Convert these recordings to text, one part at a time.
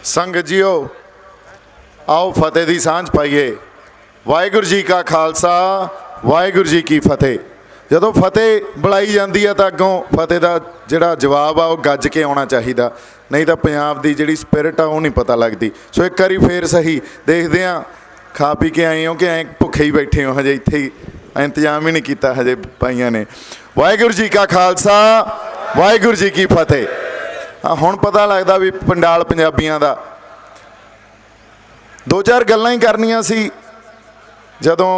संगत जीओ आओ फतेह दी सांझ पाइए। वाहिगुरू जी का खालसा वाहिगुरू जी की फतेह। ਜਦੋਂ ਫਤਿਹ ਬੁਲਾਈ ਜਾਂਦੀ ਆ ਤਾਂ ਅੱਗੋਂ ਫਤਿਹ ਦਾ ਜਿਹੜਾ ਜਵਾਬ ਆ ਉਹ ਗੱਜ ਕੇ ਆਉਣਾ ਚਾਹੀਦਾ, ਨਹੀਂ ਤਾਂ ਪੰਜਾਬ ਦੀ ਜਿਹੜੀ ਸਪਿਰਿਟ ਆ ਉਹ ਨਹੀਂ ਪਤਾ ਲੱਗਦੀ। ਸੋ ਇੱਕ ਵਾਰੀ ਫੇਰ ਸਹੀ ਦੇਖਦੇ ਹਾਂ, ਖਾ ਪੀ ਕੇ ਆਏ ਹੋ ਕਿ ਐਂ ਭੁੱਖੇ ਹੀ ਬੈਠੇ ਹੋ, ਹਜੇ ਇੱਥੇ ਹੀ ਇੰਤਜ਼ਾਮ ਹੀ ਨਹੀਂ ਕੀਤਾ ਹਜੇ ਭਾਈਆਂ ਨੇ। ਵਾਹਿਗੁਰੂ ਜੀ ਕਾ ਖਾਲਸਾ ਵਾਹਿਗੁਰੂ ਜੀ ਕੀ ਫਤਿਹ। ਹੁਣ ਪਤਾ ਲੱਗਦਾ ਵੀ ਪੰਡਾਲ ਪੰਜਾਬੀਆਂ ਦਾ। ਦੋ ਚਾਰ ਗੱਲਾਂ ਹੀ ਕਰਨੀਆਂ ਸੀ। ਜਦੋਂ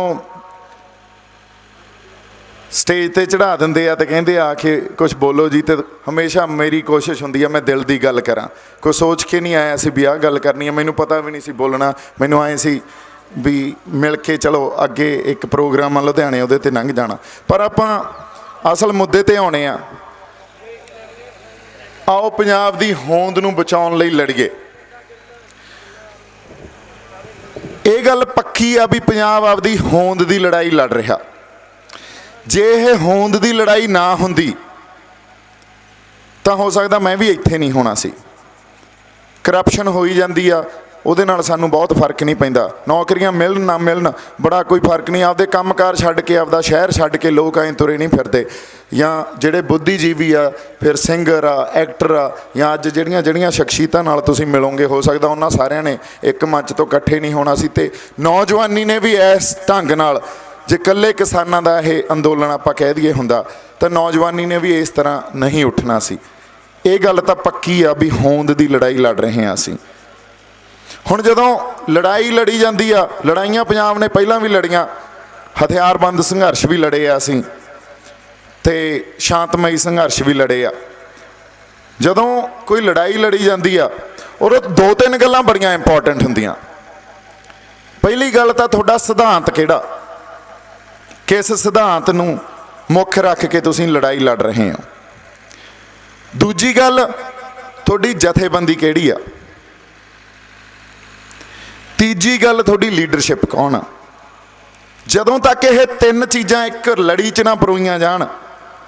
स्टेज ते चढ़ा देंदे आ ते कहंदे आ कि कुछ बोलो जी, तो हमेशा मेरी कोशिश हुंदी है मैं दिल की गल करा। कोई सोच के नहीं आया सी भी आ गल करनी है, मैनू पता भी नहीं सी बोलना। मैनू आए सी भी मिल के चलो अगे एक प्रोग्राम आ लुधियाने उहदे ते लंघ जाना, पर आपां असल मुद्दे ते आउणे आ। आओ पंजाब दी होंद नूं बचाउण लई लड़ीए। ये गल पक्की आ भी पंजाब आपदी होंद दी लड़ाई लड़ रहा। जे यह होंद की लड़ाई ना होंदी तो हो सकता मैं भी इत्थे नहीं होना सी। करप्शन हो ही जाती आ, उहदे नाल सानू बहुत फर्क नहीं पैंदा। नौकरियां मिलन ना मिलन बड़ा कोई फर्क नहीं। आपदे काम कार छड्ड के आपदा शहर छड्ड के लोग ऐं तुरे नहीं फिरदे। या जिहड़े बुद्धिजीवी आ, फिर सिंगर आ, एक्टर आ, या अज जिहड़ियां जिहड़ियां शख्सियतां नाल तुसीं मिलोगे हो सकदा उन्हां सारियां ने एक मंच तो इकट्ठे नहीं होना सी। ते नौजवानी ने भी इस ढंग नाल जे कल्ले किसानां दा ये अंदोलन आपां कह दईए हुंदा तो नौजवानी ने भी इस तरह नहीं उठना सी। ये गल तां पक्की आ भी होंद दी लड़ाई लड़ रहे हैं असीं। हुण जदों लड़ाई लड़ी जांदी आ, लड़ाइयां पंजाब ने पहलां भी लड़ियां, हथियारबंद संघर्ष भी लड़े आ असीं ते शांतमई संघर्ष भी लड़े आ। जदों कोई लड़ाई लड़ी जांदी आ और दो तीन गल्लां बड़ियां इंपॉर्टेंट हुंदियां। पहली गल तां तुहाडा सिद्धांत किहड़ा, किस सिद्धांत नूं मुख रख के तुसीं लड़ाई लड़ रहे हो। दूजी गल तुहाडी जथेबंदी किहड़ी आ। तीजी गल तुहाडी लीडरशिप कौन आ। जदों तक ये तीन चीज़ां एक लड़ी च ना परोईयां जाण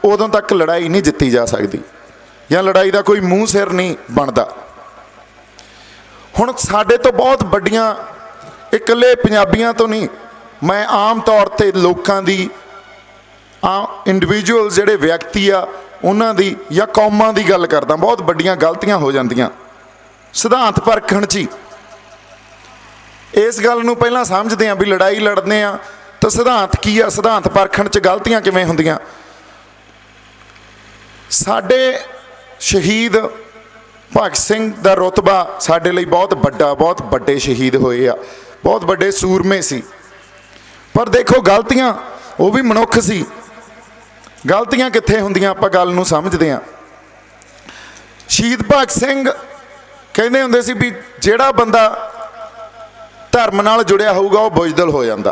उदों तक लड़ाई नहीं जित्ती जा सकती, या लड़ाई का कोई मूँह सिर नहीं बनता। हुण साडे तो बहुत वड्डियां इकल्ले पंजाबियां तो नहीं, मैं आम तौर पर लोगों की इंडिविजुअल जोड़े व्यक्ति आ उन्हां दी या कौमां की गल करदा, बहुत वड्डियां गलतियां हो जांदियां सिद्धांत परखण च। इस गल नूं पहलां समझदे आ भी लड़ाई लड़ने आ तो सिद्धांत की आ, सिद्धांत परखण च गलतियां किवें हुंदियां। साडे शहीद भगत सिंह दा रुतबा साडे लई बहुत वड्डा, बहुत वड्डे शहीद होए आ, बहुत वड्डे सूरमे सी। पर देखो गलतियां वो भी मनुख सी। गलतियां कित्थे हुंदियां आपां गल नूं समझदे हां। शहीद भगत सिंह कहंदे हुंदे सी भी जिहड़ा बंदा धर्म नाल जुड़िया होऊगा वो बुजदल हो जांदा,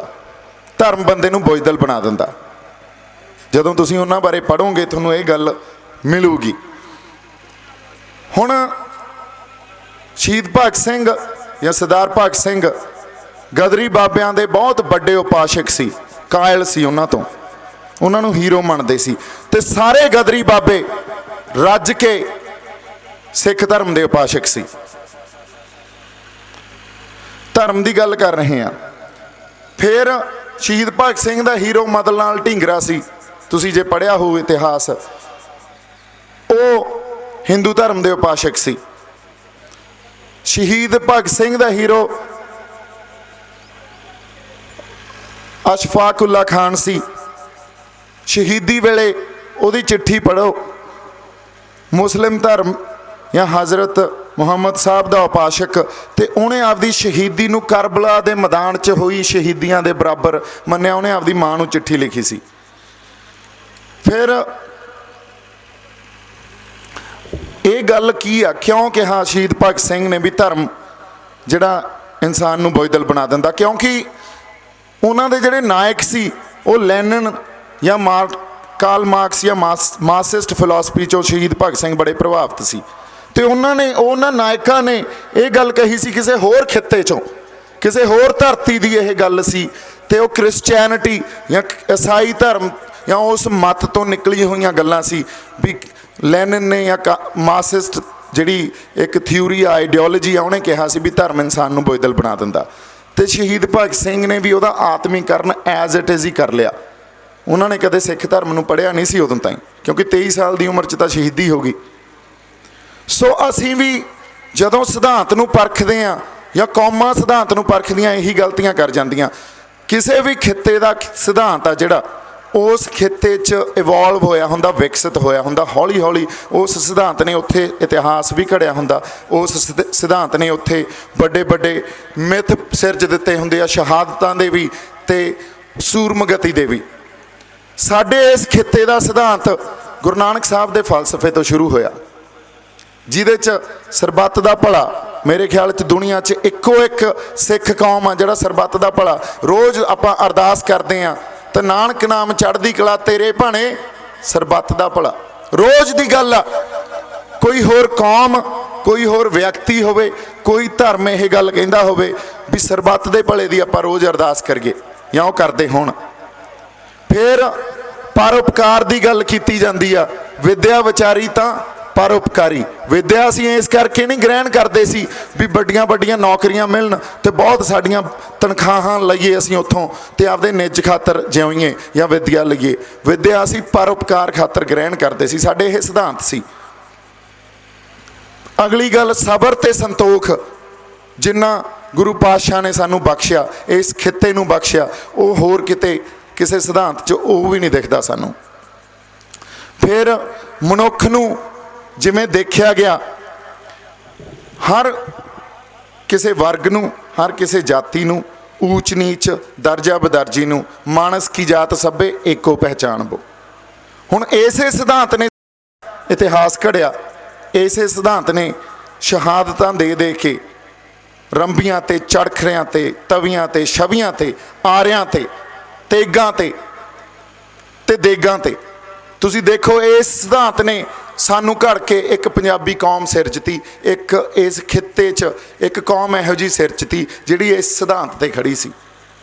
धर्म बंदे नूं बुजदल बना दिंदा। जदों तुसीं उन्हां बारे पढ़ोगे तुहानूं ये गल मिलूगी। हुण शहीद भगत सिंह या सरदार भगत सिंह गदरी बाबियां दे बहुत बड़े उपासक सी, कायल सी, उन्हां तो उन्हां नूं हीरो मनदे सी। ते सारे गदरी बाबे रज के सिख धर्म दे उपासक सी। धर्म की गल कर रहे हैं। फिर शहीद भगत सिंह दा हीरो मदन लाल ढींगरा सी, तुसीं जे पढ़िया हो इतिहास, वो हिंदू धर्म दे उपासक सी। शहीद भगत सिंह दा हीरो अशफाक उल्ला खान सी। शहीदी वेले उहदी चिट्ठी पढ़ो, मुस्लिम धर्म या हज़रत मुहम्मद साहब दा उपासक, ते उन्हें आपदी शहीदी नूं करबला दे मैदान च हुई शहीदियां दे बराबर मन्निया। उन्हें आपदी मां नूं चिट्ठी लिखी सी। फिर ये गल की आ, क्यों कहा शहीद भगत सिंह ने भी धर्म जिहड़ा इंसान नूं बुजदल बना दिंदा, क्योंकि उन्हां दे जिहड़े नायक सी वो लैनिन या कार्ल मार्क्स या मार्क्सिस्ट फिलोसफी चो शहीद भगत सिंह बड़े प्रभावित सी। ते उन्हां नायकां ने यह गल कही सी किसी होर खित्ते चों, किसी होर धरती की यह गल सी, ते वो क्रिश्चियनिटी या ईसाई धर्म या उस मत तो निकली हुई गल्लां सी भी लैनिन ने या मार्क्सिस्ट ਜਿਹੜੀ ਇੱਕ ਥਿਊਰੀ ਆ, ਆਈਡੀਓਲੋਜੀ ਆ, ਉਹਨੇ ਕਿਹਾ ਸੀ ਵੀ ਧਰਮ ਇਨਸਾਨ ਨੂੰ ਬੁਜ਼ਦਿਲ ਬਣਾ ਦਿੰਦਾ। ਤੇ ਸ਼ਹੀਦ ਭਗਤ ਸਿੰਘ ਨੇ ਵੀ ਉਹਦਾ ਆਤਮੀਕਰਨ ਐਜ਼ ਇਟ ਇਜ਼ ਹੀ ਕਰ ਲਿਆ। ਉਹਨਾਂ ਨੇ ਕਦੇ ਸਿੱਖ ਧਰਮ ਨੂੰ ਪੜ੍ਹਿਆ ਨਹੀਂ ਸੀ ਉਦੋਂ ਤਾਈਂ, ਕਿਉਂਕਿ 23 ਸਾਲ ਦੀ ਉਮਰ 'ਚ ਤਾਂ ਸ਼ਹੀਦੀ ਹੋ ਗਈ। ਸੋ ਅਸੀਂ ਵੀ ਜਦੋਂ ਸਿਧਾਂਤ ਨੂੰ ਪਰਖਦੇ ਹਾਂ ਜਾਂ ਕੌਮਾਂ ਸਿਧਾਂਤ ਨੂੰ ਪਰਖਦੀਆਂ, ਇਹੀ ਗਲਤੀਆਂ ਕਰ ਜਾਂਦੀਆਂ। ਕਿਸੇ ਵੀ ਖਿੱਤੇ ਦਾ ਸਿਧਾਂਤ ਆ ਜਿਹੜਾ ਉਸ ਖਿੱਤੇ 'ਚ ਇਵੋਲਵ ਹੋਇਆ ਹੁੰਦਾ, ਵਿਕਸਿਤ ਹੋਇਆ ਹੁੰਦਾ, ਹੌਲੀ ਹੌਲੀ ਉਸ ਸਿਧਾਂਤ ਨੇ ਉੱਥੇ ਇਤਿਹਾਸ ਵੀ ਘੜਿਆ ਹੁੰਦਾ, ਉਸ ਸਿਧਾਂਤ ਨੇ ਉੱਥੇ ਵੱਡੇ ਵੱਡੇ ਮਿੱਥ ਸਿਰਜ ਦਿੱਤੇ ਹੁੰਦੇ ਆ, ਸ਼ਹਾਦਤਾਂ ਦੇ ਵੀ ਤੇ ਸੂਰਮਗਤੀ ਦੇ ਵੀ। ਸਾਡੇ ਇਸ ਖਿੱਤੇ ਦਾ ਸਿਧਾਂਤ ਗੁਰੂ ਨਾਨਕ ਸਾਹਿਬ ਦੇ ਫਲਸਫੇ ਤੋਂ ਸ਼ੁਰੂ ਹੋਇਆ, ਜਿਹਦੇ 'ਚ ਸਰਬੱਤ ਦਾ ਭਲਾ, ਮੇਰੇ ਖਿਆਲ 'ਚ ਦੁਨੀਆ 'ਚ ਇੱਕੋ ਇੱਕ ਸਿੱਖ ਕੌਮ ਆ ਜਿਹੜਾ ਸਰਬੱਤ ਦਾ ਭਲਾ। ਰੋਜ਼ ਆਪਾਂ ਅਰਦਾਸ ਕਰਦੇ ਹਾਂ ਤੇ ਨਾਨਕ ਨਾਮ ਚੜ੍ਹਦੀ ਕਲਾ ਤੇਰੇ ਭਾਣੇ ਸਰਬੱਤ ਦਾ ਭਲਾ, ਰੋਜ਼ ਦੀ ਗੱਲ ਆ। ਕੋਈ ਹੋਰ ਕੌਮ, ਕੋਈ ਹੋਰ ਵਿਅਕਤੀ ਹੋਵੇ, ਕੋਈ ਧਰਮ ਇਹ ਗੱਲ ਕਹਿੰਦਾ ਹੋਵੇ ਵੀ ਸਰਬੱਤ ਦੇ ਭਲੇ ਦੀ ਆਪਾਂ ਰੋਜ਼ ਅਰਦਾਸ ਕਰੀਏ ਜਾਂ ਉਹ ਕਰਦੇ ਹੋਣ। ਫਿਰ ਪਰਉਪਕਾਰ ਦੀ ਗੱਲ ਕੀਤੀ ਜਾਂਦੀ ਆ। ਵਿਦਿਆ ਵਿਚਾਰੀ ਤਾਂ ਪਰਉਪਕਾਰੀ। ਵਿਦਿਆ ਅਸੀਂ ਇਸ ਕਰਕੇ ਨਹੀਂ ਗ੍ਰਹਿਣ ਕਰਦੇ ਸੀ ਵੀ ਵੱਡੀਆਂ ਵੱਡੀਆਂ ਨੌਕਰੀਆਂ ਮਿਲਣ ਤੇ ਬਹੁਤ ਸਾਡੀਆਂ ਤਨਖਾਹਾਂ ਲਈਏ ਅਸੀਂ ਉੱਥੋਂ ਤੇ ਆਪਦੇ ਨਿੱਜ ਖਾਤਰ ਜਿਉਈਏ ਜਾਂ ਵਿਦਿਆ ਲਈਏ। ਵਿਦਿਆ ਅਸੀਂ ਪਰਉਪਕਾਰ ਖਾਤਰ ਗ੍ਰਹਿਣ ਕਰਦੇ ਸੀ, ਸਾਡੇ ਇਹ ਸਿਧਾਂਤ ਸੀ। ਅਗਲੀ ਗੱਲ, ਸਬਰ ਤੇ ਸੰਤੋਖ ਜਿੰਨਾ ਗੁਰੂ ਪਾਤਸ਼ਾਹ ਨੇ ਸਾਨੂੰ ਬਖਸ਼ਿਆ, ਇਸ ਖਿੱਤੇ ਨੂੰ ਬਖਸ਼ਿਆ, ਉਹ ਹੋਰ ਕਿਤੇ ਕਿਸੇ ਸਿਧਾਂਤ 'ਚ ਉਹ ਵੀ ਨਹੀਂ ਦਿਖਦਾ ਸਾਨੂੰ। ਫਿਰ ਮਨੁੱਖ ਨੂੰ ਜਿਵੇਂ ਦੇਖਿਆ ਗਿਆ, ਹਰ ਕਿਸੇ ਵਰਗ ਨੂੰ, ਹਰ ਕਿਸੇ ਜਾਤੀ ਨੂੰ ਊਚ ਨੀਚ ਦਰਜਾ ਬਦਰਜੀ ਨੂੰ ਮਾਨਸ ਕੀ ਜਾਤ ਸਭੇ ਏਕੋ ਪਹਿਚਾਨਬੋ। ਹੁਣ ਇਸੇ ਸਿਧਾਂਤ ਨੇ ਇਤਿਹਾਸ ਘੜਿਆ, ਇਸੇ ਸਿਧਾਂਤ ਨੇ ਸ਼ਹਾਦਤਾਂ ਦੇ ਦੇ ਕੇ ਰੰਬੀਆਂ ਤੇ ਚੜਖਰਿਆਂ ਤੇ ਤਵੀਆਂ ਤੇ ਛਵੀਆਂ ਤੇ ਆਰਿਆਂ ਤੇ ਤੇਗਾਂ ਤੇ ਦੇਗਾਂ ਤੇ, ਤੁਸੀਂ ਦੇਖੋ ਇਸ ਸਿਧਾਂਤ ਨੇ ਸਾਨੂੰ ਘੜ ਕੇ ਇੱਕ ਪੰਜਾਬੀ ਕੌਮ ਸਿਰਜਤੀ, ਇੱਕ ਇਸ ਖਿੱਤੇ 'ਚ ਇੱਕ ਕੌਮ ਇਹੋ ਜਿਹੀ ਸਿਰਜਤੀ ਜਿਹੜੀ ਇਸ ਸਿਧਾਂਤ 'ਤੇ ਖੜੀ ਸੀ।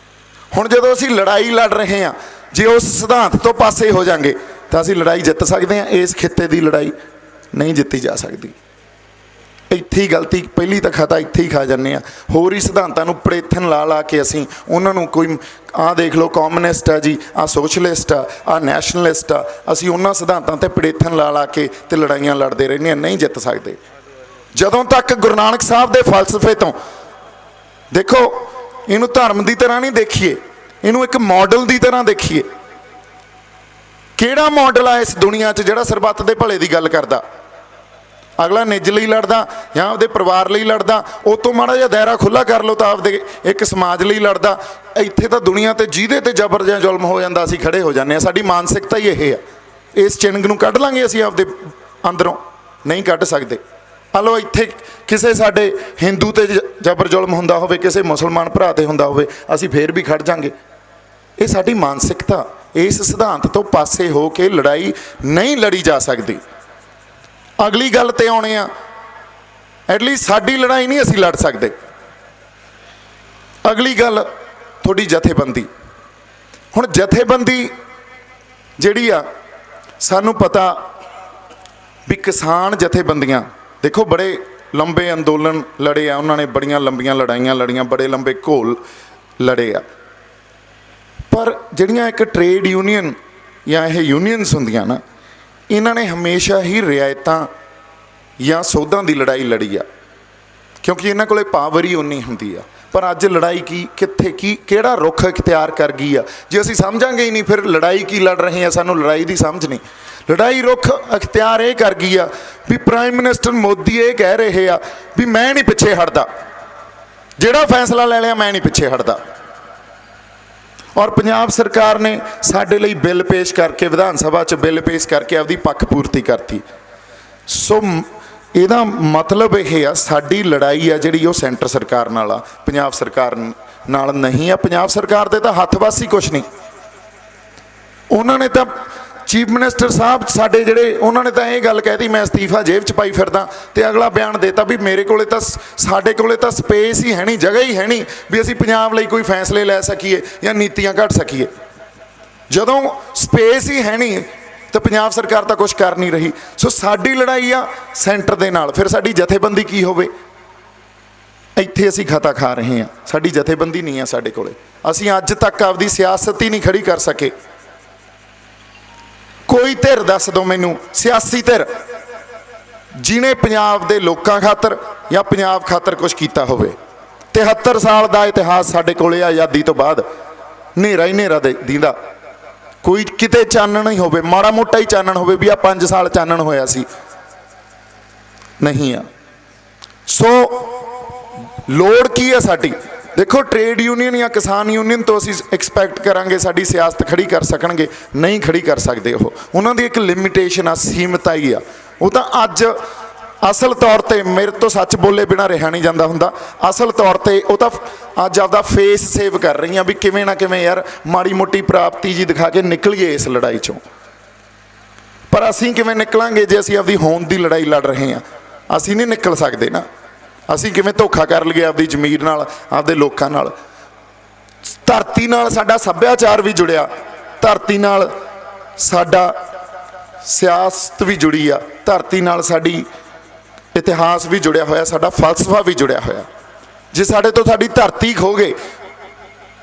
ਹੁਣ ਜਦੋਂ ਅਸੀਂ ਲੜਾਈ ਲੜ ਰਹੇ ਹਾਂ, ਜੇ ਉਸ ਸਿਧਾਂਤ ਤੋਂ ਪਾਸੇ ਹੋ ਜਾਵਾਂਗੇ ਤਾਂ ਅਸੀਂ ਲੜਾਈ ਜਿੱਤ ਸਕਦੇ ਹਾਂ, ਇਸ ਖਿੱਤੇ ਦੀ ਲੜਾਈ ਨਹੀਂ ਜਿੱਤੀ ਜਾ ਸਕਦੀ। ਇੱਥੇ ਹੀ ਗਲਤੀ, ਪਹਿਲੀ ਤਾਂ ਖਤਾ ਇੱਥੇ ਹੀ ਖਾ ਜਾਂਦੇ ਹਾਂ। ਹੋਰ ਹੀ ਸਿਧਾਂਤਾਂ ਨੂੰ ਪੜੇਥਨ ਲਾ ਲਾ ਕੇ ਅਸੀਂ ਉਹਨਾਂ ਨੂੰ, ਕੋਈ ਆਹ ਦੇਖ ਲਓ ਕੌਮਿਊਨਿਸਟ ਆ ਜੀ, ਆਹ ਸੋਸ਼ਲਿਸਟ ਆ, ਆਹ ਨੈਸ਼ਨਲਿਸਟ ਆ, ਅਸੀਂ ਉਹਨਾਂ ਸਿਧਾਂਤਾਂ 'ਤੇ ਪੜੇਥਨ ਲਾ ਲਾ ਕੇ ਤੇ ਲੜਾਈਆਂ ਲੜਦੇ ਰਹਿੰਦੇ ਹਾਂ, ਨਹੀਂ ਜਿੱਤ ਸਕਦੇ। ਜਦੋਂ ਤੱਕ ਗੁਰੂ ਨਾਨਕ ਸਾਹਿਬ ਦੇ ਫਲਸਫੇ ਤੋਂ, ਦੇਖੋ ਇਹਨੂੰ ਧਰਮ ਦੀ ਤਰ੍ਹਾਂ ਨਹੀਂ ਦੇਖੀਏ, ਇਹਨੂੰ ਇੱਕ ਮਾਡਲ ਦੀ ਤਰ੍ਹਾਂ ਦੇਖੀਏ। ਕਿਹੜਾ ਮਾਡਲ ਆ ਇਸ ਦੁਨੀਆ 'ਚ ਜਿਹੜਾ ਸਰਬੱਤ ਦੇ ਭਲੇ ਦੀ ਗੱਲ ਕਰਦਾ? ਅਗਲਾ ਨਿੱਜ ਲਈ ਲੜਦਾ ਜਾਂ ਆਪਦੇ ਪਰਿਵਾਰ ਲਈ ਲੜਦਾ, ਉਹ ਤੋਂ ਮਾੜਾ ਜਿਹਾ ਦਾਇਰਾ ਖੁੱਲ੍ਹਾ ਕਰ ਲਓ ਤਾਂ ਆਪਦੇ ਇੱਕ ਸਮਾਜ ਲਈ ਲੜਦਾ। ਇੱਥੇ ਤਾਂ ਦੁਨੀਆ 'ਤੇ ਜਿਹਦੇ 'ਤੇ ਜ਼ਬਰ ਜਾਂ ਜ਼ੁਲਮ ਹੋ ਜਾਂਦਾ ਅਸੀਂ ਖੜੇ ਹੋ ਜਾਂਦੇ ਹਾਂ। ਸਾਡੀ ਮਾਨਸਿਕਤਾ ਹੀ ਇਹ ਆ। ਇਸ ਚਿੰਗ ਨੂੰ ਕੱਢ ਲਾਂਗੇ ਅਸੀਂ ਆਪਦੇ ਅੰਦਰੋਂ? ਨਹੀਂ ਕੱਢ ਸਕਦੇ। ਹਲੋ ਇੱਥੇ ਕਿਸੇ ਸਾਡੇ ਹਿੰਦੂ 'ਤੇ ਜ਼ਬਰ ਜ਼ੁਲਮ ਹੁੰਦਾ ਹੋਵੇ, ਕਿਸੇ ਮੁਸਲਮਾਨ ਭਰਾ 'ਤੇ ਹੁੰਦਾ ਹੋਵੇ, ਅਸੀਂ ਫੇਰ ਵੀ ਖੜ ਜਾਂਗੇ। ਇਹ ਸਾਡੀ ਮਾਨਸਿਕਤਾ। ਇਸ ਸਿਧਾਂਤ ਤੋਂ ਪਾਸੇ ਹੋ ਕੇ ਲੜਾਈ ਨਹੀਂ ਲੜੀ ਜਾ ਸਕਦੀ। ਅਗਲੀ ਗੱਲ 'ਤੇ ਆਉਣੇ ਆ, ਐਟਲੀਸਟ ਸਾਡੀ ਲੜਾਈ ਨਹੀਂ ਅਸੀਂ ਲੜ ਸਕਦੇ। ਅਗਲੀ ਗੱਲ ਤੁਹਾਡੀ ਜਥੇਬੰਦੀ। ਹੁਣ ਜਥੇਬੰਦੀ ਜਿਹੜੀ ਆ, ਸਾਨੂੰ ਪਤਾ ਵੀ ਕਿਸਾਨ ਜਥੇਬੰਦੀਆਂ, ਦੇਖੋ ਬੜੇ ਲੰਬੇ ਅੰਦੋਲਨ ਲੜੇ ਆ ਉਹਨਾਂ ਨੇ, ਬੜੀਆਂ ਲੰਬੀਆਂ ਲੜਾਈਆਂ ਲੜੀਆਂ, ਬੜੇ ਲੰਬੇ ਘੋਲ ਲੜੇ ਆ। ਪਰ ਜਿਹੜੀਆਂ ਇੱਕ ਟ੍ਰੇਡ ਯੂਨੀਅਨ ਜਾਂ ਇਹ ਯੂਨੀਅਨਸ ਹੁੰਦੀਆਂ ਨਾ, ਇਹਨਾਂ ਨੇ ਹਮੇਸ਼ਾ ਹੀ ਰਿਆਇਤਾਂ ਜਾਂ ਸੌਧਾਂ ਦੀ ਲੜਾਈ ਲੜੀ ਆ, ਕਿਉਂਕਿ ਇਹਨਾਂ ਕੋਲੇ ਪਾਵਰ ਹੀ ਉਨੀ ਹੁੰਦੀ ਆ। ਪਰ ਅੱਜ ਲੜਾਈ ਕਿੱਥੇ ਕਿਹੜਾ ਰੁੱਖ ਇਖਤਿਆਰ ਕਰ ਗਈ ਆ? ਜੇ ਅਸੀਂ ਸਮਝਾਂਗੇ ਹੀ ਨਹੀਂ ਫਿਰ ਲੜਾਈ ਕੀ ਲੜ ਰਹੇ ਆ, ਸਾਨੂੰ ਲੜਾਈ ਦੀ ਸਮਝ ਨਹੀਂ। ਲੜਾਈ ਰੁੱਖ ਇਖਤਿਆਰ ਇਹ ਕਰ ਗਈ ਆ ਵੀ ਪ੍ਰਾਈਮ ਮਿਨਿਸਟਰ ਮੋਦੀ ਇਹ ਕਹਿ ਰਹੇ ਆ ਵੀ ਮੈਂ ਨਹੀਂ ਪਿੱਛੇ ਹਟਦਾ, ਜਿਹੜਾ ਫੈਸਲਾ ਲੈ ਲਿਆ ਮੈਂ ਨਹੀਂ ਪਿੱਛੇ ਹਟਦਾ। ਔਰ ਪੰਜਾਬ ਸਰਕਾਰ ਨੇ ਸਾਡੇ ਲਈ ਬਿੱਲ ਪੇਸ਼ ਕਰਕੇ, ਵਿਧਾਨ ਸਭਾ 'ਚ ਬਿੱਲ ਪੇਸ਼ ਕਰਕੇ ਆਪਦੀ ਪੱਖ ਪੂਰਤੀ ਕਰਤੀ। ਸੋ ਇਹਦਾ ਮਤਲਬ ਇਹ ਆ, ਸਾਡੀ ਲੜਾਈ ਆ ਜਿਹੜੀ ਉਹ ਸੈਂਟਰ ਸਰਕਾਰ ਨਾਲ ਆ, ਪੰਜਾਬ ਸਰਕਾਰ ਨਾਲ ਨਹੀਂ ਆ। ਪੰਜਾਬ ਸਰਕਾਰ ਦੇ ਤਾਂ ਹੱਥ ਵੱਸ ਹੀ ਕੁਛ ਨਹੀਂ। ਉਹਨਾਂ ਨੇ ਤਾਂ ਚੀਫ ਮਿਨਿਸਟਰ ਸਾਹਿਬ ਸਾਡੇ ਜਿਹੜੇ, ਉਹਨਾਂ ਨੇ ਤਾਂ ਇਹ ਗੱਲ ਕਹਿਤੀ ਮੈਂ ਅਸਤੀਫਾ ਜੇਬ 'ਚ ਪਾਈ ਫਿਰਦਾ, ਤੇ ਅਗਲਾ ਬਿਆਨ ਦੇਤਾ ਵੀ ਮੇਰੇ ਕੋਲੇ ਤਾਂ, ਸਾਡੇ ਕੋਲੇ ਤਾਂ ਸਪੇਸ ਹੀ ਹੈ ਨਹੀਂ, ਜਗ੍ਹਾ ਹੀ ਹੈ ਨਹੀਂ ਵੀ ਅਸੀਂ ਪੰਜਾਬ ਲਈ ਕੋਈ ਫੈਸਲੇ ਲੈ ਸਕੀਏ ਜਾਂ ਨੀਤੀਆਂ ਘੜ ਸਕੀਏ। ਜਦੋਂ ਸਪੇਸ ਹੀ ਹੈ ਨਹੀਂ तो पंजाब सरकार तो कुछ कर नहीं रही। सो साडी लड़ाई आ सेंटर दे नाल, फिर साडी जथेबंदी की होवे? ਇੱਥੇ ਅਸੀਂ ਖਤਾ ਖਾ ਰਹੇ ਹਾਂ, ਸਾਡੀ ਜਥੇਬੰਦੀ ਨਹੀਂ ਆ ਸਾਡੇ ਕੋਲੇ। ਅਸੀਂ ਅੱਜ ਤੱਕ ਆਪਦੀ ਸਿਆਸਤ ਹੀ ਨਹੀਂ ਖੜੀ ਕਰ ਸਕੇ। ਕੋਈ ਧਿਰ ਦੱਸ ਦਿਓ ਮੈਨੂੰ, ਸਿਆਸੀ ਧਿਰ ਜਿਹਨੇ ਪੰਜਾਬ ਦੇ ਲੋਕਾਂ ਖਾਤਰ ਜਾਂ ਪੰਜਾਬ ਖਾਤਰ ਕੁਛ ਕੀਤਾ ਹੋਵੇ। 73 ਸਾਲ ਦਾ ਇਤਿਹਾਸ ਸਾਡੇ ਕੋਲੇ ਆ ਆਜ਼ਾਦੀ ਤੋਂ ਬਾਅਦ, ਹਨੇਰਾ ਹੀ ਹਨੇਰਾ ਦੀਂਦਾ। ਕੋਈ ਕਿਤੇ ਚਾਨਣ ਹੀ ਹੋਵੇ, ਮਾੜਾ ਮੋਟਾ ਹੀ ਚਾਨਣ ਹੋਵੇ ਵੀ ਆ 5 ਸਾਲ ਚਾਨਣ ਹੋਇਆ ਸੀ, ਨਹੀਂ ਆ। ਸੋ ਲੋੜ ਕੀ ਹੈ ਸਾਡੀ? देखो ट्रेड यूनियन या किसान यूनियन तो असी एक्सपैक्ट करांगे साडी सियासत खड़ी कर सकणगे, नहीं खड़ी कर सकते। वो उन्होंने एक लिमिटेशन आ, सीमिताई आ। वो तो अज असल तौर पर मेरे तो सच बोले बिना रहा नहीं जाता हुंदा। असल तौर पर वो तो अज आपदा फेस सेव कर रही हैं भी किवें ना किवें यार माड़ी मोटी प्राप्ति जी दिखा के निकलीए इस लड़ाई चों। पर असीं किवें निकलांगे जे असीं आपदी होंद दी लड़ाई लड़ रहे हैं? असीं नहीं निकल सकते ना। असीं किवें धोखा कर लईए आपदी जमीर नाल, आपदे लोकां नाल। धरती नाल साडा सभ्याचार भी जुड़िया, धरती नाल साडा सियासत भी जुड़ी आ, धरती नाल साडी इतिहास भी जुड़िया होया, साडा फलसफा भी जुड़िया होया। जे साडे तो साडी धरती खो गए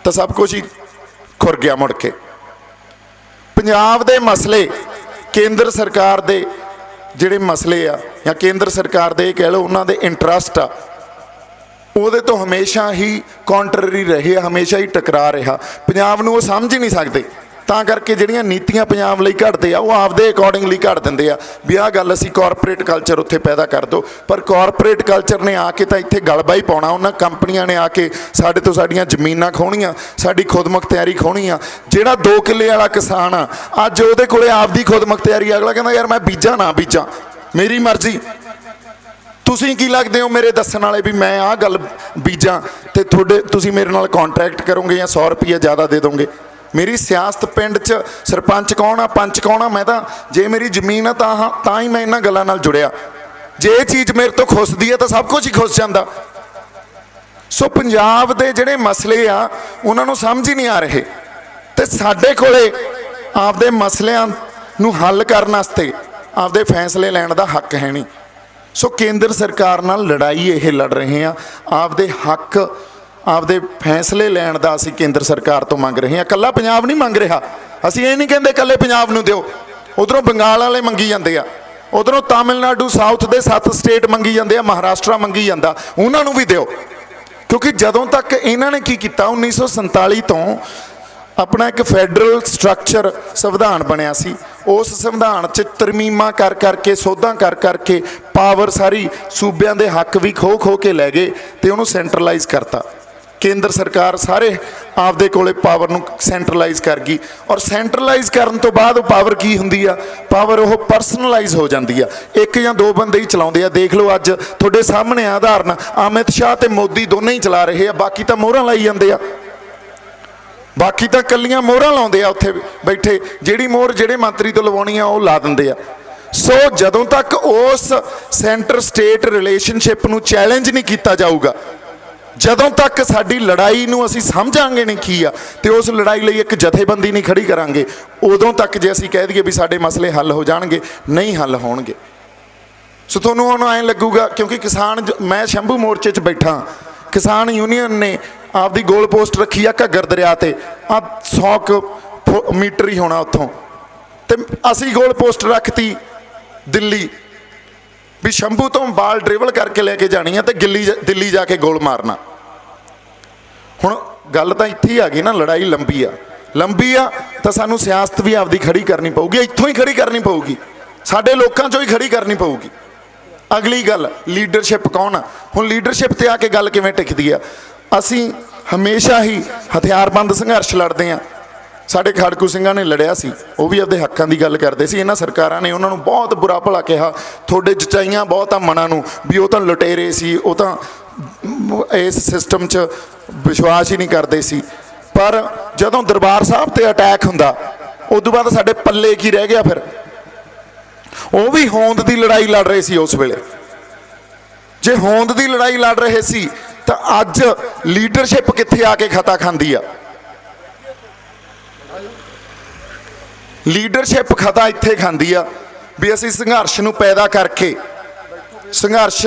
तो सब कुछ ही खुर गया मुड़ के। पंजाब दे मसले केंद्र सरकार दे ਜਿਹੜੇ मसले आ या केंद्र सरकार दे कह लो उन्होंने दे इंटरस्ट आ, ਉਹਦੇ तो हमेशा ही कॉन्ट्ररी रहे, हमेशा ही टकरा रहा। पंजाब नूं वो समझ ही नहीं सकते, तां करके ਜਿਹੜੀਆਂ ਨੀਤੀਆਂ पंजाब ਲਈ ਘੜਦੇ ਆ ਉਹ ਆਪਦੇ ਅਕੋਰਡਿੰਗਲੀ ਘੜ ਦਿੰਦੇ ਆ ਵੀ ਆਹ ਗੱਲ ਅਸੀਂ ਕਾਰਪੋਰੇਟ ਕਲਚਰ ਉੱਥੇ ਪੈਦਾ ਕਰ ਦਿਓ। ਪਰ ਕਾਰਪੋਰੇਟ ਕਲਚਰ ਨੇ ਆ ਕੇ ਤਾਂ ਇੱਥੇ ਗਲਬਾ ਹੀ ਪਾਉਣਾ। ਉਹਨਾਂ ਕੰਪਨੀਆਂ ਨੇ ਆ ਕੇ ਸਾਡੇ ਤੋਂ ਸਾਡੀਆਂ ਜ਼ਮੀਨਾਂ ਖੋਹਣੀਆਂ, ਸਾਡੀ ਖੁਦਮੁਖਤਿਆਰੀ ਖੋਹਣੀ ਆ। ਜਿਹੜਾ 2 ਕਿੱਲੇ ਵਾਲਾ ਕਿਸਾਨ ਆ ਅੱਜ ਉਹਦੇ ਕੋਲੇ ਆਪਦੀ ਖੁਦਮੁਖਤਿਆਰੀ, ਅਗਲਾ ਕਹਿੰਦਾ ਯਾਰ ਮੈਂ ਬੀਜਾਂ ਨਾ ਬੀਜਾਂ ਮੇਰੀ ਮਰਜ਼ੀ। ਤੁਸੀਂ ਕੀ ਲੱਗਦੇ ਹੋ ਮੇਰੇ ਦੱਸਣ ਵਾਲੇ ਵੀ ਮੈਂ ਆਹ ਗੱਲ ਬੀਜਾਂ ਤੇ ਤੁਹਾਡੇ ਤੁਸੀਂ ਮੇਰੇ ਨਾਲ ਕੰਟਰੈਕਟ ਕਰੋਗੇ ਜਾਂ 100 ਰੁਪਈਆ ਜ਼ਿਆਦਾ ਦੇ ਦੋਗੇ? मेरी सियासत पिंड च सरपंच कौन आ, पंच कौन आ? मैं तो जे मेरी जमीन है तां ही मैं इन्हां गल्लां नाल जुड़िया। जे ये चीज़ मेरे तो खुसदी है तो सब कुछ ही खुस जाता। सो पंजाब दे जिहड़े मसले आ उन्हां नूं समझ ही नहीं आ रहे ते साडे कोले आपदे मसलियां नूं हल करन वास्ते आपदे फैसले लैण दा हक है नहीं। सो केंद्र सरकार नाल लड़ाई ये लड़ रहे हैं, आपदे हक आपदे फैसले लैण दा असीं केंद्र सरकार तो मंग रहे हैं। कल्ला पंजाब नहीं मंग रहा, असीं ये नहीं कहते कल्ले पंजाब नूं दिओ। उधरों बंगाल वाले मंगी जाते आ, उधरों तमिलनाडु साउथ दे 7 स्टेट मंगी जाते आ, महाराष्ट्र मंगी जाता, उन्हां नूं भी दिओ। क्योंकि जदों तक इन्हां ने की कीता 1947 तो अपना एक फैडरल स्ट्रक्चर संविधान बनिया सी, उस संविधान च तरमीमां कर करके सोधां कर करके पावर सारी सूबियां दे हक भी खो खो के लै गए ते उहनूं सेंट्रलाइज करता। केंद्र सरकार सारे आपदे कोले पावर नूं सेंट्रलाइज कर गई और सेंट्रलाइज करन तो बाद पावर की हुंदी आ, पावर वो परसनलाइज हो जाती है। एक या 2 बंदे ही चलाउंदे आ। देख लो अज तुहाडे सामने उदाहरण अमित शाह ते मोदी दोनों ही चला रहे हैं, बाकी तो मोहरां लाई जांदे आ, बाकी तो कल्लियां मोहरां लाउंदे आ उत्थे बैठे। जिहड़ी मोहर जिहड़े मंत्री तो लवाउणी आ वो ला दिंदे आ। सो जदों तक उस सेंटर स्टेट रिलेशनशिप नूं चैलेंज नहीं किया जाऊगा, जदों तक साडी लड़ाई नूं असीं समझांगे नहीं की आ ते उस लड़ाई लई एक जथेबंदी नहीं खड़ी करांगे, उदों तक जे असीं कह दईए भी साडे मसले हल हो जाणगे, नहीं हल होणगे। सो तुहानूं हुण ऐं लगूगा क्योंकि किसान मैं शंभू मोर्चे 'च बैठा, किसान यूनियन ने आपदी गोल पोस्ट रखी आ घग्गर दरिया ते 100 मीटर ही होना उत्थों, ते असीं गोल पोस्ट रखती दिल्ली भी शंभू तो बाल ड्रिबल करके लेके जानी है तो दिल्ली जाके गोल मारना। हुण गल तो इत्थे ही आ गई ना, लड़ाई लंबी आ तो सानू सियासत भी आपदी खड़ी करनी पऊगी, इत्थों ही खड़ी करनी पऊगी, साडे लोकां चों ही खड़ी करनी पऊगी। अगली गल लीडरशिप कौन आ? हुण लीडरशिप ते आके गल किवें टिकदी आ? असीं हमेशा ही हथियारबंद संघर्ष लड़दे आ। साडे खाड़कू ਸਿੰਘਾਂ ने लड़िया सी, वो भी अपने हक्कां की गल करते सी। इन्हां सरकारां ने उन्हां नूं बहुत बुरा भला कहा, थोड़े जचाइयां बहुत आ मनां नूं भी वो तो लुटेरे सी, वो तो इस सिस्टम च विश्वास ही नहीं करते सी। पर जदों दरबार साहब ते अटैक हुंदा उदों बाद साडे पल्ले की रह गया? फिर वो भी होंद की लड़ाई लड़ रहे सी उस वेले। जे होंद की लड़ाई लड़ रहे सी तो अज लीडरशिप कित्थे आके खता खांदी आ? ਲੀਡਰਸ਼ਿਪ ਖਤਾ ਇੱਥੇ ਖਾਂਦੀ ਆ ਵੀ ਅਸੀਂ ਸੰਘਰਸ਼ ਨੂੰ ਪੈਦਾ ਕਰਕੇ, ਸੰਘਰਸ਼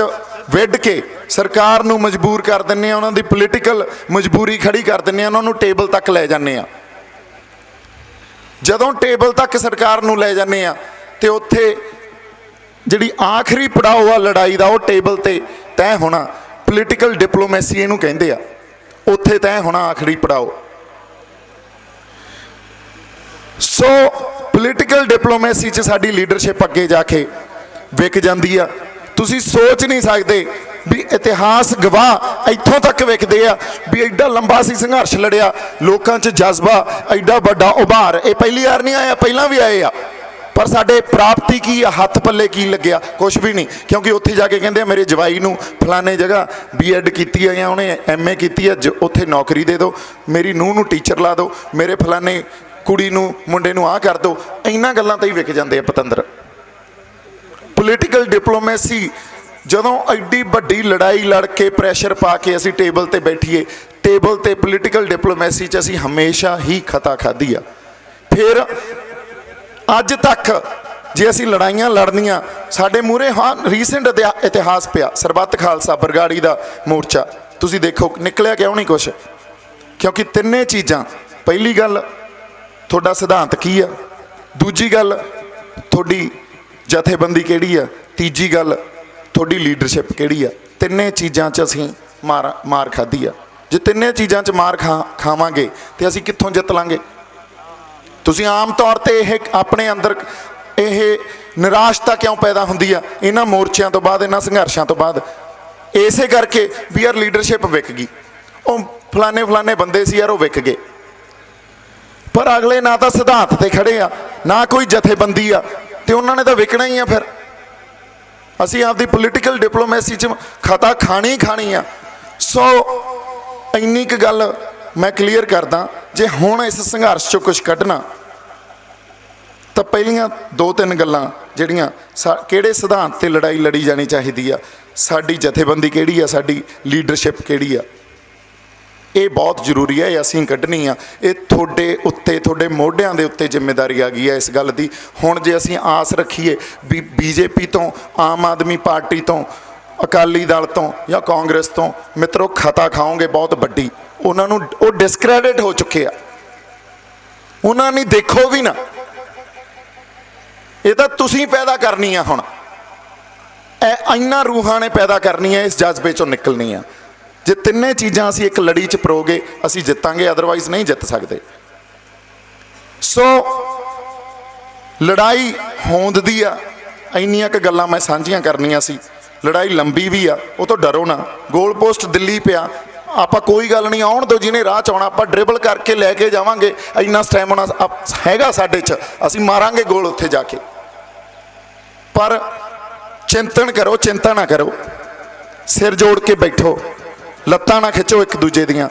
ਵਿੱਢ ਕੇ ਸਰਕਾਰ ਨੂੰ ਮਜਬੂਰ ਕਰ ਦਿੰਦੇ ਆ, ਉਹਨਾਂ ਦੀ ਪੋਲੀਟੀਕਲ ਮਜਬੂਰੀ ਖੜੀ ਕਰ ਦਿੰਦੇ ਆ, ਉਹਨਾਂ ਨੂੰ ਟੇਬਲ ਤੱਕ ਲੈ ਜਾਂਦੇ ਆ। ਜਦੋਂ ਟੇਬਲ ਤੱਕ ਸਰਕਾਰ ਨੂੰ ਲੈ ਜਾਂਦੇ ਆ ਤੇ ਉੱਥੇ ਜਿਹੜੀ ਆਖਰੀ ਪੜਾਅ ਆ ਲੜਾਈ ਦਾ, ਉਹ ਟੇਬਲ ਤੇ ਤੈਅ ਹੋਣਾ। ਪੋਲੀਟੀਕਲ ਡਿਪਲੋਮੈਸੀ ਇਹਨੂੰ ਕਹਿੰਦੇ ਆ। ਉੱਥੇ ਤੈਅ ਹੋਣਾ ਆਖਰੀ ਪੜਾਅ। ਸੋ ਪੋਲੀਟੀਕਲ ਡਿਪਲੋਮੈਸੀ 'ਚ ਸਾਡੀ ਲੀਡਰਸ਼ਿਪ ਅੱਗੇ ਜਾ ਕੇ ਵਿਕ ਜਾਂਦੀ ਆ। ਤੁਸੀਂ ਸੋਚ ਨਹੀਂ ਸਕਦੇ ਵੀ ਇਤਿਹਾਸ ਗਵਾਹ ਇੱਥੋਂ ਤੱਕ ਵਿਕਦੇ ਆ ਵੀ ਐਡਾ ਲੰਬਾ ਸੀ ਸੰਘਰਸ਼ ਲੜਿਆ, ਲੋਕਾਂ 'ਚ ਜਜ਼ਬਾ ਐਡਾ ਵੱਡਾ ਉਭਾਰ। ਇਹ ਪਹਿਲੀ ਵਾਰ ਨਹੀਂ ਆਇਆ, ਪਹਿਲਾਂ ਵੀ ਆਏ ਆ, ਪਰ ਸਾਡੇ ਪ੍ਰਾਪਤੀ ਕੀ ਆ, ਹੱਥ ਪੱਲੇ ਕੀ ਲੱਗਿਆ? ਕੁਛ ਵੀ ਨਹੀਂ। ਕਿਉਂਕਿ ਉੱਥੇ ਜਾ ਕੇ ਕਹਿੰਦੇ ਆ ਮੇਰੇ ਜਵਾਈ ਨੂੰ ਫਲਾਣੇ ਜਗ੍ਹਾ B.Ed ਕੀਤੀ ਆ ਜਾਂ ਉਹਨੇ M.A ਕੀਤੀ ਆ, ਉੱਥੇ ਨੌਕਰੀ ਦੇ ਦਿਓ, ਮੇਰੀ ਨੂੰਹ ਨੂੰ ਟੀਚਰ ਲਾ ਦਿਓ, ਮੇਰੇ ਫਲਾਣੇ ਕੁੜੀ ਨੂੰ ਮੁੰਡੇ ਨੂੰ ਆਹ ਕਰ ਦਿਓ। ਇਹਨਾਂ ਗੱਲਾਂ ਤੇ ਹੀ ਵਿਕ ਜਾਂਦੇ ਆ ਪਤੰਦਰ। ਪੋਲੀਟੀਕਲ ਡਿਪਲੋਮੈਸੀ ਜਦੋਂ ਐਡੀ ਵੱਡੀ ਲੜਾਈ ਲੜ ਕੇ ਪ੍ਰੈਸ਼ਰ ਪਾ ਕੇ ਅਸੀਂ ਟੇਬਲ ਤੇ ਬੈਠੀਏ, ਟੇਬਲ ਤੇ ਪੋਲੀਟੀਕਲ ਡਿਪਲੋਮੈਸੀ 'ਚ ਅਸੀਂ ਹਮੇਸ਼ਾ ਹੀ ਖਤਾ ਖਾਧੀ ਆ। ਫਿਰ ਅੱਜ ਤੱਕ ਜੇ ਅਸੀਂ ਲੜਾਈਆਂ ਲੜਨੀਆਂ, ਸਾਡੇ ਮੂਹਰੇ ਹਾਂ ਰੀਸੈਂਟ ਇਤਿਹਾਸ ਪਿਆ, ਸਰਬੱਤ ਖਾਲਸਾ ਬਰਗਾੜੀ ਦਾ ਮੋਰਚਾ। ਤੁਸੀਂ ਦੇਖੋ ਨਿਕਲਿਆ ਕਿਉਂ ਨਹੀਂ ਕੁਛ? ਕਿਉਂਕਿ ਤਿੰਨੇ ਚੀਜ਼ਾਂ, ਪਹਿਲੀ ਗੱਲ ਤੁਹਾਡਾ ਸਿਧਾਂਤ ਕੀ ਆ, ਦੂਜੀ ਗੱਲ ਤੁਹਾਡੀ ਜਥੇਬੰਦੀ ਕਿਹੜੀ ਆ, ਤੀਜੀ ਗੱਲ ਤੁਹਾਡੀ ਲੀਡਰਸ਼ਿਪ ਕਿਹੜੀ ਆ। ਤਿੰਨੇ ਚੀਜ਼ਾਂ 'ਚ ਅਸੀਂ ਮਾਰ ਖਾਧੀ ਆ। ਜੇ ਤਿੰਨੇ ਚੀਜ਼ਾਂ 'ਚ ਮਾਰ ਖਾਵਾਂਗੇ ਤੇ ਅਸੀਂ ਕਿੱਥੋਂ ਜਿੱਤ ਲਾਂਗੇ? ਤੁਸੀਂ ਆਮ ਤੌਰ ਤੇ ਇਹ ਆਪਣੇ ਅੰਦਰ ਇਹ ਨਿਰਾਸ਼ਤਾ ਕਿਉਂ ਪੈਦਾ ਹੁੰਦੀ ਆ ਇਹਨਾਂ ਮੋਰਚਿਆਂ ਤੋਂ ਬਾਅਦ, ਇਹਨਾਂ ਸੰਘਰਸ਼ਾਂ ਤੋਂ ਬਾਅਦ? ਇਸੇ ਕਰਕੇ ਵੀ ਯਾਰ ਲੀਡਰਸ਼ਿਪ ਵਿਕ ਗਈ, ਉਹ ਫਲਾਣੇ ਬੰਦੇ ਸੀ ਯਾਰ, ਉਹ ਵਿਕ ਗਏ। ਪਰ ਅਗਲੇ ਨਾ ਤਾਂ ਸਿਧਾਂਤ ਤੇ ਖੜੇ ਆ, ਨਾ ਕੋਈ ਜਥੇਬੰਦੀ ਆ, ਤੇ ਉਹਨਾਂ ਨੇ ਤਾਂ ਵਿਕਣਾ ਹੀ ਆ। ਫਿਰ ਅਸੀਂ ਆਪਦੀ ਪੋਲੀਟੀਕਲ ਡਿਪਲੋਮੈਸੀ 'ਚ ਖਤਾ ਖਾਣੀ ਆ। ਸੋ ਇੰਨੀ ਕੁ ਗੱਲ ਮੈਂ ਕਲੀਅਰ ਕਰਦਾ, ਜੇ ਹੁਣ ਇਸ ਸੰਘਰਸ਼ 'ਚੋਂ ਕੁਛ ਕੱਢਣਾ ਤਾਂ ਪਹਿਲੀਆਂ 2-3 ਗੱਲਾਂ ਜਿਹੜੀਆਂ ਕਿਹੜੇ ਸਿਧਾਂਤ ਤੇ ਲੜਾਈ ਲੜੀ ਜਾਣੀ ਚਾਹੀਦੀ ਆ, ਸਾਡੀ ਜਥੇਬੰਦੀ ਕਿਹੜੀ ਆ, ਸਾਡੀ ਲੀਡਰਸ਼ਿਪ ਕਿਹੜੀ ਆ, ਇਹ ਬਹੁਤ ਜ਼ਰੂਰੀ ਹੈ। ਇਹ ਅਸੀਂ ਕੱਢਣੀ ਆ। ਇਹ ਤੁਹਾਡੇ ਉੱਤੇ, ਤੁਹਾਡੇ ਮੋਢਿਆਂ ਦੇ ਉੱਤੇ ਜ਼ਿੰਮੇਵਾਰੀ ਆ ਗਈ ਹੈ ਇਸ ਗੱਲ ਦੀ। ਹੁਣ ਜੇ ਅਸੀਂ ਆਸ ਰੱਖੀਏ ਵੀ BJP ਤੋਂ, ਆਮ ਆਦਮੀ ਪਾਰਟੀ ਤੋਂ, ਅਕਾਲੀ ਦਲ ਤੋਂ ਜਾਂ ਕਾਂਗਰਸ ਤੋਂ ਮਿੱਤਰੋ ਖਤਾ ਖਾਓਗੇ ਬਹੁਤ ਵੱਡੀ, ਉਹਨਾਂ ਨੂੰ ਉਹ ਡਿਸਕ੍ਰੈਡਿਟ ਹੋ ਚੁੱਕੇ ਆ, ਉਹਨਾਂ ਨੇ ਦੇਖੋ ਵੀ ਨਾ। ਇਹ ਤਾਂ ਤੁਸੀਂ ਪੈਦਾ ਕਰਨੀ ਆ ਹੁਣ, ਇੰਨਾ ਰੂਹਾਂ ਨੇ ਪੈਦਾ ਕਰਨੀ ਹੈ, ਇਸ ਜਜ਼ਬੇ 'ਚੋਂ ਨਿਕਲਣੀ ਆ। ਜੇ ਤਿੰਨੇ ਚੀਜ਼ਾਂ ਅਸੀਂ ਇੱਕ ਲੜੀ 'ਚ ਪਰੋਗੇ ਅਸੀਂ ਜਿੱਤਾਂਗੇ, ਅਦਰਵਾਈਜ਼ ਨਹੀਂ ਜਿੱਤ ਸਕਦੇ। ਸੋ ਲੜਾਈ ਹੋਂਦ ਦੀ ਆ, ਇੰਨੀਆਂ ਕੁ ਗੱਲਾਂ ਮੈਂ ਸਾਂਝੀਆਂ ਕਰਨੀਆਂ ਸੀ। ਲੜਾਈ ਲੰਬੀ ਵੀ ਆ, ਉਹ ਤੋਂ ਡਰੋ ਨਾ। ਗੋਲ ਪੋਸਟ ਦਿੱਲੀ ਪਿਆ, ਆਪਾਂ ਕੋਈ ਗੱਲ ਨਹੀਂ, ਆਉਣ ਦਿਓ ਜਿਹਨੇ ਰਾਹ 'ਚ ਆਉਣਾ, ਆਪਾਂ ਡਰਿਬਲ ਕਰਕੇ ਲੈ ਕੇ ਜਾਵਾਂਗੇ। ਇੰਨਾ ਸਟੈਮਿਨਾ ਹੈਗਾ ਸਾਡੇ 'ਚ, ਅਸੀਂ ਮਾਰਾਂਗੇ ਗੋਲ ਉੱਥੇ ਜਾ ਕੇ। ਪਰ ਚਿੰਤਨ ਕਰੋ, ਚਿੰਤਾ ਨਾ ਕਰੋ, ਸਿਰ ਜੋੜ ਕੇ ਬੈਠੋ, ਲੱਤਾਂ ਨਾ ਖਿੱਚੋ ਇੱਕ ਦੂਜੇ ਦੀਆਂ।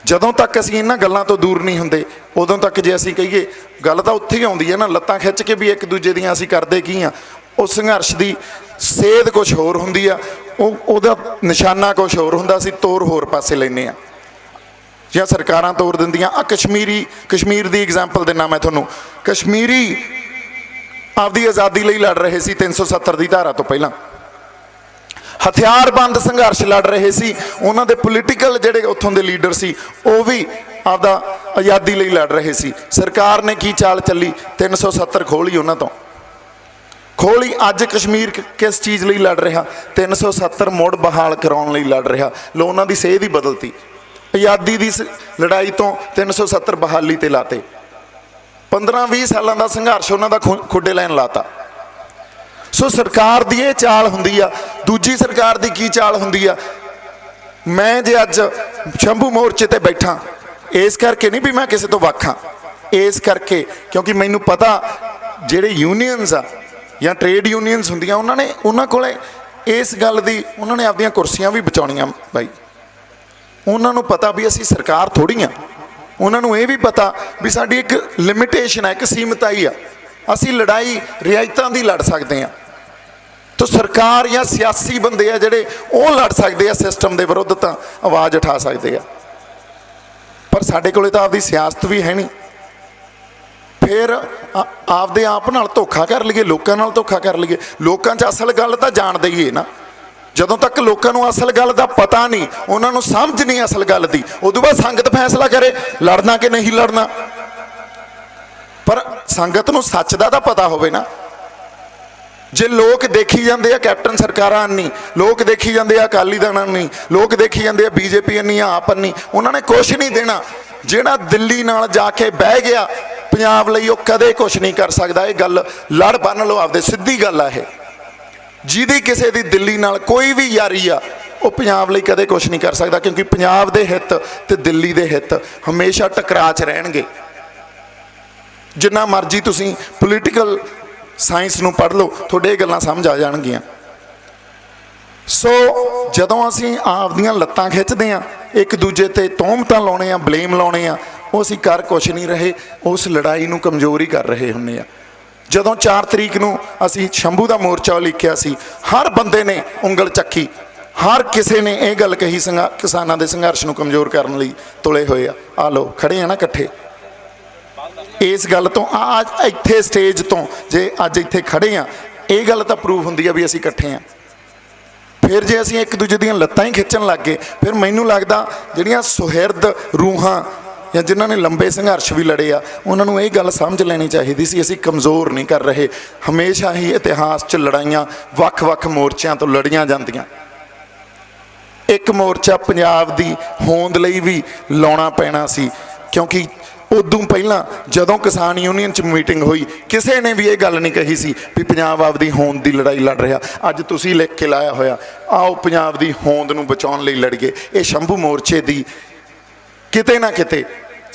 ਜਦੋਂ ਤੱਕ ਅਸੀਂ ਇਹਨਾਂ ਗੱਲਾਂ ਤੋਂ ਦੂਰ ਨਹੀਂ ਹੁੰਦੇ, ਉਦੋਂ ਤੱਕ ਜੇ ਅਸੀਂ ਕਹੀਏ, ਗੱਲ ਤਾਂ ਉੱਥੇ ਹੀ ਆਉਂਦੀ ਹੈ ਨਾ, ਲੱਤਾਂ ਖਿੱਚ ਕੇ ਵੀ ਇੱਕ ਦੂਜੇ ਦੀਆਂ ਅਸੀਂ ਕਰਦੇ ਕੀ ਆ? ਉਹ ਸੰਘਰਸ਼ ਦੀ ਸੇਧ ਕੁਛ ਹੋਰ ਹੁੰਦੀ ਆ, ਉਹਦਾ ਨਿਸ਼ਾਨਾ ਕੁਛ ਹੋਰ ਹੁੰਦਾ, ਅਸੀਂ ਤੋਰ ਹੋਰ ਪਾਸੇ ਲੈਂਦੇ ਆ, ਜਾਂ ਸਰਕਾਰਾਂ ਤੋਰ ਦਿੰਦੀਆਂ। ਆ ਕਸ਼ਮੀਰ ਦੀ ਐਗਜ਼ਾਮਪਲ ਦਿੰਦਾ ਮੈਂ ਤੁਹਾਨੂੰ। ਕਸ਼ਮੀਰੀ ਆਪਦੀ ਆਜ਼ਾਦੀ ਲਈ ਲੜ ਰਹੇ ਸੀ 370 ਦੀ ਧਾਰਾ ਤੋਂ ਪਹਿਲਾਂ, ਹਥਿਆਰਬੰਦ ਸੰਘਰਸ਼ ਲੜ ਰਹੇ ਸੀ। ਉਹਨਾਂ ਦੇ ਪੋਲੀਟੀਕਲ ਜਿਹੜੇ ਉੱਥੋਂ ਦੇ ਲੀਡਰ ਸੀ, ਉਹ ਵੀ ਆਪਦਾ ਆਜ਼ਾਦੀ ਲਈ ਲੜ ਰਹੇ ਸੀ। ਸਰਕਾਰ ਨੇ ਕੀ ਚਾਲ ਚੱਲੀ? 370 ਖੋਲੀ, ਉਹਨਾਂ ਤੋਂ ਖੋਲੀ। ਅੱਜ ਕਸ਼ਮੀਰ ਕਿਸ ਚੀਜ਼ ਲਈ ਲੜ ਰਿਹਾ? 370 ਮੁੜ ਬਹਾਲ ਕਰਾਉਣ ਲਈ ਲੜ ਰਿਹਾ। ਲੋ, ਉਹਨਾਂ ਦੀ ਸੇਧ ਹੀ ਬਦਲਤੀ। ਆਜ਼ਾਦੀ ਦੀ ਲੜਾਈ ਤੋਂ 370 ਬਹਾਲੀ ਤੇ ਲਾਤੇ। 15-20 ਸਾਲਾਂ ਦਾ ਸੰਘਰਸ਼ ਉਹਨਾਂ ਦਾ ਖੁੱਡੇ ਲੈਣ ਲਾਤਾ। ਸੋ ਸਰਕਾਰ ਦੀ ਇਹ ਚਾਲ ਹੁੰਦੀ ਆ। ਦੂਜੀ ਸਰਕਾਰ ਦੀ ਕੀ ਚਾਲ ਹੁੰਦੀ ਆ? ਮੈਂ ਜੇ ਅੱਜ ਸ਼ੰਭੂ ਮੋਰਚੇ ਤੇ ਬੈਠਾ, ਇਸ ਕਰਕੇ ਨਹੀਂ ਵੀ ਮੈਂ ਕਿਸੇ ਤੋਂ ਵੱਖ ਹਾਂ, ਇਸ ਕਰਕੇ ਕਿਉਂਕਿ ਮੈਨੂੰ ਪਤਾ ਜਿਹੜੇ ਯੂਨੀਅਨਸ ਆ ਜਾਂ ਟ੍ਰੇਡ ਯੂਨੀਅਨਸ ਹੁੰਦੀਆਂ, ਉਹਨਾਂ ਕੋਲੇ ਇਸ ਗੱਲ ਦੀ, ਉਹਨਾਂ ਨੇ ਆਪਦੀਆਂ ਕੁਰਸੀਆਂ ਵੀ ਬਚਾਉਣੀਆਂ ਬਾਈ। ਉਹਨਾਂ ਨੂੰ ਪਤਾ ਵੀ ਅਸੀਂ ਸਰਕਾਰ ਥੋੜ੍ਹੀ ਆ। ਉਹਨਾਂ ਨੂੰ ਇਹ ਵੀ ਪਤਾ ਵੀ ਸਾਡੀ ਇੱਕ ਲਿਮਿਟੇਸ਼ਨ ਹੈ, ਇੱਕ ਸੀਮਤਾਈ ਆ। ਅਸੀਂ ਲੜਾਈ ਰਿਆਇਤਾਂ ਦੀ ਲੜ ਸਕਦੇ ਹਾਂ। ਤਾਂ ਸਰਕਾਰ ਜਾਂ ਸਿਆਸੀ ਬੰਦੇ ਆ ਜਿਹੜੇ, ਉਹ ਲੜ ਸਕਦੇ ਆ ਸਿਸਟਮ ਦੇ ਵਿਰੁੱਧ, ਤਾਂ ਆਵਾਜ਼ ਉਠਾ ਸਕਦੇ ਆ। ਪਰ ਸਾਡੇ ਕੋਲੇ ਤਾਂ ਆਪਦੀ ਸਿਆਸਤ ਵੀ ਹੈ ਨਹੀਂ, फिर आपदे आप नाल धोखा कर लईए, लोकां नाल धोखा कर लईए। लोकां 'च असल गल तां जाणदे ही है ना। ਜਦੋਂ तक लोगों को असल गल का पता नहीं, उन्होंने समझ नहीं असल गल की, उदों बाद संगत फैसला करे लड़ना कि नहीं लड़ना। पर संगत नूं सच का तो पता होवे ना। जे लोग देखी जाते हैं कैप्टन सरकारां नहीं, लोग देखी जाते हैं अकाली दल नहीं, लोग देखी जाते हैं बीजेपी नहीं, आप नहीं, उन्होंने कुछ नहीं देना। जिहड़ा दिल्ली नाल जाके बह गया पंजाब लई, वो कदे कुछ नहीं कर सकता। ये गल लड़ बन लो आपदे, सीधी गल है। जिहदी किसी दी दिल्ली नाल कोई भी यारी आ, वो पंजाब लई कदे कुछ नहीं कर सकता, क्योंकि पंजाब दे हित ते दिल्ली दे हित हमेशा टकरा च रहणगे। जिन्ना मर्जी तुसीं पोलीटिकल साइंस नूं पढ़ लो, तुहाडे ये गल्लां समझ आ जाणगीआं। सो जदों असीं आपदियां लत्तां खिੱਚਦੇ आ, एक दूजे ते तोहमतां लाउने आ, ब्लेम लाउने आ, वो असीं कर कुछ नहीं रहे, उस लड़ाई नूं कमज़ोर ही कर रहे हुंदे आ। ਜਦੋਂ 4 तरीक ਨੂੰ ਅਸੀਂ ਸ਼ੰਭੂ ਦਾ ਮੋਰਚਾ ਲਿਖਿਆ ਸੀ, ਹਰ ਬੰਦੇ ਨੇ ਉਂਗਲ ਚੱਕੀ, ਹਰ ਕਿਸੇ ਨੇ ਇਹ ਗੱਲ ਕਹੀ ਕਿਸਾਨਾਂ ਦੇ ਸੰਘਰਸ਼ ਨੂੰ ਕਮਜ਼ੋਰ ਕਰਨ ਲਈ ਤੁਲੇ ਹੋਏ ਆ ਲੋ ਖੜੇ ਆ ਨਾ ਇਕੱਠੇ। ਇਸ ਗੱਲ ਤੋਂ ਅੱਜ ਇੱਥੇ ਸਟੇਜ ਤੋਂ ਜੇ ਅੱਜ ਇੱਥੇ ਖੜੇ ਆ, ਇਹ ਗੱਲ ਤਾਂ ਪ੍ਰੂਫ ਹੁੰਦੀ ਆ ਵੀ ਅਸੀਂ ਇਕੱਠੇ ਆ। ਫਿਰ ਜੇ ਅਸੀਂ ਇੱਕ ਦੂਜੇ ਦੀਆਂ ਲੱਤਾਂ ਹੀ ਖਿੱਚਣ ਲੱਗ ਗਏ, ਫਿਰ ਮੈਨੂੰ ਲੱਗਦਾ ਜਿਹੜੀਆਂ ਸੁਹਿਰਦ ਰੂਹਾਂ ਜਾਂ जिन्हों ने लंबे संघर्ष भी लड़े आ, उन्होंने ये गल समझ लैनी चाहिए सी, असीं कमज़ोर नहीं कर रहे। हमेशा ही इतिहास च लड़ाइयाँ वख-वख मोर्चों तो लड़ियां जांदियां। एक मोर्चा पंजाब दी होंद लई भी लाउणा पैना सी, क्योंकि उदों पहलां जदों किसान यूनीयन च मीटिंग हुई, किसी ने भी ये गल नहीं कही सी भी पंजाब आपदी होंद दी लड़ाई लड़ रहा। अज तुसीं लिख के लाया होया, आओ पंजाब दी होंद नूं बचाउण लई लड़ीए। ये शंभू मोर्चे दी किते ना किते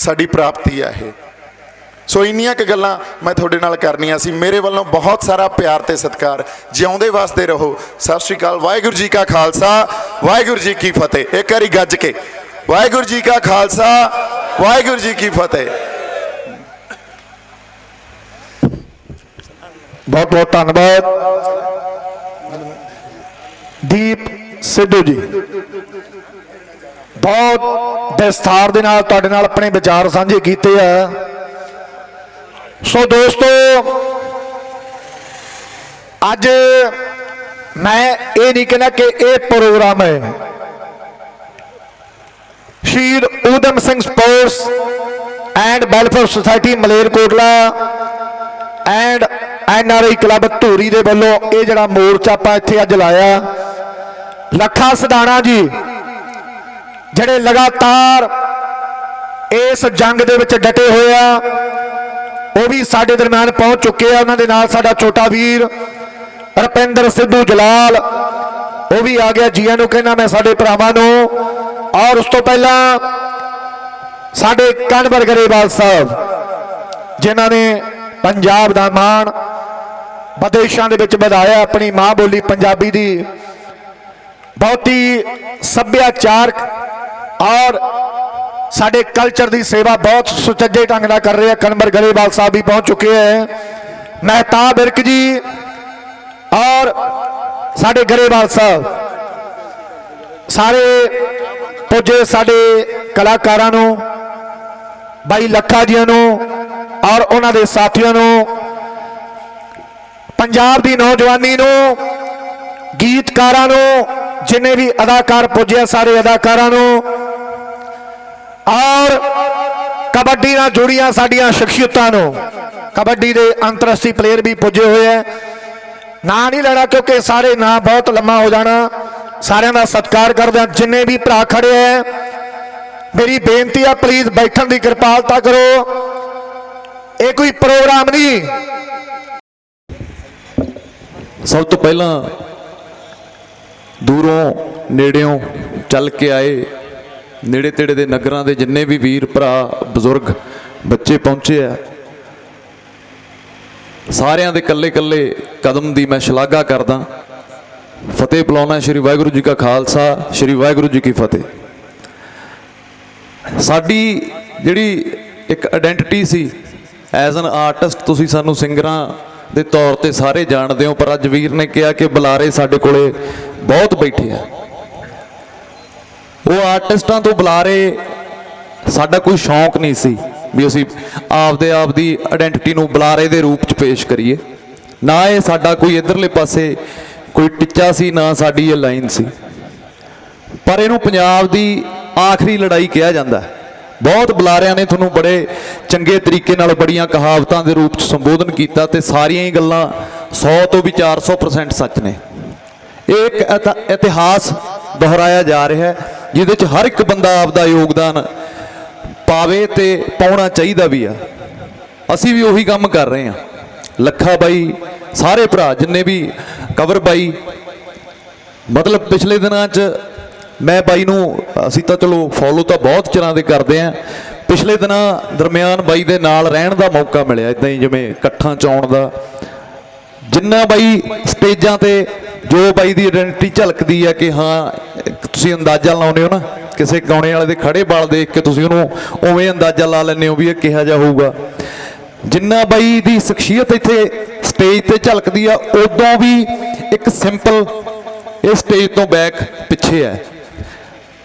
साडी प्राप्ति है। सो इन्नियां क गल्लां मैं तुहाडे नाल करनियां सी। मेरे वालों बहुत सारा प्यार ते सत्कार। जिउंदे वास्ते रहो। सत श्री अकाल। वाहिगुरू जी का खालसा, वाहिगुरू जी की फतेह। एक बारी गज के वाहिगुरू जी का खालसा, वाहिगुरू जी की फतेह। बहुत बहुत धन्यवाद दीप सिद्धू जी। बहुत विस्तार दे नाल तुहाडे नाल अपने विचार साझे कीते आ। सो दोस्तों, अज मैं ये नहीं कहना कि यह प्रोग्राम है Shaheed Udham Singh sports and welfare society Malerkotla and NRI club Dhuri दे वल्लों ये जिहड़ा मोर्चा आपां इत्थे अज लाया। लखा सदाना जी जिहड़े लगातार इस जंग दे विच डटे हुए आ, वो भी साडे दरम्यान पहुंच चुके हैं। उन्हां दे नाल साडा छोटा वीर रुपिंदर सिद्धू जलाल वो भी आ गया। जीआं नूं कहना मैं साडे भरावां नूं। और उस तो पहला साडे कनवर गरेवाल साहब जिन्हां ने पंजाब दा मान विदेशों दे विच वधाया, अपनी मां बोली पंजाबी दी बहुत ही सभ्याचारक और साडे कल्चर की सेवा बहुत सुचज्जे ढंग नाल कर रहे हैं। कनवर गरेवाल साहब भी पहुंच चुके हैं। मेहताब विर्क जी और साडे गरेवाल साहब सारे पुजे साडे कलाकारां नूं, बाई लखा जी नूं और उन्हां दे साथियों नूं, पंजाब दी नौजवानी नूं, गीतकारां नूं, जिन्हें भी अदाकार पुजे सारे अदाकारां नूं और कबड्डी नाल जुड़ियां साडियां शख्सियतां नूं, कबड्डी दे अंतरराष्ट्रीय प्लेयर भी पुजे हुए हैं। ना नहीं लेना क्योंकि सारे ना बहुत लम्मा हो जाना। सारिਆਂ ਦਾ सत्कार करदे हां। जिन्ने भी भरा खड़े हैं, मेरी बेनती है प्लीज बैठण की कृपालता करो। ये कोई प्रोग्राम नहीं। सब तो पहला दूरों नेड़ियों चल के आए, नेड़े तेड़े दे नगरां दे जिन्ने भी वीर भरा बजुर्ग बच्चे पहुंचे आ, सारिਆਂ ਦੇ कल्ले कल्ले कदम की मैं शलाघा करदा। फतेह बुलाना श्री वाहिगुरू जी का खालसा, श्री वाहिगुरू जी की फतेह। साडी जिहड़ी एक आइडेंटिटी सी एज एन आर्टिस्ट, तुसीं सानूं सिंगरां दे तौर ते सारे जाणदे हो, पर अज वीर ने कहा कि बुलारे साडे कोले बहुत बैठे आ। वो आर्टिस्टां तो बुलारे साडा कोई शौक नहीं सी। ਵੀ ਅਸੀਂ ਆਪਦੇ ਆਪ ਦੀ ਆਇਡੈਂਟੀਟੀ ਨੂੰ ਬੁਲਾਰੇ ਦੇ ਰੂਪ 'ਚ ਪੇਸ਼ ਕਰੀਏ। ਨਾ ਇਹ ਸਾਡਾ ਕੋਈ ਇੱਧਰਲੇ ਪਾਸੇ ਕੋਈ ਟੀਚਾ ਸੀ, ਨਾ ਸਾਡੀ ਇਹ ਲਾਈਨ ਸੀ, ਪਰ ਇਹਨੂੰ ਪੰਜਾਬ ਦੀ ਆਖਰੀ ਲੜਾਈ ਕਿਹਾ ਜਾਂਦਾ। ਬਹੁਤ ਬੁਲਾਰਿਆਂ ਨੇ ਤੁਹਾਨੂੰ ਬੜੇ ਚੰਗੇ ਤਰੀਕੇ ਨਾਲ ਬੜੀਆਂ ਕਹਾਵਤਾਂ ਦੇ ਰੂਪ 'ਚ ਸੰਬੋਧਨ ਕੀਤਾ ਤੇ ਸਾਰੀਆਂ ਹੀ ਗੱਲਾਂ 100 ਤੋਂ ਵੀ 400% ਸੱਚ ਨੇ। ਇਹ ਇੱਕ ਇਤਿਹਾਸ ਦੁਹਰਾਇਆ ਜਾ ਰਿਹਾ ਹੈ ਜਿਹਦੇ 'ਚ ਹਰ ਇੱਕ ਬੰਦਾ ਆਪਦਾ ਯੋਗਦਾਨ ਪਾਵੇ ਤੇ ਪਾਉਣਾ ਚਾਹੀਦਾ ਵੀ ਆ। ਅਸੀਂ ਵੀ ਉਹੀ ਕੰਮ ਕਰ ਰਹੇ ਹਾਂ। ਲੱਖਾ ਬਾਈ, ਸਾਰੇ ਭਰਾ ਜਿੰਨੇ ਵੀ, ਕਵਰ ਬਾਈ, ਮਤਲਬ ਪਿਛਲੇ ਦਿਨਾਂ 'ਚ ਮੈਂ ਬਾਈ ਨੂੰ, ਅਸੀਂ ਤਾਂ ਚਲੋ ਫੋਲੋ ਤਾਂ ਬਹੁਤ ਚਿਰਾਂ ਦੇ ਕਰਦੇ ਆਂ, ਪਿਛਲੇ ਦਿਨਾਂ ਦਰਮਿਆਨ ਬਾਈ ਦੇ ਨਾਲ ਰਹਿਣ ਦਾ ਮੌਕਾ ਮਿਲਿਆ, ਇਦਾਂ ਹੀ ਜਿਵੇਂ ਇਕੱਠਾਂ 'ਚ ਆਉਣ ਦਾ। ਜਿੰਨਾ ਬਾਈ ਸਟੇਜਾਂ ਤੇ ਜੋ ਬਾਈ ਦੀ ਆਇਡੈਂਟੀਟੀ ਝਲਕਦੀ ਹੈ ਕਿ ਹਾਂ, ਤੁਸੀਂ ਅੰਦਾਜ਼ਾ ਲਾਉਂਦੇ ਹੋ ਨਾ ਕਿਸੇ ਗਾਉਣੇ ਵਾਲੇ ਦੇ ਖੜੇ ਬਾਲ ਦੇਖ ਕੇ, ਤੁਸੀਂ ਉਹਨੂੰ ਉਵੇਂ ਅੰਦਾਜ਼ਾ ਲਾ ਲੈਂਦੇ ਹੋ ਵੀ ਇਹ ਕਿਹਾ ਜਿਹਾ ਹੋਊਗਾ। ਜਿੰਨਾ ਬਾਈ ਦੀ ਸ਼ਖਸੀਅਤ ਇੱਥੇ ਸਟੇਜ ਤੇ ਝਲਕਦੀ ਆ, ਉਦੋਂ ਵੀ ਇੱਕ ਸਿੰਪਲ ਇਹ ਸਟੇਜ ਤੋਂ ਬੈਕ ਪਿੱਛੇ ਹੈ।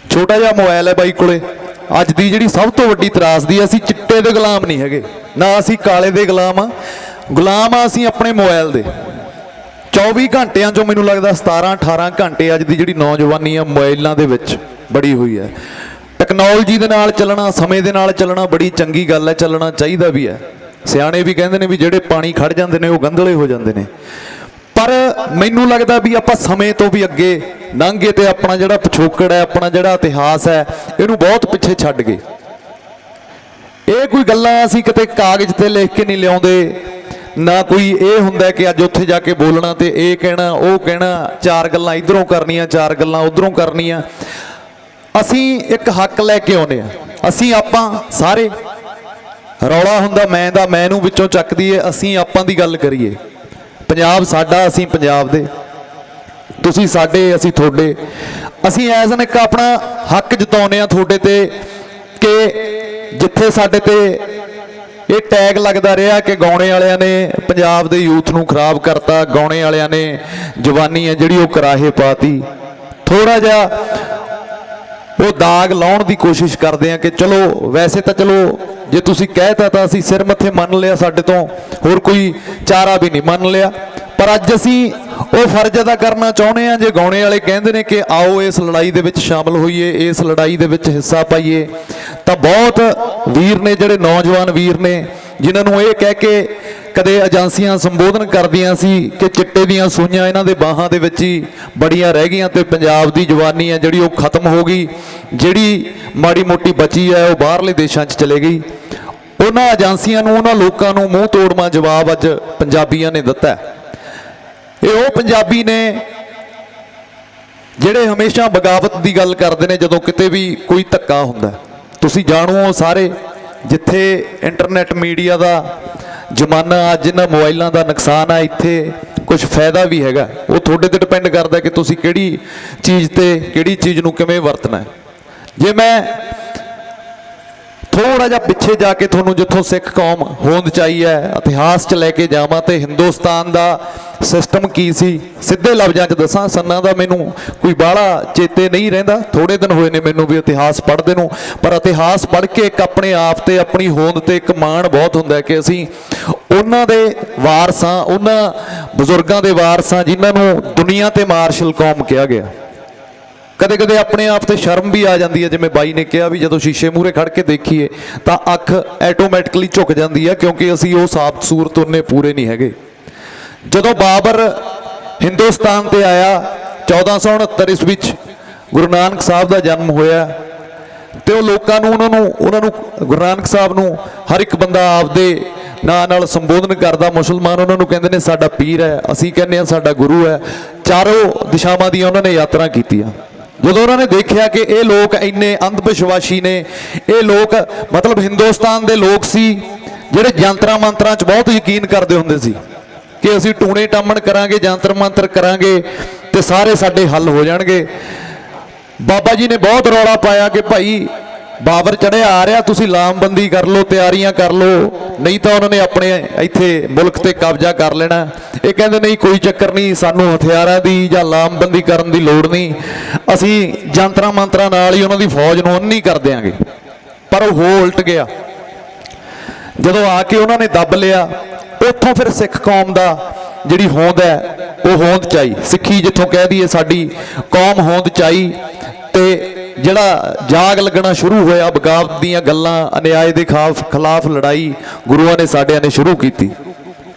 ਛੋਟਾ ਜਿਹਾ ਮੋਬਾਈਲ ਹੈ ਬਾਈ ਕੋਲੇ। ਅੱਜ ਦੀ ਜਿਹੜੀ ਸਭ ਤੋਂ ਵੱਡੀ ਤਰਾਸਦੀ, ਅਸੀਂ ਚਿੱਟੇ ਦੇ ਗੁਲਾਮ ਨਹੀਂ ਹੈਗੇ, ਨਾ ਅਸੀਂ ਕਾਲੇ ਦੇ ਗੁਲਾਮ ਆ। ਗੁਲਾਮ ਆ ਅਸੀਂ ਆਪਣੇ ਮੋਬਾਈਲ ਦੇ। 24 ਘੰਟਿਆਂ 'ਚੋਂ ਮੈਨੂੰ ਲੱਗਦਾ 17-18 ਘੰਟੇ ਅੱਜ ਦੀ ਜਿਹੜੀ ਨੌਜਵਾਨੀ ਆ ਮੋਬਾਈਲਾਂ ਦੇ ਵਿੱਚ ਬੜੀ ਹੋਈ ਹੈ। ਟੈਕਨੋਲੋਜੀ ਦੇ ਨਾਲ ਚੱਲਣਾ, ਸਮੇਂ ਦੇ ਨਾਲ ਚੱਲਣਾ ਬੜੀ ਚੰਗੀ ਗੱਲ ਹੈ, ਚੱਲਣਾ ਚਾਹੀਦਾ ਵੀ ਹੈ। ਸਿਆਣੇ ਵੀ ਕਹਿੰਦੇ ਨੇ ਵੀ ਜਿਹੜੇ ਪਾਣੀ ਖੜ ਜਾਂਦੇ ਨੇ ਉਹ ਗੰਧਲੇ ਹੋ ਜਾਂਦੇ ਨੇ, ਪਰ ਮੈਨੂੰ ਲੱਗਦਾ ਵੀ ਆਪਾਂ ਸਮੇਂ ਤੋਂ ਵੀ ਅੱਗੇ ਲੰਘ ਗਏ ਤੇ ਆਪਣਾ ਜਿਹੜਾ ਪਿਛੋਕੜ ਹੈ, ਆਪਣਾ ਜਿਹੜਾ ਇਤਿਹਾਸ ਹੈ, ਇਹਨੂੰ ਬਹੁਤ ਪਿੱਛੇ ਛੱਡ ਗਏ। ਇਹ ਕੋਈ ਗੱਲਾਂ ਅਸੀਂ ਕਿਤੇ ਕਾਗਜ਼ ਤੇ ਲਿਖ ਕੇ ਨਹੀਂ ਲਿਆਉਂਦੇ, ਨਾ ਕੋਈ ਇਹ ਹੁੰਦਾ ਕਿ ਅੱਜ ਉੱਥੇ ਜਾ ਕੇ ਬੋਲਣਾ ਤੇ ਇਹ ਕਹਿਣਾ ਉਹ ਕਹਿਣਾ, 4 ਗੱਲਾਂ ਇਧਰੋਂ ਕਰਨੀਆਂ, 4 ਗੱਲਾਂ ਉਧਰੋਂ ਕਰਨੀਆਂ। ਅਸੀਂ ਇੱਕ ਹੱਕ ਲੈ ਕੇ ਆਉਂਦੇ ਆ। ਅਸੀਂ ਆਪਾਂ ਸਾਰੇ, ਰੌਲਾ ਹੁੰਦਾ ਮੈਂ ਦਾ, ਮੈਂ ਨੂੰ ਵਿੱਚੋਂ ਚੱਕ ਦਈਏ, ਅਸੀਂ ਆਪਾਂ ਦੀ ਗੱਲ ਕਰੀਏ। ਪੰਜਾਬ ਸਾਡਾ, ਅਸੀਂ ਪੰਜਾਬ ਦੇ, ਤੁਸੀਂ ਸਾਡੇ, ਅਸੀਂ ਤੁਹਾਡੇ। ਅਸੀਂ ਐਜ਼ ਐਨ ਇੱਕ ਆਪਣਾ ਹੱਕ ਜਤਾਉਂਦੇ ਆ ਤੁਹਾਡੇ ਤੇ ਕਿ ਜਿੱਥੇ ਸਾਡੇ ਤੇ ਇਹ ਟੈਗ ਲੱਗਦਾ ਰਿਹਾ ਕਿ ਗਾਉਣੇ ਵਾਲਿਆਂ ਨੇ ਪੰਜਾਬ ਦੇ ਯੂਥ ਨੂੰ ਖਰਾਬ ਕਰਤਾ, ਗਾਉਣੇ ਵਾਲਿਆਂ ਨੇ ਜਵਾਨੀ ਹੈ ਜਿਹੜੀ ਉਹ ਕਰਾਹੇ ਪਾਤੀ, ਥੋੜਾ ਜਿਹਾ ਉਹ ਦਾਗ ਲਾਉਣ ਦੀ ਕੋਸ਼ਿਸ਼ ਕਰਦੇ ਆ ਕਿ ਚਲੋ ਵੈਸੇ ਤਾਂ ਚਲੋ ਜੇ ਤੁਸੀਂ ਕਹਿਤਾ ਤਾਂ ਅਸੀਂ ਸਿਰ ਮੱਥੇ ਮੰਨ ਲਿਆ, ਸਾਡੇ ਤੋਂ ਹੋਰ ਕੋਈ ਚਾਰਾ ਵੀ ਨਹੀਂ ਮੰਨ ਲਿਆ। ਪਰ ਅੱਜ ਅਸੀਂ ਉਹ ਫਰਜ਼ ਅਦਾ ਕਰਨਾ ਚਾਹੁੰਦੇ ਆ। ਜੇ ਗਾਉਣੇ ਵਾਲੇ ਕਹਿੰਦੇ ਨੇ ਕਿ ਆਓ ਇਸ ਲੜਾਈ ਦੇ ਵਿੱਚ ਸ਼ਾਮਲ ਹੋਈਏ, ਇਸ ਲੜਾਈ ਦੇ ਵਿੱਚ ਹਿੱਸਾ ਪਾਈਏ, ਤਾਂ ਬਹੁਤ ਵੀਰ ਨੇ ਜਿਹੜੇ ਨੌਜਵਾਨ ਵੀਰ ਨੇ ਜਿਨ੍ਹਾਂ ਨੂੰ ਇਹ ਕਹਿ ਕੇ ਕਦੇ ਏਜੰਸੀਆਂ ਸੰਬੋਧਨ ਕਰਦੀਆਂ ਸੀ ਕਿ ਚਿੱਟੇ ਦੀਆਂ ਸੂਈਆਂ ਇਹਨਾਂ ਦੇ ਬਾਹਾਂ ਦੇ ਵਿੱਚ ਹੀ ਬੜੀਆਂ ਰਹਿ ਗਈਆਂ ਤੇ ਪੰਜਾਬ ਦੀ ਜਵਾਨੀ ਹੈ ਜਿਹੜੀ ਉਹ ਖਤਮ ਹੋ ਗਈ, ਜਿਹੜੀ ਮਾੜੀ ਮੋਟੀ ਬਚੀ ਹੈ ਉਹ ਬਾਹਰਲੇ ਦੇਸ਼ਾਂ 'ਚ ਚਲੇ ਗਈ। ਉਹਨਾਂ ਏਜੰਸੀਆਂ ਨੂੰ, ਉਹਨਾਂ ਲੋਕਾਂ ਨੂੰ ਮੂੰਹ ਤੋੜਵਾਂ ਜਵਾਬ ਅੱਜ ਪੰਜਾਬੀਆਂ ਨੇ ਦਿੱਤਾ। ਇਹ ਉਹ ਪੰਜਾਬੀ ਨੇ ਜਿਹੜੇ ਹਮੇਸ਼ਾ ਬਗਾਵਤ ਦੀ ਗੱਲ ਕਰਦੇ ਨੇ ਜਦੋਂ ਕਿਤੇ ਵੀ ਕੋਈ ਧੱਕਾ ਹੁੰਦਾ। ਤੁਸੀਂ ਜਾਣੋ ਸਾਰੇ, ਜਿੱਥੇ ਇੰਟਰਨੈਟ ਮੀਡੀਆ ਦਾ ਜ਼ਮਾਨਾ, ਅੱਜ ਇਹਨਾਂ ਮੋਬਾਈਲਾਂ ਦਾ ਨੁਕਸਾਨ ਆ, ਇੱਥੇ ਕੁਝ ਫਾਇਦਾ ਵੀ ਹੈਗਾ। ਉਹ ਤੁਹਾਡੇ ਤੇ ਡਿਪੈਂਡ ਕਰਦਾ ਕਿ ਤੁਸੀਂ ਕਿਹੜੀ ਚੀਜ਼ ਤੇ, ਕਿਹੜੀ ਚੀਜ਼ ਨੂੰ ਕਿਵੇਂ ਵਰਤਣਾ ਹੈ। ਜੇ ਮੈਂ ਥੋੜਾ ਜਿਹਾ ਪਿੱਛੇ ਜਾ ਕੇ ਤੁਹਾਨੂੰ ਜਿੱਥੋਂ ਸਿੱਖ ਕੌਮ ਹੋਂਦ ਚ ਆਈ ਹੈ ਇਤਿਹਾਸ 'ਚ ਲੈ ਕੇ ਜਾਵਾਂ ਤੇ ਹਿੰਦੁਸਤਾਨ ਦਾ ਸਿਸਟਮ ਕੀ ਸੀ, ਸਿੱਧੇ ਲਫ਼ਜ਼ਾਂ 'ਚ ਦੱਸਾਂ, ਸੰਨਾਂ ਦਾ ਮੈਨੂੰ ਕੋਈ ਬਾਹਲਾ ਚੇਤੇ ਨਹੀਂ ਰਹਿੰਦਾ, ਥੋੜੇ ਦਿਨ ਹੋਏ ਨੇ ਮੈਨੂੰ ਵੀ ਇਤਿਹਾਸ ਪੜ੍ਹਦੇ ਨੂੰ, ਪਰ ਇਤਿਹਾਸ ਪੜ੍ਹ ਕੇ ਇੱਕ ਆਪਣੇ ਆਪ ਤੇ, ਆਪਣੀ ਹੋਂਦ ਤੇ ਇੱਕ ਮਾਣ ਬਹੁਤ ਹੁੰਦਾ ਕਿ ਅਸੀਂ ਉਹਨਾਂ ਦੇ ਵਾਰਸ ਹਾਂ, ਉਹਨਾਂ ਬਜ਼ੁਰਗਾਂ ਦੇ ਵਾਰਸ ਹਾਂ ਜਿਨ੍ਹਾਂ ਨੂੰ ਦੁਨੀਆ ਤੇ ਮਾਰਸ਼ਲ ਕੌਮ ਕਿਹਾ ਗਿਆ। ਕਦੇ ਕਦੇ ਆਪਣੇ ਆਪ ਤੇ ਸ਼ਰਮ ਵੀ ਆ ਜਾਂਦੀ ਹੈ, ਜਿਵੇਂ ਬਾਈ ਨੇ ਕਿਹਾ ਵੀ ਜਦੋਂ ਸ਼ੀਸ਼ੇ ਮੂਹਰੇ ਖੜ ਕੇ ਦੇਖੀਏ ਤਾਂ ਅੱਖ ਆਟੋਮੈਟਿਕਲੀ ਝੁਕ ਜਾਂਦੀ ਹੈ, ਕਿਉਂਕਿ ਅਸੀਂ ਉਹ ਸਾਬਤ ਸੂਰਤ ਉਹਨੇ ਪੂਰੇ ਨਹੀਂ ਹੈਗੇ। ਜਦੋਂ ਬਾਬਰ ਹਿੰਦੁਸਤਾਨ ਤੇ ਆਇਆ 1469 ਈਸਵੀ ਵਿੱਚ, ਗੁਰੂ ਨਾਨਕ ਸਾਹਿਬ ਦਾ ਜਨਮ ਹੋਇਆ ਤੇ ਉਹ ਲੋਕਾਂ ਨੂੰ ਉਹਨਾਂ ਨੂੰ ਗੁਰੂ ਨਾਨਕ ਸਾਹਿਬ ਨੂੰ ਹਰ ਇੱਕ ਬੰਦਾ ਆਪਦੇ ਨਾਂ ਨਾਲ ਸੰਬੋਧਨ ਕਰਦਾ। ਮੁਸਲਮਾਨ ਉਹਨਾਂ ਨੂੰ ਕਹਿੰਦੇ ਨੇ ਸਾਡਾ ਪੀਰ ਹੈ, ਅਸੀਂ ਕਹਿੰਦੇ ਹਾਂ ਸਾਡਾ ਗੁਰੂ ਹੈ। ਚਾਰੋਂ ਦਿਸ਼ਾਵਾਂ ਦੀਆਂ ਉਹਨਾਂ ਨੇ ਯਾਤਰਾ ਕੀਤੀਆਂ। ਜਦੋਂ ਉਹਨਾਂ ਨੇ ਦੇਖਿਆ ਕਿ ਇਹ ਲੋਕ ਇੰਨੇ ਅੰਧ ਵਿਸ਼ਵਾਸੀ ਨੇ, ਇਹ ਲੋਕ ਮਤਲਬ ਹਿੰਦੁਸਤਾਨ ਦੇ ਲੋਕ ਸੀ ਜਿਹੜੇ ਜੰਤਰਾਂ ਮੰਤਰਾਂ 'ਚ ਬਹੁਤ ਯਕੀਨ ਕਰਦੇ ਹੁੰਦੇ ਸੀ ਕਿ ਅਸੀਂ ਟੂਣੇ ਟਾਮਣ ਕਰਾਂਗੇ, ਜੰਤਰ ਮੰਤਰ ਕਰਾਂਗੇ ਤੇ ਸਾਰੇ ਸਾਡੇ ਹੱਲ ਹੋ ਜਾਣਗੇ। ਬਾਬਾ ਜੀ ਨੇ ਬਹੁਤ ਰੌਲਾ ਪਾਇਆ ਕਿ ਭਾਈ ਬਾਬਰ ਚੜ੍ਹਿਆ ਆ ਰਿਹਾ, ਤੁਸੀਂ ਲਾਮਬੰਦੀ ਕਰ ਲਓ, ਤਿਆਰੀਆਂ ਕਰ ਲਓ, ਨਹੀਂ ਤਾਂ ਉਹਨਾਂ ਨੇ ਆਪਣੇ ਇੱਥੇ ਮੁਲਕ ਤੇ ਕਬਜ਼ਾ ਕਰ ਲੈਣਾ। ਇਹ ਕਹਿੰਦੇ ਨਹੀਂ, ਕੋਈ ਚੱਕਰ ਨਹੀਂ, ਸਾਨੂੰ ਹਥਿਆਰਾਂ ਦੀ ਜਾਂ ਲਾਮਬੰਦੀ ਕਰਨ ਦੀ ਲੋੜ ਨਹੀਂ, ਅਸੀਂ ਜੰਤਰਾਂ ਮੰਤਰਾਂ ਨਾਲ ਹੀ ਉਹਨਾਂ ਦੀ ਫੌਜ ਨੂੰ ਅੰਨੀ ਕਰ ਦਿਆਂਗੇ। ਪਰ ਉਹ ਹੋ ਉਲਟ ਗਿਆ। ਜਦੋਂ ਆ ਕੇ ਉਹਨਾਂ ਨੇ ਦੱਬ ਲਿਆ, ਉੱਥੋਂ ਫਿਰ ਸਿੱਖ ਕੌਮ ਦਾ ਜਿਹੜੀ ਹੋਂਦ ਹੈ ਉਹ ਹੋਂਦ ਚਾਈ, ਸਿੱਖੀ ਜਿੱਥੋਂ ਕਹਿ ਦਈਏ ਸਾਡੀ ਕੌਮ ਹੋਂਦ ਚਾਈ, ਤੇ ਜਿਹੜਾ ਜਾਗ ਲੱਗਣਾ ਸ਼ੁਰੂ ਹੋਇਆ, ਬਗਾਵਤ ਦੀਆਂ ਗੱਲਾਂ, ਅਨਿਆਏ ਦੇ ਖਿਲਾਫ ਲੜਾਈ ਗੁਰੂਆਂ ਨੇ ਸਾਡਿਆਂ ਨੇ ਸ਼ੁਰੂ ਕੀਤੀ।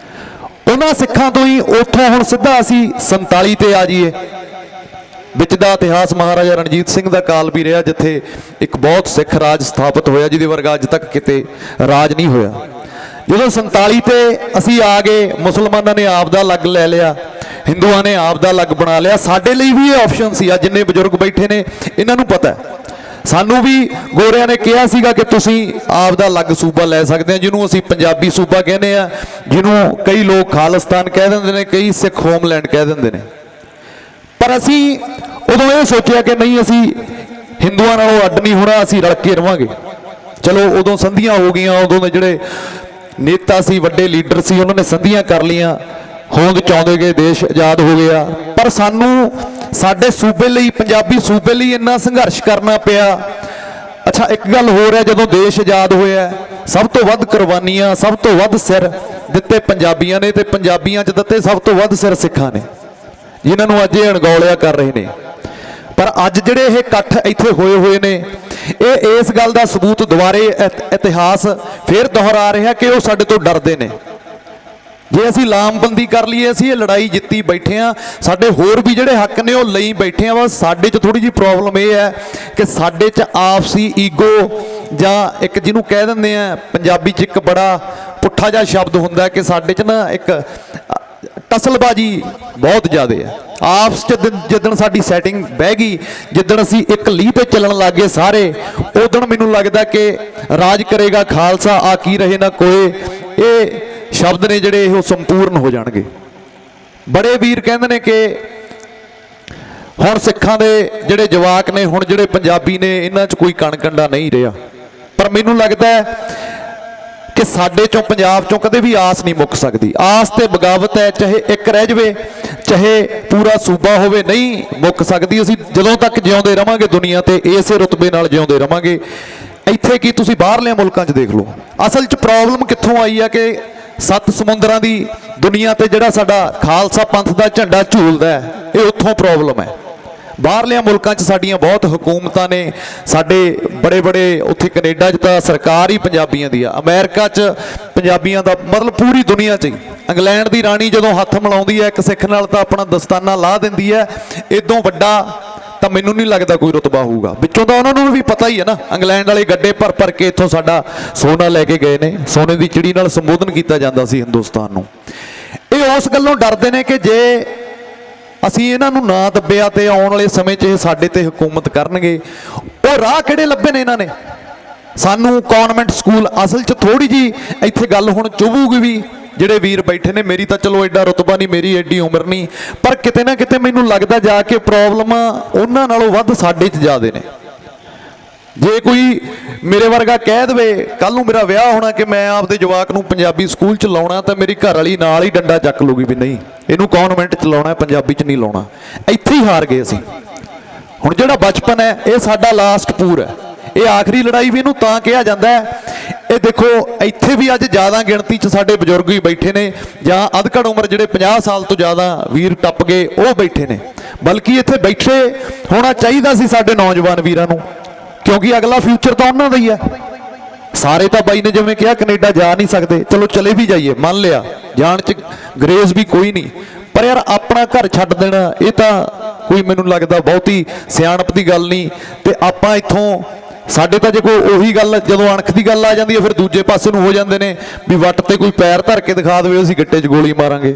ਉਹਨਾਂ ਸਿੱਖਾਂ ਤੋਂ ਹੀ ਉੱਥੋਂ ਹੁਣ ਸਿੱਧਾ ਅਸੀਂ 47 ਤੇ ਆ ਜਾਈਏ। ਵਿੱਚ ਦਾ ਇਤਿਹਾਸ ਮਹਾਰਾਜਾ ਰਣਜੀਤ ਸਿੰਘ ਦਾ ਕਾਲ ਵੀ ਰਿਹਾ, ਜਿੱਥੇ ਇੱਕ ਬਹੁਤ ਸਿੱਖ ਰਾਜ ਸਥਾਪਿਤ ਹੋਇਆ, ਜਿਹਦੇ ਵਰਗਾ ਅੱਜ ਤੱਕ ਕਿਤੇ ਰਾਜ ਨਹੀਂ ਹੋਇਆ। ਜਦੋਂ 47 ਤੇ ਅਸੀਂ ਆ ਗਏ, ਮੁਸਲਮਾਨਾਂ ਨੇ ਆਪ ਦਾ ਅਲੱਗ ਲੈ ਲਿਆ, ਹਿੰਦੂਆਂ ਨੇ ਆਪ ਦਾ ਅਲੱਗ ਬਣਾ ਲਿਆ। ਸਾਡੇ ਲਈ ਵੀ ਇਹ ਆਪਸ਼ਨ ਸੀ। ਅੱਜ ਜਿੰਨੇ ਬਜ਼ੁਰਗ ਬੈਠੇ ਨੇ ਇਹਨਾਂ ਨੂੰ ਪਤਾ ਹੈ, ਸਾਨੂੰ ਵੀ ਗੋਰਿਆਂ ਨੇ ਕਿਹਾ ਸੀਗਾ ਕਿ ਤੁਸੀਂ ਆਪ ਦਾ ਅਲੱਗ ਸੂਬਾ ਲੈ ਸਕਦੇ ਆ, ਜਿਹਨੂੰ ਅਸੀਂ ਪੰਜਾਬੀ ਸੂਬਾ ਕਹਿੰਦੇ ਆ, ਜਿਹਨੂੰ ਕਈ ਲੋਕ ਖਾਲਿਸਤਾਨ ਕਹਿ ਦਿੰਦੇ ਨੇ, ਕਈ ਸਿੱਖ ਹੋਮਲੈਂਡ ਕਹਿ ਦਿੰਦੇ ਨੇ। ਪਰ ਅਸੀਂ ਉਦੋਂ ਇਹ ਸੋਚਿਆ ਕਿ ਨਹੀਂ, ਅਸੀਂ ਹਿੰਦੂਆਂ ਨਾਲੋਂ ਅੱਡ ਨਹੀਂ ਹੋਣਾ, ਅਸੀਂ ਰਲ ਕੇ ਰਵਾਂਗੇ। ਚਲੋ ਉਦੋਂ ਸੰਧੀਆਂ ਹੋ ਗਈਆਂ, ਉਦੋਂ ਦੇ ਜਿਹੜੇ ਨੇਤਾ ਸੀ, ਵੱਡੇ ਲੀਡਰ ਸੀ, ਉਹਨਾਂ ਨੇ ਸੰਧੀਆਂ ਕਰ ਲਈਆਂ, ਹੋਂਦ ਚਾਹੁੰਦੇ ਗਏ, ਦੇਸ਼ ਆਜ਼ਾਦ ਹੋ ਗਿਆ। ਪਰ ਸਾਨੂੰ ਸਾਡੇ ਸੂਬੇ ਲਈ, ਪੰਜਾਬੀ ਸੂਬੇ ਲਈ ਇੰਨਾ ਸੰਘਰਸ਼ ਕਰਨਾ ਪਿਆ। ਅੱਛਾ, ਇੱਕ ਗੱਲ ਹੋਰ ਹੈ, ਜਦੋਂ ਦੇਸ਼ ਆਜ਼ਾਦ ਹੋਇਆ ਸਭ ਤੋਂ ਵੱਧ ਕੁਰਬਾਨੀਆਂ, ਸਭ ਤੋਂ ਵੱਧ ਸਿਰ ਦਿੱਤੇ ਪੰਜਾਬੀਆਂ ਨੇ, ਤੇ ਪੰਜਾਬੀਆਂ 'ਚ ਦਿੱਤੇ ਸਭ ਤੋਂ ਵੱਧ ਸਿਰ ਸਿੱਖਾਂ ਨੇ, ਜਿਨ੍ਹਾਂ ਨੂੰ ਅੱਜ ਇਹ ਅਣਗੌਲਿਆ ਕਰ ਰਹੇ ਨੇ। ਪਰ ਅੱਜ ਜਿਹੜੇ ਇਹ ਇਕੱਠ ਇੱਥੇ ਹੋਏ ਨੇ, ਇਹ ਇਸ ਗੱਲ ਦਾ ਸਬੂਤ ਦੁਬਾਰੇ ਇਤਿਹਾਸ ਫੇਰ ਦੁਹਰਾ ਰਿਹਾ ਕਿ ਉਹ ਸਾਡੇ ਤੋਂ ਡਰਦੇ ਨੇ। ਜੇ ਅਸੀਂ ਲਾਮਬੰਦੀ ਕਰ ਲਈਏ, ਅਸੀਂ ਇਹ ਲੜਾਈ ਜਿੱਤੀ ਬੈਠੇ ਆ, ਸਾਡੇ ਹੋਰ ਵੀ ਜਿਹੜੇ ਹੱਕ ਨੇ ਉਹ ਲਈ ਬੈਠੇ ਆ। ਬਸ ਸਾਡੇ 'ਚ ਥੋੜੀ ਜਿਹੀ ਪ੍ਰੋਬਲਮ ਇਹ ਹੈ ਕਿ ਸਾਡੇ 'ਚ ਆਪਸੀ ਈਗੋ, ਜਾਂ ਇੱਕ ਜਿਹਨੂੰ ਕਹਿ ਦਿੰਦੇ ਆ ਪੰਜਾਬੀ 'ਚ ਇੱਕ ਬੜਾ ਪੁੱਠਾ ਜਿਹਾ ਸ਼ਬਦ ਹੁੰਦਾ ਕਿ ਸਾਡੇ 'ਚ ਨਾ ਇੱਕ ਟਸਲਬਾਜੀ ਬਹੁਤ ਜ਼ਿਆਦਾ ਹੈ। ਆਪਸ 'ਚ ਜਿੱਦਣ ਸਾਡੀ ਸੈਟਿੰਗ ਬਹਿ ਗਈ, ਜਿੱਦਣ ਅਸੀਂ ਇੱਕ ਲੀਹ ਤੇ ਚੱਲਣ ਲੱਗ ਗਏ ਸਾਰੇ, ਉਦੋਂ ਮੈਨੂੰ ਲੱਗਦਾ ਕਿ ਰਾਜ ਕਰੇਗਾ ਖਾਲਸਾ, ਆ ਕੀ ਰਹੇ ਨਾ ਕੋਏ, ਇਹ ਸ਼ਬਦ ਨੇ ਜਿਹੜੇ ਉਹ ਸੰਪੂਰਨ ਹੋ ਜਾਣਗੇ। ਬੜੇ ਵੀਰ ਕਹਿੰਦੇ ਨੇ ਕਿ ਹੁਣ ਸਿੱਖਾਂ ਦੇ ਜਿਹੜੇ ਜਵਾਕ ਨੇ, ਹੁਣ ਜਿਹੜੇ ਪੰਜਾਬੀ ਨੇ, ਇਹਨਾਂ 'ਚ ਕੋਈ ਕਣ ਕੰਡਾ ਨਹੀਂ ਰਿਹਾ। ਪਰ ਮੈਨੂੰ ਲੱਗਦਾ ਹੈ ਕਿ ਸਾਡੇ 'ਚੋਂ, ਪੰਜਾਬ 'ਚੋਂ ਕਦੇ ਵੀ ਆਸ ਨਹੀਂ ਮੁੱਕ ਸਕਦੀ। ਆਸ ਤੇ ਬਗਾਵਤ ਹੈ, ਚਾਹੇ ਇੱਕ ਰਹਿ ਜਾਵੇ, ਚਾਹੇ ਪੂਰਾ ਸੂਬਾ ਹੋਵੇ, ਨਹੀਂ ਮੁੱਕ ਸਕਦੀ। ਅਸੀਂ ਜਦੋਂ ਤੱਕ ਜਿਉਂਦੇ ਰਵਾਂਗੇ ਦੁਨੀਆ ਤੇ, ਇਸੇ ਰੁਤਬੇ ਨਾਲ ਜਿਉਂਦੇ ਰਵਾਂਗੇ। ਇੱਥੇ ਕੀ ਤੁਸੀਂ ਬਾਹਰਲੇ ਮੁਲਕਾਂ 'ਚ ਦੇਖ ਲਓ, ਅਸਲ 'ਚ ਪ੍ਰੋਬਲਮ ਕਿੱਥੋਂ ਆਈ ਹੈ ਕਿ 7 ਸਮੁੰਦਰਾਂ ਦੀ ਦੁਨੀਆ ਤੇ ਜਿਹੜਾ ਸਾਡਾ ਖਾਲਸਾ ਪੰਥ ਦਾ ਝੰਡਾ ਝੂਲਦਾ ਹੈ, ਇਹ ਉੱਥੋਂ ਪ੍ਰੋਬਲਮ ਹੈ। ਬਾਹਰਲੇ ਮੁਲਕਾਂ 'ਚ ਸਾਡੀਆਂ ਬਹੁਤ ਹਕੂਮਤਾਂ ਨੇ, ਸਾਡੇ ਬੜੇ ਉੱਥੇ ਕੈਨੇਡਾ 'ਚ ਤਾਂ ਸਰਕਾਰ ਹੀ ਪੰਜਾਬੀਆਂ ਦੀ ਆ, ਅਮਰੀਕਾ 'ਚ ਪੰਜਾਬੀਆਂ ਦਾ, ਮਤਲਬ ਪੂਰੀ ਦੁਨੀਆ 'ਚ ਹੀ। ਇੰਗਲੈਂਡ ਦੀ ਰਾਣੀ ਜਦੋਂ ਹੱਥ ਮਿਲਾਉਂਦੀ ਹੈ ਇੱਕ ਸਿੱਖ ਨਾਲ ਤਾਂ ਆਪਣਾ ਦਸਤਾਨਾ ਲਾ ਦਿੰਦੀ ਹੈ। ਇਦੋਂ ਵੱਡਾ ਤਾਂ ਮੈਨੂੰ ਨਹੀਂ ਲੱਗਦਾ ਕੋਈ ਰੁਤਬਾ ਹੋਊਗਾ। ਵਿੱਚੋਂ ਤਾਂ ਉਹਨਾਂ ਨੂੰ ਵੀ ਪਤਾ ਹੀ ਹੈ ਨਾ, ਇੰਗਲੈਂਡ ਵਾਲੇ ਗੱਡੇ ਭਰ ਕੇ ਇੱਥੋਂ ਸਾਡਾ ਸੋਨਾ ਲੈ ਕੇ ਗਏ ਨੇ, ਸੋਨੇ ਦੀ ਚਿੜੀ ਨਾਲ ਸੰਬੋਧਨ ਕੀਤਾ ਜਾਂਦਾ ਸੀ ਹਿੰਦੁਸਤਾਨ ਨੂੰ। ਇਹ ਉਸ ਗੱਲੋਂ ਡਰਦੇ ਨੇ ਕਿ ਜੇ ਅਸੀਂ ਇਹਨਾਂ ਨੂੰ ਨਾ ਦੱਬਿਆ ਤੇ ਆਉਣ ਵਾਲੇ ਸਮੇਂ 'ਚ ਇਹ ਸਾਡੇ ਤੇ ਹਕੂਮਤ ਕਰਨਗੇ। ਉਹ ਰਾਹ ਕਿਹੜੇ ਲੱਭੇ ਨੇ ਇਹਨਾਂ ਨੇ? ਸਾਨੂੰ ਕਨਵੈਂਟ ਸਕੂਲ, ਅਸਲ 'ਚ ਥੋੜੀ ਜੀ ਇੱਥੇ ਗੱਲ ਹੁਣ ਚੁਭੂਗੀ ਵੀ, ਜਿਹੜੇ ਵੀਰ ਬੈਠੇ ਨੇ, ਮੇਰੀ ਤਾਂ ਚਲੋ ਐਡਾ ਰੁਤਬਾ ਨਹੀਂ, ਮੇਰੀ ਐਡੀ ਉਮਰ ਨਹੀਂ, ਪਰ ਕਿਤੇ ਨਾ ਕਿਤੇ ਮੈਨੂੰ ਲੱਗਦਾ ਜਾ ਕੇ ਪ੍ਰੋਬਲਮਾਂ ਉਹਨਾਂ ਨਾਲੋਂ ਵੱਧ ਸਾਡੇ 'ਚ ਜ਼ਿਆਦੇ ਨੇ। ਜੇ ਕੋਈ ਮੇਰੇ ਵਰਗਾ ਕਹਿ ਦੇਵੇ ਕੱਲ ਨੂੰ ਮੇਰਾ ਵਿਆਹ ਹੋਣਾ ਕਿ ਮੈਂ ਆਪਦੇ ਜਵਾਕ ਨੂੰ ਪੰਜਾਬੀ ਸਕੂਲ 'ਚ ਲਾਉਣਾ, ਤਾਂ ਮੇਰੀ ਘਰ ਵਾਲੀ ਨਾਲ ਹੀ ਡੰਡਾ ਚੱਕ ਲੂਗੀ ਵੀ ਨਹੀਂ, ਇਹਨੂੰ ਕਨਵੈਂਟ 'ਚ ਲਾਉਣਾ, ਪੰਜਾਬੀ 'ਚ ਨਹੀਂ ਲਾਉਣਾ। ਇੱਥੇ ਹੀ ਹਾਰ ਗਏ ਅਸੀਂ। ਹੁਣ ਜਿਹੜਾ ਬਚਪਨ ਹੈ, ਇਹ ਸਾਡਾ ਲਾਸਟ ਪੂਰ ਹੈ, ਇਹ ਆਖਰੀ ਲੜਾਈ ਵੀ ਇਹਨੂੰ ਤਾਂ ਕਿਹਾ ਜਾਂਦਾ ਹੈ। ਇਹ ਦੇਖੋ ਇੱਥੇ ਵੀ ਅੱਜ ਜ਼ਿਆਦਾ ਗਿਣਤੀ 'ਚ ਸਾਡੇ ਬਜ਼ੁਰਗ ਹੀ ਬੈਠੇ ਨੇ, ਜਾਂ ਅਧਕੜ ਉਮਰ ਜਿਹੜੇ 50 ਸਾਲ ਤੋਂ ਜ਼ਿਆਦਾ ਵੀਰ ਟੱਪ ਗਏ ਉਹ ਬੈਠੇ ਨੇ। ਬਲਕਿ ਇੱਥੇ ਬੈਠੇ ਹੋਣਾ ਚਾਹੀਦਾ ਸੀ ਸਾਡੇ ਨੌਜਵਾਨ ਵੀਰਾਂ ਨੂੰ, ਕਿਉਂਕਿ ਅਗਲਾ ਫਿਊਚਰ ਤਾਂ ਉਹਨਾਂ ਦਾ ਹੀ ਹੈ। ਸਾਰੇ ਤਾਂ ਬਾਈ ਨੇ ਜਿਵੇਂ ਕਿਹਾ ਕੈਨੇਡਾ ਜਾ ਨਹੀਂ ਸਕਦੇ, ਚਲੋ ਚਲੇ ਵੀ ਜਾਈਏ, ਮੰਨ ਲਿਆ, ਜਾਣ 'ਚ ਗਰੇਜ਼ ਵੀ ਕੋਈ ਨਹੀਂ, ਪਰ ਯਾਰ ਆਪਣਾ ਘਰ ਛੱਡ ਦੇਣਾ ਇਹ ਤਾਂ ਕੋਈ ਮੈਨੂੰ ਲੱਗਦਾ ਬਹੁਤੀ ਸਿਆਣਪ ਦੀ ਗੱਲ ਨਹੀਂ। ਤੇ ਆਪਾਂ ਇੱਥੋਂ, ਸਾਡੇ ਤਾਂ ਜੇ ਕੋਈ ਉਹੀ ਗੱਲ, ਜਦੋਂ ਅਣਖ ਦੀ ਗੱਲ ਆ ਜਾਂਦੀ ਹੈ ਫਿਰ ਦੂਜੇ ਪਾਸੇ ਨੂੰ ਹੋ ਜਾਂਦੇ ਨੇ ਵੀ ਵੱਟ ਤੇ ਕੋਈ ਪੈਰ ਧਰ ਕੇ ਦਿਖਾ ਦੇਵੇ ਅਸੀਂ ਗਿੱਟੇ 'ਚ ਗੋਲੀ ਮਾਰਾਂਗੇ।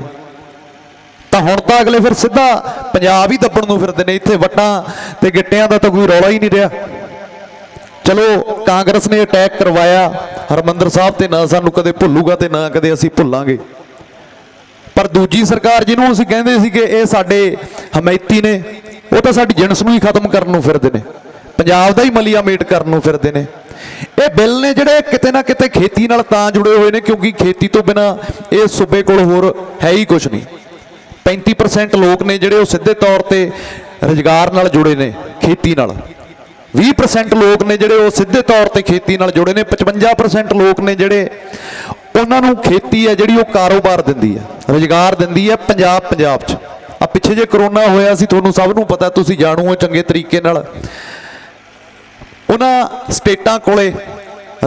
ਤਾਂ ਹੁਣ ਤਾਂ ਅਗਲੇ ਫਿਰ ਸਿੱਧਾ ਪੰਜਾਬ ਹੀ ਦੱਬਣ ਨੂੰ ਫਿਰਦੇ ਨੇ। ਇੱਥੇ ਵੱਟਾਂ ਤੇ ਗਿੱਟਿਆਂ ਦਾ ਤਾਂ ਕੋਈ ਰੌਲਾ ਹੀ ਨਹੀਂ ਰਿਹਾ। ਚਲੋ ਕਾਂਗਰਸ ਨੇ ਅਟੈਕ ਕਰਵਾਇਆ ਹਰਮੰਦਰ ਸਾਹਿਬ ਤੇ, ਨਾ ਸਾਨੂੰ ਕਦੇ ਭੁੱਲੂਗਾ ਤੇ ਨਾ ਕਦੇ ਅਸੀਂ ਭੁੱਲਾਂਗੇ। ਪਰ ਦੂਜੀ ਸਰਕਾਰ ਜਿਹਨੂੰ ਅਸੀਂ ਕਹਿੰਦੇ ਸੀ ਕਿ ਇਹ ਸਾਡੇ ਹਮੈਤੀ ਨੇ, ਉਹ ਤਾਂ ਸਾਡੀ ਜਿਣਸ ਨੂੰ ਹੀ ਖਤਮ ਕਰਨ ਨੂੰ ਫਿਰਦੇ ਨੇ, ਪੰਜਾਬ ਦਾ ਹੀ ਮਲੀਆ ਮੇਟ ਕਰਨ ਨੂੰ ਫਿਰਦੇ ਨੇ। ਇਹ ਬਿੱਲ ਨੇ ਜਿਹੜੇ ਕਿਤੇ ਨਾ ਕਿਤੇ ਖੇਤੀ ਨਾਲ ਤਾਂ ਜੁੜੇ ਹੋਏ ਨੇ, ਕਿਉਂਕਿ ਖੇਤੀ ਤੋਂ ਬਿਨਾ ਇਹ ਸੂਬੇ ਕੋਲ ਹੋਰ ਹੈ ਹੀ ਕੁਝ ਨਹੀਂ। 35% ਲੋਕ ਨੇ ਜਿਹੜੇ ਉਹ ਸਿੱਧੇ ਤੌਰ ਤੇ ਰੁਜ਼ਗਾਰ ਨਾਲ ਜੁੜੇ ਨੇ, ਖੇਤੀ ਨਾਲ। 20% ਲੋਕ ਨੇ ਜਿਹੜੇ ਉਹ ਸਿੱਧੇ ਤੌਰ ਤੇ ਖੇਤੀ ਨਾਲ ਜੁੜੇ ਨੇ। 55% ਲੋਕ ਨੇ ਜਿਹੜੇ ਉਹਨਾਂ ਨੂੰ ਖੇਤੀ ਹੈ ਜਿਹੜੀ ਉਹ ਕਾਰੋਬਾਰ ਦਿੰਦੀ ਹੈ, ਰੁਜ਼ਗਾਰ ਦਿੰਦੀ ਹੈ ਪੰਜਾਬ 'ਚ। ਆ ਪਿੱਛੇ ਜੇ ਕਰੋਨਾ ਹੋਇਆ ਸੀ, ਤੁਹਾਨੂੰ ਸਭ ਨੂੰ ਪਤਾ, ਤੁਸੀਂ ਜਾਣੂ ਹੋ ਚੰਗੇ ਤਰੀਕੇ ਨਾਲ। ਉਹਨਾਂ ਸਟੇਟਾਂ ਕੋਲੇ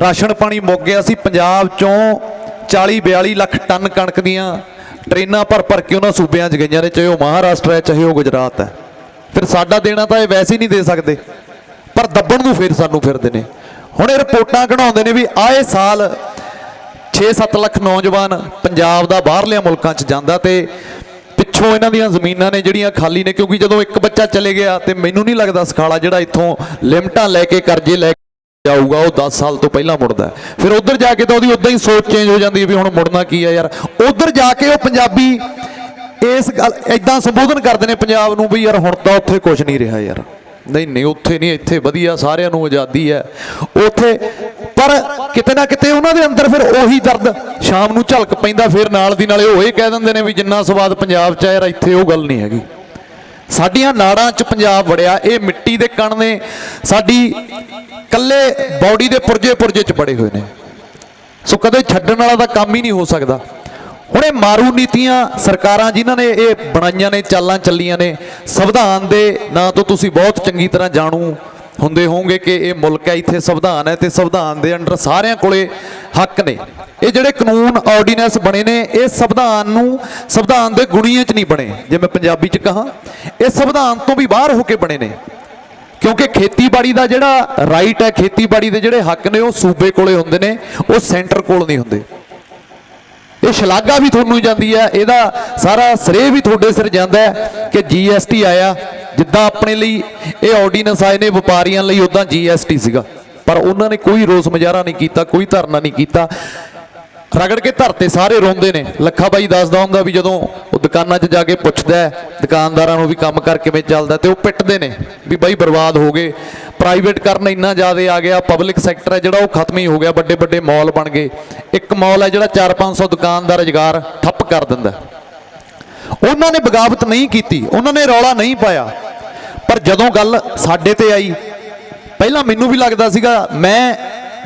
ਰਾਸ਼ਨ ਪਾਣੀ ਮੁੱਕ ਗਿਆ ਸੀ। ਪੰਜਾਬ 'ਚੋਂ 40-42 ਲੱਖ ਟਨ ਕਣਕ ਦੀਆਂ ਟ੍ਰੇਨਾਂ ਭਰ ਕੇ ਉਹਨਾਂ ਸੂਬਿਆਂ 'ਚ ਗਈਆਂ ਨੇ, ਚਾਹੇ ਉਹ ਮਹਾਰਾਸ਼ਟਰ ਹੈ ਚਾਹੇ ਉਹ ਗੁਜਰਾਤ ਹੈ। ਫਿਰ ਸਾਡਾ ਦੇਣਾ ਤਾਂ ਇਹ ਵੈਸੇ ਹੀ ਨਹੀਂ ਦੇ ਸਕਦੇ, ਪਰ ਦੱਬਣ ਨੂੰ ਫਿਰ ਸਾਨੂੰ ਫਿਰਦੇ ਨੇ। ਹੁਣ ਇਹ ਰਿਪੋਰਟਾਂ ਕਢਾਉਂਦੇ ਨੇ ਵੀ ਆਏ ਸਾਲ 6-7 ਲੱਖ ਨੌਜਵਾਨ ਪੰਜਾਬ ਦਾ ਬਾਹਰਲੇ ਮੁਲਕਾਂ 'ਚ ਜਾਂਦਾ, ਤੇ ਪਿੱਛੋਂ ਇਹਨਾਂ ਦੀਆਂ ਜ਼ਮੀਨਾਂ ਨੇ ਜਿਹੜੀਆਂ ਖਾਲੀ ਨੇ, ਕਿਉਂਕਿ ਜਦੋਂ ਇੱਕ ਬੱਚਾ ਚਲੇ ਗਿਆ ਤੇ ਮੈਨੂੰ ਨਹੀਂ ਲੱਗਦਾ ਸਖਾਲਾ ਜਿਹੜਾ ਇੱਥੋਂ ਲਿਮਟਾਂ ਲੈ ਕੇ ਕਰਜ਼ੇ ਲੈ ਕੇ ਜਾਊਗਾ ਉਹ 10 ਸਾਲ ਤੋਂ ਪਹਿਲਾਂ ਮੁੜਦਾ। ਫਿਰ ਉੱਧਰ ਜਾ ਕੇ ਤਾਂ ਉਹਦੀ ਉਦਾਂ ਹੀ ਸੋਚ ਚੇਂਜ ਹੋ ਜਾਂਦੀ ਹੈ ਵੀ ਹੁਣ ਮੁੜਨਾ ਕੀ ਹੈ ਯਾਰ। ਉੱਧਰ ਜਾ ਕੇ ਉਹ ਪੰਜਾਬੀ ਇਸ ਗੱਲ ਇਦਾਂ ਸੰਬੋਧਨ ਕਰਦੇ ਨੇ ਪੰਜਾਬ ਨੂੰ ਵੀ ਯਾਰ ਹੁਣ ਤਾਂ ਉੱਥੇ ਕੁਝ ਨਹੀਂ ਰਿਹਾ ਯਾਰ, ਨਹੀਂ ਉੱਥੇ ਨਹੀਂ, ਇੱਥੇ ਵਧੀਆ, ਸਾਰਿਆਂ ਨੂੰ ਆਜ਼ਾਦੀ ਹੈ ਉੱਥੇ। ਪਰ ਕਿਤੇ ਨਾ ਕਿਤੇ ਉਹਨਾਂ ਦੇ ਅੰਦਰ ਫਿਰ ਉਹੀ ਦਰਦ ਸ਼ਾਮ ਨੂੰ ਝਲਕ ਪੈਂਦਾ। ਫਿਰ ਨਾਲ ਦੀ ਨਾਲੇ ਉਹ ਇਹ ਕਹਿ ਦਿੰਦੇ ਨੇ ਵੀ ਜਿੰਨਾ ਸਵਾਦ ਪੰਜਾਬ 'ਚ ਆ ਯਾਰ ਇੱਥੇ ਉਹ ਗੱਲ ਨਹੀਂ ਹੈਗੀ। ਸਾਡੀਆਂ ਨਾੜਾਂ 'ਚ ਪੰਜਾਬ ਵੜਿਆ, ਇਹ ਮਿੱਟੀ ਦੇ ਕਣ ਨੇ, ਸਾਡੀ ਕੱਲੇ ਬਾਡੀ ਦੇ ਪੁਰਜੇ 'ਚ ਬੜੇ ਹੋਏ ਨੇ। ਸੋ ਕਦੇ ਛੱਡਣ ਵਾਲਾ ਤਾਂ ਕੰਮ ਹੀ ਨਹੀਂ ਹੋ ਸਕਦਾ। ਹੁਣ ਇਹ ਮਾਰੂ ਨੀਤੀਆਂ ਸਰਕਾਰਾਂ ਜਿਨ੍ਹਾਂ ਨੇ ਇਹ ਬਣਾਈਆਂ ਨੇ, ਚਾਲਾਂ ਚੱਲੀਆਂ ਨੇ, ਸੰਵਿਧਾਨ ਦੇ ਨਾਂ ਤੋਂ ਤੁਸੀਂ ਬਹੁਤ ਚੰਗੀ ਤਰ੍ਹਾਂ ਜਾਣੂ ਹੁੰਦੇ ਹੋਵੋਗੇ ਕਿ ਇਹ ਮੁਲਕ ਹੈ, ਇੱਥੇ ਸੰਵਿਧਾਨ ਹੈ ਤੇ ਸੰਵਿਧਾਨ ਦੇ ਅੰਡਰ ਸਾਰਿਆਂ ਕੋਲੇ ਹੱਕ ਨੇ। ਇਹ ਜਿਹੜੇ ਕਾਨੂੰਨ ਆਰਡੀਨੈਂਸ ਬਣੇ ਨੇ ਇਹ ਸੰਵਿਧਾਨ ਦੇ ਗੁਣੀਆਂ 'ਚ ਨਹੀਂ ਬਣੇ। ਜੇ ਮੈਂ ਪੰਜਾਬੀ 'ਚ ਕਹਾਂ, ਇਹ ਸੰਵਿਧਾਨ ਤੋਂ ਵੀ ਬਾਹਰ ਹੋ ਕੇ ਬਣੇ ਨੇ, ਕਿਉਂਕਿ ਖੇਤੀਬਾੜੀ ਦਾ ਜਿਹੜਾ ਰਾਈਟ ਹੈ, ਖੇਤੀਬਾੜੀ ਦੇ ਜਿਹੜੇ ਹੱਕ ਨੇ ਉਹ ਸੂਬੇ ਕੋਲੇ ਹੁੰਦੇ ਨੇ, ਉਹ ਸੈਂਟਰ ਕੋਲ ਨਹੀਂ ਹੁੰਦੇ। ਇਹ ਸ਼ਲਾਘਾ ਵੀ ਤੁਹਾਨੂੰ ਜਾਂਦੀ ਹੈ, ਇਹਦਾ ਸਾਰਾ ਸ਼੍ਰੇਅ ਵੀ ਤੁਹਾਡੇ ਸਿਰ ਜਾਂਦਾ ਹੈ ਕਿ GST ਆਇਆ। ਜਿੱਦਾਂ ਆਪਣੇ ਲਈ ਇਹ ਆਰਡੀਨੈਂਸ ਆਏ ਨੇ ਵਪਾਰੀਆਂ ਲਈ, ਉਦਾਂ GST ਸੀਗਾ, ਪਰ ਉਹਨਾਂ ਨੇ ਕੋਈ ਰੋਸ ਮੁਜ਼ਾਹਰਾ ਨਹੀਂ ਕੀਤਾ, ਕੋਈ ਧਰਨਾ ਨਹੀਂ ਕੀਤਾ। ਰਗੜ ਕੇ ਧਰਤੇ ਸਾਰੇ ਰੋਂਦੇ ਨੇ। ਲੱਖਾ ਬਾਈ ਦੱਸਦਾ ਹੁੰਦਾ ਵੀ ਜਦੋਂ ਉਹ ਦੁਕਾਨਾਂ 'ਚ ਜਾ ਕੇ ਪੁੱਛਦਾ ਦੁਕਾਨਦਾਰਾਂ ਨੂੰ ਵੀ ਕੰਮ ਕਰ ਕਿਵੇਂ ਚੱਲਦਾ, ਤੇ ਉਹ ਪਿੱਟਦੇ ਨੇ ਵੀ ਬਾਈ ਬਰਬਾਦ ਹੋ ਗਏ, ਪ੍ਰਾਈਵੇਟ ਕਰਨ ਇੰਨਾ ਜ਼ਿਆਦਾ ਆ ਗਿਆ, ਪਬਲਿਕ ਸੈਕਟਰ ਹੈ ਜਿਹੜਾ ਉਹ ਖਤਮ ਹੀ ਹੋ ਗਿਆ, ਵੱਡੇ ਮਾਲ ਬਣ ਗਏ। ਇੱਕ ਮਾਲ ਹੈ ਜਿਹੜਾ 400-500 ਦੁਕਾਨ ਦਾ ਰੁਜ਼ਗਾਰ ਠੱਪ ਕਰ ਦਿੰਦਾ। ਉਹਨਾਂ ਨੇ ਬਗਾਵਤ ਨਹੀਂ ਕੀਤੀ, ਉਹਨਾਂ ਨੇ ਰੌਲਾ ਨਹੀਂ ਪਾਇਆ। ਪਰ ਜਦੋਂ ਗੱਲ ਸਾਡੇ ਤੇ ਆਈ, ਪਹਿਲਾਂ ਮੈਨੂੰ ਵੀ ਲੱਗਦਾ ਸੀਗਾ, ਮੈਂ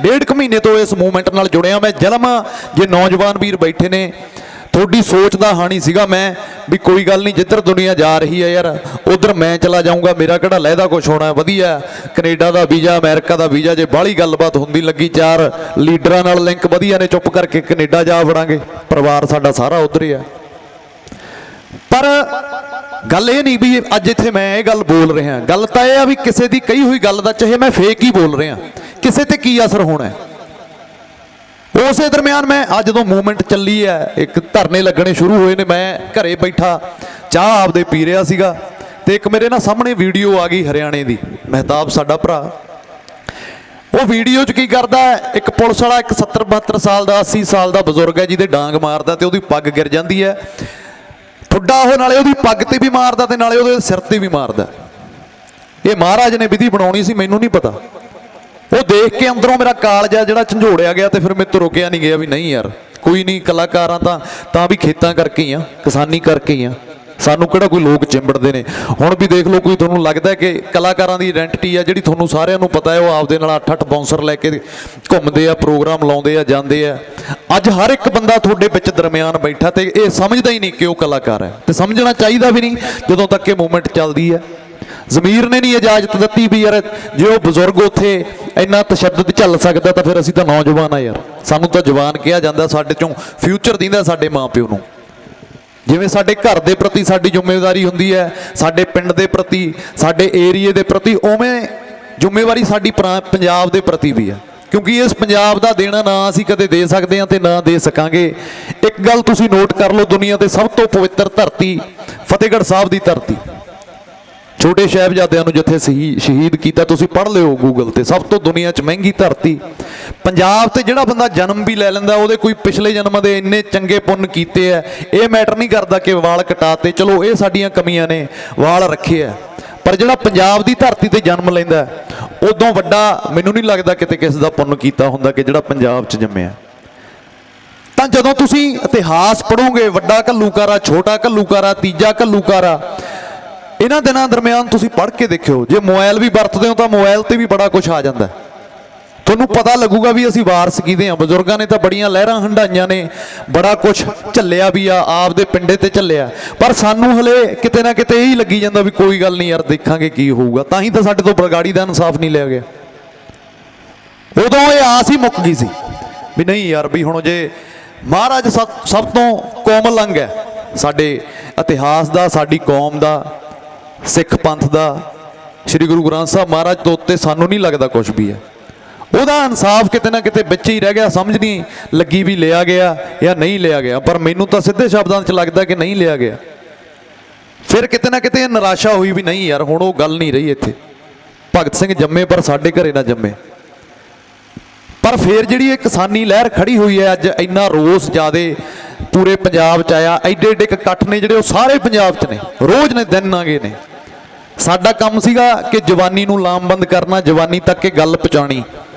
1.5 ਮਹੀਨੇ ਤੋਂ ਇਸ ਮੂਵਮੈਂਟ ਨਾਲ ਜੁੜਿਆ, ਮੈਂ ਜਲਮਾ ਜੇ ਨੌਜਵਾਨ ਵੀਰ ਬੈਠੇ ਨੇ ਤੁਹਾਡੀ ਸੋਚ ਦਾ ਹਾਣੀ ਸੀਗਾ ਮੈਂ ਵੀ ਕੋਈ ਗੱਲ ਨਹੀਂ, ਜਿੱਧਰ ਦੁਨੀਆ ਜਾ ਰਹੀ ਹੈ ਯਾਰ ਉਧਰ ਮੈਂ ਚਲਾ ਜਾਊਂਗਾ, ਮੇਰਾ ਕਿਹੜਾ ਲਹਿਦਾ ਕੁਛ ਹੋਣਾ, ਵਧੀਆ ਕੈਨੇਡਾ ਦਾ ਵੀਜ਼ਾ, ਅਮਰੀਕਾ ਦਾ ਵੀਜ਼ਾ, ਜੇ ਬਾਹਲੀ ਗੱਲਬਾਤ ਹੁੰਦੀ ਲੱਗੀ 4 ਲੀਡਰਾਂ ਨਾਲ ਲਿੰਕ ਵਧੀਆ ਨੇ, ਚੁੱਪ ਕਰਕੇ ਕੈਨੇਡਾ ਜਾ ਵੜਾਂਗੇ, ਪਰਿਵਾਰ ਸਾਡਾ ਸਾਰਾ ਉਧਰ ਹੀ ਆ। ਪਰ ਗੱਲ ਇਹ ਨਹੀਂ ਵੀ ਅੱਜ ਇੱਥੇ ਮੈਂ ਇਹ ਗੱਲ ਬੋਲ ਰਿਹਾ, ਗੱਲ ਤਾਂ ਇਹ ਆ ਵੀ ਕਿਸੇ ਦੀ ਕਹੀ ਹੋਈ ਗੱਲ ਦਾ ਚਾਹੇ ਮੈਂ ਫੇਕ ਹੀ ਬੋਲ ਰਿਹਾ, ਕਿਸੇ ਤੇ ਕੀ ਅਸਰ ਹੋਣਾ ਹੈ। ਉਸੇ ਦਰਮਿਆਨ ਮੈਂ ਅੱਜ ਜਦੋਂ ਮੂਵਮੈਂਟ ਚੱਲੀ ਹੈ, ਇੱਕ ਧਰਨੇ ਲੱਗਣੇ ਸ਼ੁਰੂ ਹੋਏ ਨੇ, ਮੈਂ ਘਰੇ ਬੈਠਾ ਚਾਹ ਆਪਦੇ ਪੀ ਰਿਹਾ ਸੀਗਾ, ਤੇ ਇੱਕ ਮੇਰੇ ਨਾਲ ਸਾਹਮਣੇ ਵੀਡੀਓ ਆ ਗਈ ਹਰਿਆਣੇ ਦੀ, ਮਹਿਤਾਬ ਸਾਡਾ ਭਰਾ, ਉਹ ਵੀਡੀਓ 'ਚ ਕੀ ਕਰਦਾ, ਇੱਕ ਪੁਲਿਸ ਵਾਲਾ ਇੱਕ 70-72 ਸਾਲ ਦਾ 80 ਸਾਲ ਦਾ ਬਜ਼ੁਰਗ ਹੈ ਜਿਹਦੇ ਡਾਂਗ ਮਾਰਦਾ ਤੇ ਉਹਦੀ ਪੱਗ ਗਿਰ ਜਾਂਦੀ ਹੈ, ਠੁੱਡਾ ਉਹ ਨਾਲੇ ਉਹਦੀ ਪੱਗ ਤੇ ਵੀ ਮਾਰਦਾ ਤੇ ਨਾਲੇ ਉਹਦੇ ਸਿਰ ਤੇ ਵੀ ਮਾਰਦਾ। ਇਹ ਮਹਾਰਾਜ ਨੇ ਵਿਧੀ ਬਣਾਉਣੀ ਸੀ, ਮੈਨੂੰ ਨਹੀਂ ਪਤਾ। ਉਹ ਦੇਖ ਕੇ ਅੰਦਰੋਂ ਮੇਰਾ ਕਾਲਜਾ ਜਿਹੜਾ ਝੰਜੋੜਿਆ ਗਿਆ, ਤੇ ਫਿਰ ਮੇਰੇ ਤੋਂ ਰੁਕਿਆ ਨਹੀਂ ਗਿਆ ਵੀ ਨਹੀਂ ਯਾਰ ਕੋਈ ਨਹੀਂ, ਕਲਾਕਾਰਾਂ ਤਾਂ ਵੀ ਖੇਤਾਂ ਕਰਕੇ ਹੀ ਆ, ਕਿਸਾਨੀ ਕਰਕੇ ਹੀ ਆ, ਸਾਨੂੰ ਕਿਹੜਾ ਕੋਈ ਲੋਕ ਚਿੰਬੜਦੇ ਨੇ। ਹੁਣ ਵੀ ਦੇਖ ਲਓ, ਕੋਈ ਤੁਹਾਨੂੰ ਲੱਗਦਾ ਕਿ ਕਲਾਕਾਰਾਂ ਦੀ ਆਇਡੈਂਟੀਟੀ ਆ ਜਿਹੜੀ ਤੁਹਾਨੂੰ ਸਾਰਿਆਂ ਨੂੰ ਪਤਾ ਹੈ, ਉਹ ਆਪਦੇ ਨਾਲ 8-8 ਬਾਉਂਸਰ ਲੈ ਕੇ ਘੁੰਮਦੇ ਆ, ਪ੍ਰੋਗਰਾਮ ਲਾਉਂਦੇ ਆ, ਜਾਂਦੇ ਆ। ਅੱਜ ਹਰ ਇੱਕ ਬੰਦਾ ਤੁਹਾਡੇ ਵਿੱਚ ਦਰਮਿਆਨ ਬੈਠਾ ਤੇ ਇਹ ਸਮਝਦਾ ਹੀ ਨਹੀਂ ਕਿ ਉਹ ਕਲਾਕਾਰ ਹੈ, ਤੇ ਸਮਝਣਾ ਚਾਹੀਦਾ ਵੀ ਨਹੀਂ ਜਦੋਂ ਤੱਕ ਇਹ ਮੂਵਮੈਂਟ ਚੱਲਦੀ ਹੈ। ਜ਼ਮੀਰ ਨੇ ਨਹੀਂ ਇਜਾਜ਼ਤ ਦਿੱਤੀ ਵੀ ਯਾਰ ਜੇ ਉਹ ਬਜ਼ੁਰਗ ਉੱਥੇ ਇੰਨਾ ਤਸ਼ੱਦਦ ਝੱਲ ਸਕਦਾ ਤਾਂ ਫਿਰ ਅਸੀਂ ਤਾਂ ਨੌਜਵਾਨ ਆ ਯਾਰ, ਸਾਨੂੰ ਤਾਂ ਜਵਾਨ ਕਿਹਾ ਜਾਂਦਾ, ਸਾਡੇ ਚੋਂ ਫਿਊਚਰ ਦਿੰਦਾ ਸਾਡੇ ਮਾਂ ਪਿਓ ਨੂੰ। ਜਿਵੇਂ ਸਾਡੇ ਘਰ ਦੇ ਪ੍ਰਤੀ ਸਾਡੀ ਜ਼ਿੰਮੇਵਾਰੀ ਹੁੰਦੀ ਹੈ, ਸਾਡੇ ਪਿੰਡ ਦੇ ਪ੍ਰਤੀ, ਸਾਡੇ ਏਰੀਏ ਦੇ ਪ੍ਰਤੀ, ਉਵੇਂ ਜ਼ਿੰਮੇਵਾਰੀ ਸਾਡੀ ਪੰਜਾਬ ਦੇ ਪ੍ਰਤੀ ਵੀ ਹੈ, ਕਿਉਂਕਿ ਇਸ ਪੰਜਾਬ ਦਾ ਦੇਣਾ ਨਾ ਅਸੀਂ ਕਦੇ ਦੇ ਸਕਦੇ ਹਾਂ ਤੇ ਨਾ ਦੇ ਸਕਾਂਗੇ। ਇੱਕ ਗੱਲ ਤੁਸੀਂ ਨੋਟ ਕਰ ਲਓ, ਦੁਨੀਆ ਤੇ ਸਭ ਤੋਂ ਪਵਿੱਤਰ ਧਰਤੀ ਫਤਿਹਗੜ੍ਹ ਸਾਹਿਬ ਦੀ ਧਰਤੀ, ਛੋਟੇ ਸਾਹਿਬਜ਼ਾਦਿਆਂ ਨੂੰ ਜਿੱਥੇ ਸ਼ਹੀਦ ਕੀਤਾ, ਤੁਸੀਂ ਪੜ੍ਹ ਲਿਓ ਗੂਗਲ ਤੇ, ਸਭ ਤੋਂ ਦੁਨੀਆ 'ਚ ਮਹਿੰਗੀ ਧਰਤੀ ਪੰਜਾਬ। ਤੇ ਜਿਹੜਾ ਬੰਦਾ ਜਨਮ ਵੀ ਲੈ ਲੈਂਦਾ ਉਹਦੇ ਕੋਈ ਪਿਛਲੇ ਜਨਮਾਂ ਦੇ ਇੰਨੇ ਚੰਗੇ ਪੁੰਨ ਕੀਤੇ ਆ, ਇਹ ਮੈਟਰ ਨਹੀਂ ਕਰਦਾ ਕਿ ਵਾਲ ਕਟਾਤੇ, ਚਲੋ ਇਹ ਸਾਡੀਆਂ ਕਮੀਆਂ ਨੇ, ਵਾਲ ਰੱਖੇ ਆ, ਪਰ ਜਿਹੜਾ ਪੰਜਾਬ ਦੀ ਧਰਤੀ ਤੇ ਜਨਮ ਲੈਂਦਾ ਉਦੋਂ ਵੱਡਾ ਮੈਨੂੰ ਨਹੀਂ ਲੱਗਦਾ ਕਿਤੇ ਕਿਸੇ ਦਾ ਪੁੰਨ ਕੀਤਾ ਹੁੰਦਾ ਕਿ ਜਿਹੜਾ ਪੰਜਾਬ 'ਚ ਜੰਮਿਆ। ਤਾਂ ਜਦੋਂ ਤੁਸੀਂ ਇਤਿਹਾਸ ਪੜ੍ਹੋਗੇ, ਵੱਡਾ ਘੱਲੂਕਾਰਾ, ਛੋਟਾ ਘੱਲੂਕਾਰਾ, ਤੀਜਾ ਘੱਲੂਕਾਰਾ, ਇਹਨਾਂ ਦਿਨਾਂ ਦਰਮਿਆਨ ਤੁਸੀਂ ਪੜ੍ਹ ਕੇ ਦੇਖਿਓ, ਜੇ ਮੋਬਾਈਲ ਵੀ ਵਰਤਦੇ ਹੋ ਤਾਂ ਮੋਬਾਈਲ ਤੇ ਵੀ ਬੜਾ ਕੁਝ ਆ ਜਾਂਦਾ, ਤੁਹਾਨੂੰ ਪਤਾ ਲੱਗੂਗਾ ਵੀ ਅਸੀਂ ਵਾਰਸ ਕਿਹਦੇ ਆ। ਬਜ਼ੁਰਗਾਂ ਨੇ ਤਾਂ ਬੜੀਆਂ ਲਹਿਰਾਂ ਹੰਡਾਈਆਂ ਨੇ, ਬੜਾ ਕੁਝ ਝੱਲਿਆ ਵੀ ਆ, ਆਪਦੇ ਪਿੰਡੇ ਤੇ ਝੱਲਿਆ, ਪਰ ਸਾਨੂੰ ਹਲੇ ਕਿਤੇ ਨਾ ਕਿਤੇ ਇਹੀ ਲੱਗੀ ਜਾਂਦਾ ਵੀ ਕੋਈ ਗੱਲ ਨਹੀਂ ਯਾਰ, ਦੇਖਾਂਗੇ ਕੀ ਹੋਊਗਾ। ਤਾਂ ਹੀ ਤਾਂ ਸਾਡੇ ਤੋਂ ਬਰਗਾੜੀ ਦਾ ਇਨਸਾਫ ਨਹੀਂ ਲਿਆ ਗਿਆ। ਉਦੋਂ ਇਹ ਆਸ ਹੀ ਮੁੱਕ ਗਈ ਸੀ ਵੀ ਨਹੀਂ ਯਾਰ, ਵੀ ਹੁਣ ਜੇ ਮਹਾਰਾਜ ਸਭ ਤੋਂ ਕੋਮਲ ਅੰਗ ਹੈ ਸਾਡੇ ਇਤਿਹਾਸ ਦਾ, ਸਾਡੀ ਕੌਮ ਦਾ, ਸਿੱਖ ਪੰਥ ਦਾ, ਸ੍ਰੀ ਗੁਰੂ ਗ੍ਰੰਥ ਸਾਹਿਬ ਮਹਾਰਾਜ ਤੋਂ ਉੱਤੇ ਸਾਨੂੰ ਨਹੀਂ ਲੱਗਦਾ ਕੁਝ ਵੀ ਹੈ। ਉਹਦਾ ਇਨਸਾਫ ਕਿਤੇ ਨਾ ਕਿਤੇ ਵਿੱਚ ਹੀ ਰਹਿ ਗਿਆ, ਸਮਝ ਨਹੀਂ ਲੱਗੀ ਵੀ ਲਿਆ ਗਿਆ ਜਾਂ ਨਹੀਂ ਲਿਆ ਗਿਆ, ਪਰ ਮੈਨੂੰ ਤਾਂ ਸਿੱਧੇ ਸ਼ਬਦਾਂ 'ਚ ਲੱਗਦਾ ਕਿ ਨਹੀਂ ਲਿਆ ਗਿਆ। ਫਿਰ ਕਿਤੇ ਨਾ ਕਿਤੇ ਨਿਰਾਸ਼ਾ ਹੋਈ ਵੀ ਨਹੀਂ ਯਾਰ, ਹੁਣ ਉਹ ਗੱਲ ਨਹੀਂ ਰਹੀ ਇੱਥੇ। ਭਗਤ ਸਿੰਘ ਜੰਮੇ ਪਰ ਸਾਡੇ ਘਰੇ ਨਾ ਜੰਮੇ। ਪਰ ਫਿਰ ਜਿਹੜੀ ਇਹ ਕਿਸਾਨੀ ਲਹਿਰ ਖੜੀ ਹੋਈ ਹੈ ਅੱਜ, ਇੰਨਾ ਰੋਸ ਜ਼ਿਆਦੇ ਪੂਰੇ ਪੰਜਾਬ 'ਚ ਆਇਆ, ਐਡੇ ਐਡੇ ਇਕੱਠ ਨੇ ਜਿਹੜੇ ਉਹ ਸਾਰੇ ਪੰਜਾਬ 'ਚ ਨੇ, ਰੋਜ਼ ਨੇ, ਦਿਨ ਆਗੇ ਨੇ। ਸਾਡਾ ਕੰਮ ਸੀਗਾ ਕਿ ਜਵਾਨੀ ਨੂੰ ਲਾਮਬੰਦ ਕਰਨਾ, ਜਵਾਨੀ ਤੱਕ ਇਹ ਗੱਲ ਪਹੁੰਚਾਉਣੀ।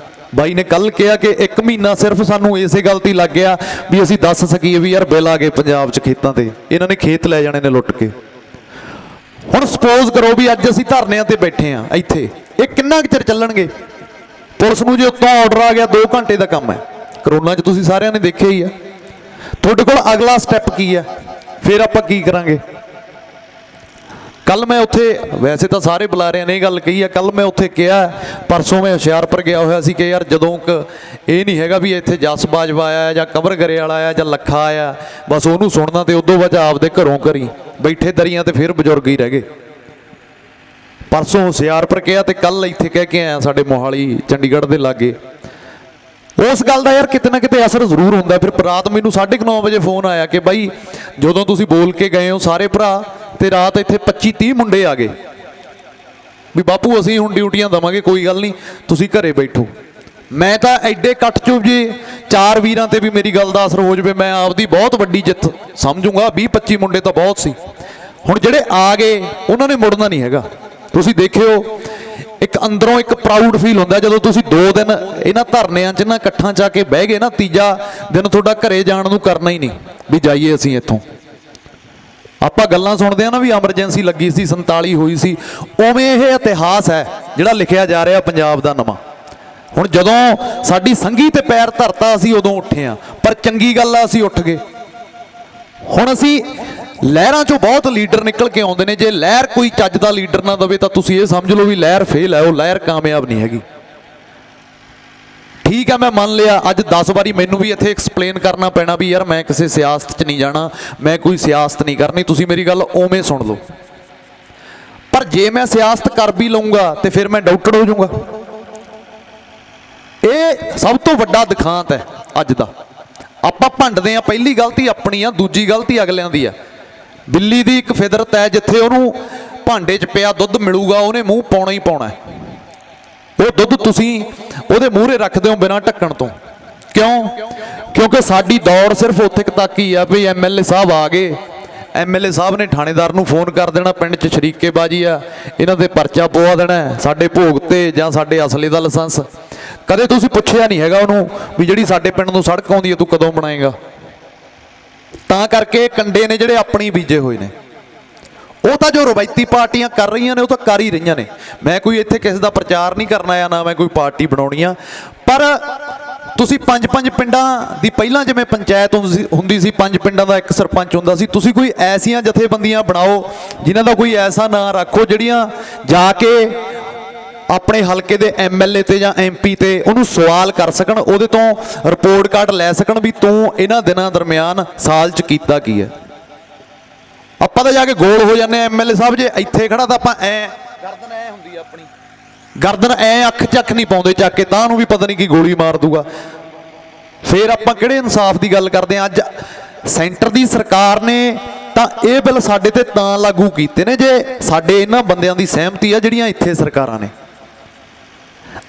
ਬਾਈ ਨੇ ਕੱਲ ਕਿਹਾ ਕਿ 1 ਮਹੀਨਾ ਸਿਰਫ ਸਾਨੂੰ ਇਸੇ ਗੱਲ ਤੇ ਲੱਗ ਗਿਆ ਵੀ ਅਸੀਂ ਦੱਸ ਸਕੀਏ ਵੀ ਯਾਰ ਬਿੱਲ ਆ ਗਏ ਪੰਜਾਬ 'ਚ ਖੇਤਾਂ ਤੇ, ਇਹਨਾਂ ਨੇ ਖੇਤ ਲੈ ਜਾਣੇ ਨੇ ਲੁੱਟ ਕੇ। ਹੁਣ ਸਪੋਜ਼ ਕਰੋ ਵੀ ਅੱਜ ਅਸੀਂ ਧਰਨਿਆਂ ਤੇ ਬੈਠੇ ਆ ਇੱਥੇ, ਇਹ ਕਿੰਨਾ ਕੁ ਚਿਰ ਚੱਲਣਗੇ? ਪੁਲਿਸ ਨੂੰ ਜੇ ਉੱਤੋਂ ਆਰਡਰ ਆ ਗਿਆ 2 ਘੰਟੇ ਦਾ ਕੰਮ ਹੈ। ਕਰੋਨਾ 'ਚ ਤੁਸੀਂ ਸਾਰਿਆਂ ਨੇ ਦੇਖਿਆ ਹੀ ਆ। ਤੁਹਾਡੇ ਕੋਲ ਅਗਲਾ ਸਟੈਪ ਕੀ ਹੈ? ਫਿਰ ਆਪਾਂ ਕੀ ਕਰਾਂਗੇ? ਕੱਲ ਮੈਂ ਉੱਥੇ, ਵੈਸੇ ਤਾਂ ਸਾਰੇ ਬੁਲਾਰਿਆਂ ਨੇ ਇਹ ਗੱਲ ਕਹੀ ਆ, ਕੱਲ ਮੈਂ ਉੱਥੇ ਕਿਹਾ, ਪਰਸੋਂ ਮੈਂ ਹੁਸ਼ਿਆਰਪੁਰ ਗਿਆ ਹੋਇਆ ਸੀ ਕਿ ਯਾਰ ਜਦੋਂ ਇਹ ਨਹੀਂ ਹੈਗਾ ਵੀ ਇੱਥੇ ਜਸ ਬਾਜਵਾ ਆਇਆ ਜਾਂ ਕਬਰ ਗਰੇ ਵਾਲਾ ਆਇਆ ਜਾਂ ਲੱਖਾ ਆਇਆ ਬਸ ਉਹਨੂੰ ਸੁਣਨਾ ਤੇ ਉਦੋਂ ਬਾਅਦ ਆਪਦੇ ਘਰੋਂ ਘਰੀ ਬੈਠੇ ਦਰੀਆਂ ਤੇ ਫਿਰ ਬਜ਼ੁਰਗ ਹੀ ਰਹਿ ਗਏ। ਪਰਸੋਂ ਹੁਸ਼ਿਆਰਪੁਰ ਕਿਹਾ ਤੇ ਕੱਲ ਇੱਥੇ ਕਹਿ ਕੇ ਆਇਆ ਸਾਡੇ ਮੋਹਾਲੀ ਚੰਡੀਗੜ੍ਹ ਦੇ ਲਾਗੇ। ਉਸ ਗੱਲ ਦਾ ਯਾਰ ਕਿਤੇ ਨਾ ਕਿਤੇ ਅਸਰ ਜ਼ਰੂਰ ਹੁੰਦਾ। ਫਿਰ ਰਾਤ ਮੈਨੂੰ 9:30 ਵਜੇ ਫੋਨ ਆਇਆ ਕਿ ਬਾਈ ਜਦੋਂ ਤੁਸੀਂ ਬੋਲ ਕੇ ਗਏ ਹੋ ਸਾਰੇ ਭਰਾ, ਤੇ ਰਾਤ ਇੱਥੇ 25-30 ਮੁੰਡੇ ਆ ਗਏ ਵੀ ਬਾਪੂ ਅਸੀਂ ਹੁਣ ਡਿਊਟੀਆਂ ਦੇਵਾਂਗੇ, ਕੋਈ ਗੱਲ ਨਹੀਂ ਤੁਸੀਂ ਘਰੇ ਬੈਠੋ। ਮੈਂ ਤਾਂ ਐਡੇ ਇਕੱਠ ਚੋਂ ਜੇ 4 ਵੀਰਾਂ ਤੇ ਵੀ ਮੇਰੀ ਗੱਲ ਦਾ ਅਸਰ ਹੋ ਜਾਵੇ ਮੈਂ ਆਪਦੀ ਬਹੁਤ ਵੱਡੀ ਜਿੱਤ ਸਮਝੂੰਗਾ। 20-25 ਮੁੰਡੇ ਤਾਂ ਬਹੁਤ ਸੀ। ਹੁਣ ਜਿਹੜੇ ਆ ਗਏ ਉਹਨਾਂ ਨੇ ਮੁੜਨਾ ਨਹੀਂ ਹੈਗਾ। ਤੁਸੀਂ ਦੇਖਿਓ ਇੱਕ ਅੰਦਰੋਂ ਇੱਕ ਪ੍ਰਾਊਡ ਫੀਲ ਹੁੰਦਾ ਜਦੋਂ ਤੁਸੀਂ 2 ਦਿਨ ਇਹਨਾਂ ਧਰਨਿਆਂ 'ਚ ਨਾ ਇਕੱਠਾਂ 'ਚ ਆ ਕੇ ਬਹਿ ਗਏ ਨਾ, ਤੀਜਾ ਦਿਨ ਤੁਹਾਡਾ ਘਰੇ ਜਾਣ ਨੂੰ ਕਰਨਾ ਹੀ ਨਹੀਂ ਵੀ ਜਾਈਏ ਅਸੀਂ ਇੱਥੋਂ। ਆਪਾਂ ਗੱਲਾਂ ਸੁਣਦੇ ਆ ਨਾ ਵੀ ਐਮਰਜੈਂਸੀ ਲੱਗੀ ਸੀ, 47 ਹੋਈ ਸੀ, ਉਵੇਂ ਇਹ ਇਤਿਹਾਸ ਹੈ ਜਿਹੜਾ ਲਿਖਿਆ ਜਾ ਰਿਹਾ ਪੰਜਾਬ ਦਾ ਨਵਾਂ। ਹੁਣ ਜਦੋਂ ਸਾਡੀ ਸੰਗੀ ਤੇ ਪੈਰ ਧਰਤਾ ਅਸੀਂ ਉਦੋਂ ਉੱਠੇ ਆ, ਪਰ ਚੰਗੀ ਗੱਲ ਆ ਅਸੀਂ ਉੱਠ ਗਏ। ਹੁਣ ਅਸੀਂ ਲਹਿਰਾਂ 'ਚੋਂ ਬਹੁਤ ਲੀਡਰ ਨਿਕਲ ਕੇ ਆਉਂਦੇ ਨੇ, ਜੇ ਲਹਿਰ ਕੋਈ ਚੱਜ ਦਾ ਲੀਡਰ ਨਾ ਦੇਵੇ ਤਾਂ ਤੁਸੀਂ ਇਹ ਸਮਝ ਲਓ ਵੀ ਲਹਿਰ ਫੇਲ ਹੈ, ਉਹ ਲਹਿਰ ਕਾਮਯਾਬ ਨਹੀਂ ਹੈਗੀ। ਠੀਕ ਹੈ, ਮੈਂ ਮੰਨ ਲਿਆ ਅੱਜ 10 ਵਾਰੀ ਮੈਨੂੰ ਵੀ ਇੱਥੇ ਐਕਸਪਲੇਨ ਕਰਨਾ ਪੈਣਾ ਵੀ ਯਾਰ ਮੈਂ ਕਿਸੇ ਸਿਆਸਤ 'ਚ ਨਹੀਂ ਜਾਣਾ, ਮੈਂ ਕੋਈ ਸਿਆਸਤ ਨਹੀਂ ਕਰਨੀ, ਤੁਸੀਂ ਮੇਰੀ ਗੱਲ ਉਵੇਂ ਸੁਣ ਲਓ। ਪਰ ਜੇ ਮੈਂ ਸਿਆਸਤ ਕਰ ਵੀ ਲਊਂਗਾ ਤੇ ਫਿਰ ਮੈਂ ਡਾਊਟਡ ਹੋ ਜਾਊਂਗਾ। ਇਹ ਸਭ ਤੋਂ ਵੱਡਾ ਦਿਖਾਂਤ ਹੈ ਅੱਜ ਦਾ। ਆਪਾਂ ਭੰਡਦੇ ਆ, ਪਹਿਲੀ ਗਲਤੀ ਆਪਣੀ ਆ, ਦੂਜੀ ਗਲਤੀ ਅਗਲਿਆਂ ਦੀ ਆ। ਬਿੱਲੀ ਦੀ ਇੱਕ ਫਿਦਰਤ ਹੈ, ਜਿੱਥੇ ਉਹਨੂੰ ਭਾਂਡੇ 'ਚ ਪਿਆ ਦੁੱਧ ਮਿਲੂਗਾ ਉਹਨੇ ਮੂੰਹ ਪਾਉਣਾ ਹੀ ਪਾਉਣਾ। ਉਹ ਦੁੱਧ ਤੁਸੀਂ ਉਹਦੇ ਮੂਹਰੇ ਰੱਖਦੇ ਹੋ ਬਿਨਾਂ ਢੱਕਣ ਤੋਂ, ਕਿਉਂ? ਕਿਉਂਕਿ ਸਾਡੀ ਦੌੜ ਸਿਰਫ ਉੱਥੇ ਤੱਕ ਹੀ ਆ ਵੀ ਐਮਐਲਏ ਸਾਹਿਬ ਆ ਗਏ, ਐਮਐਲਏ ਸਾਹਿਬ ਨੇ ਥਾਣੇਦਾਰ ਨੂੰ ਫੋਨ ਕਰ ਦੇਣਾ ਪਿੰਡ 'ਚ ਸ਼ਰੀਕੇਬਾਜੀ ਆ, ਇਹਨਾਂ ਦੇ ਪਰਚਾ ਪਵਾ ਦੇਣਾ, ਸਾਡੇ ਭੋਗ ਤੇ ਜਾਂ ਸਾਡੇ ਅਸਲੇ ਦਾ ਲਾਇਸੈਂਸ। ਕਦੇ ਤੁਸੀਂ ਪੁੱਛਿਆ ਨਹੀਂ ਹੈਗਾ ਉਹਨੂੰ ਵੀ ਜਿਹੜੀ ਸਾਡੇ ਪਿੰਡ ਨੂੰ ਸੜਕ ਆਉਂਦੀ ਹੈ ਤੂੰ ਕਦੋਂ ਬਣਾਏਗਾ? ਤਾਂ ਕਰਕੇ ਕੰਡੇ ਨੇ ਜਿਹੜੇ ਆਪਣੀ ਬੀਜੇ ਹੋਏ ਨੇ। ਉਹ ਤਾਂ ਜੋ ਰਵਾਇਤੀ ਪਾਰਟੀਆਂ ਕਰ ਰਹੀਆਂ ਨੇ ਉਹ ਤਾਂ ਕਰ ਹੀ ਰਹੀਆਂ ਨੇ। ਮੈਂ ਕੋਈ ਇੱਥੇ ਕਿਸੇ ਦਾ ਪ੍ਰਚਾਰ ਨਹੀਂ ਕਰਨਾ ਆ, ਨਾ ਮੈਂ ਕੋਈ ਪਾਰਟੀ ਬਣਾਉਣੀ ਆ। ਪਰ ਤੁਸੀਂ 5-5 ਪਿੰਡਾਂ ਦੀ ਪਹਿਲਾਂ ਜਿਵੇਂ ਪੰਚਾਇਤ ਹੁੰਦੀ ਸੀ, 5 ਪਿੰਡਾਂ ਦਾ ਇੱਕ ਸਰਪੰਚ ਹੁੰਦਾ ਸੀ, ਤੁਸੀਂ ਕੋਈ ਐਸੀਆਂ ਜਥੇਬੰਦੀਆਂ ਬਣਾਓ ਜਿਨ੍ਹਾਂ ਦਾ ਕੋਈ ਐਸਾ ਨਾਂ ਰੱਖੋ ਜਿਹੜੀਆਂ ਜਾ ਕੇ ਆਪਣੇ ਹਲਕੇ ਦੇ ਐਮਐਲਏ ਤੇ ਜਾਂ ਐਮਪੀ ਤੇ ਉਹਨੂੰ ਸਵਾਲ ਕਰ ਸਕਣ, ਉਹਦੇ ਤੋਂ ਰਿਪੋਰਟ ਕਾਰਡ ਲੈ ਸਕਣ ਵੀ ਤੂੰ ਇਹਨਾਂ ਦਿਨਾਂ ਦਰਮਿਆਨ ਸਾਲ 'ਚ ਕੀਤਾ ਕੀ ਹੈ। ਆਪਾਂ ਤਾਂ ਜਾ ਕੇ ਗੋਲ ਹੋ ਜਾਂਦੇ ਆ। ਐਮਐਲਏ ਸਾਹਿਬ ਜੇ ਇੱਥੇ ਖੜਾ ਤਾਂ ਆਪਾਂ ਐ ਗਰਦਨ ਐ ਹੁੰਦੀ ਆ, ਆਪਣੀ ਗਰਦਨ ਐ ਅੱਖ ਚੱਕ ਨਹੀਂ ਪਾਉਂਦੇ ਚੱਕ ਕੇ, ਤਾਂ ਨੂੰ ਵੀ ਪਤਾ ਨਹੀਂ ਕੀ ਗੋਲੀ ਮਾਰ ਦੂਗਾ। ਫਿਰ ਆਪਾਂ ਕਿਹੜੇ ਇਨਸਾਫ ਦੀ ਗੱਲ ਕਰਦੇ ਆ? ਅੱਜ ਸੈਂਟਰ ਦੀ ਸਰਕਾਰ ਨੇ ਤਾਂ ਇਹ ਬਿੱਲ ਸਾਡੇ ਤੇ ਤਾਂ ਲਾਗੂ ਕੀਤੇ ਨੇ ਜੇ ਸਾਡੇ ਇਹਨਾਂ ਬੰਦਿਆਂ ਦੀ ਸਹਿਮਤੀ ਆ ਜਿਹੜੀਆਂ ਇੱਥੇ ਸਰਕਾਰਾਂ ਨੇ।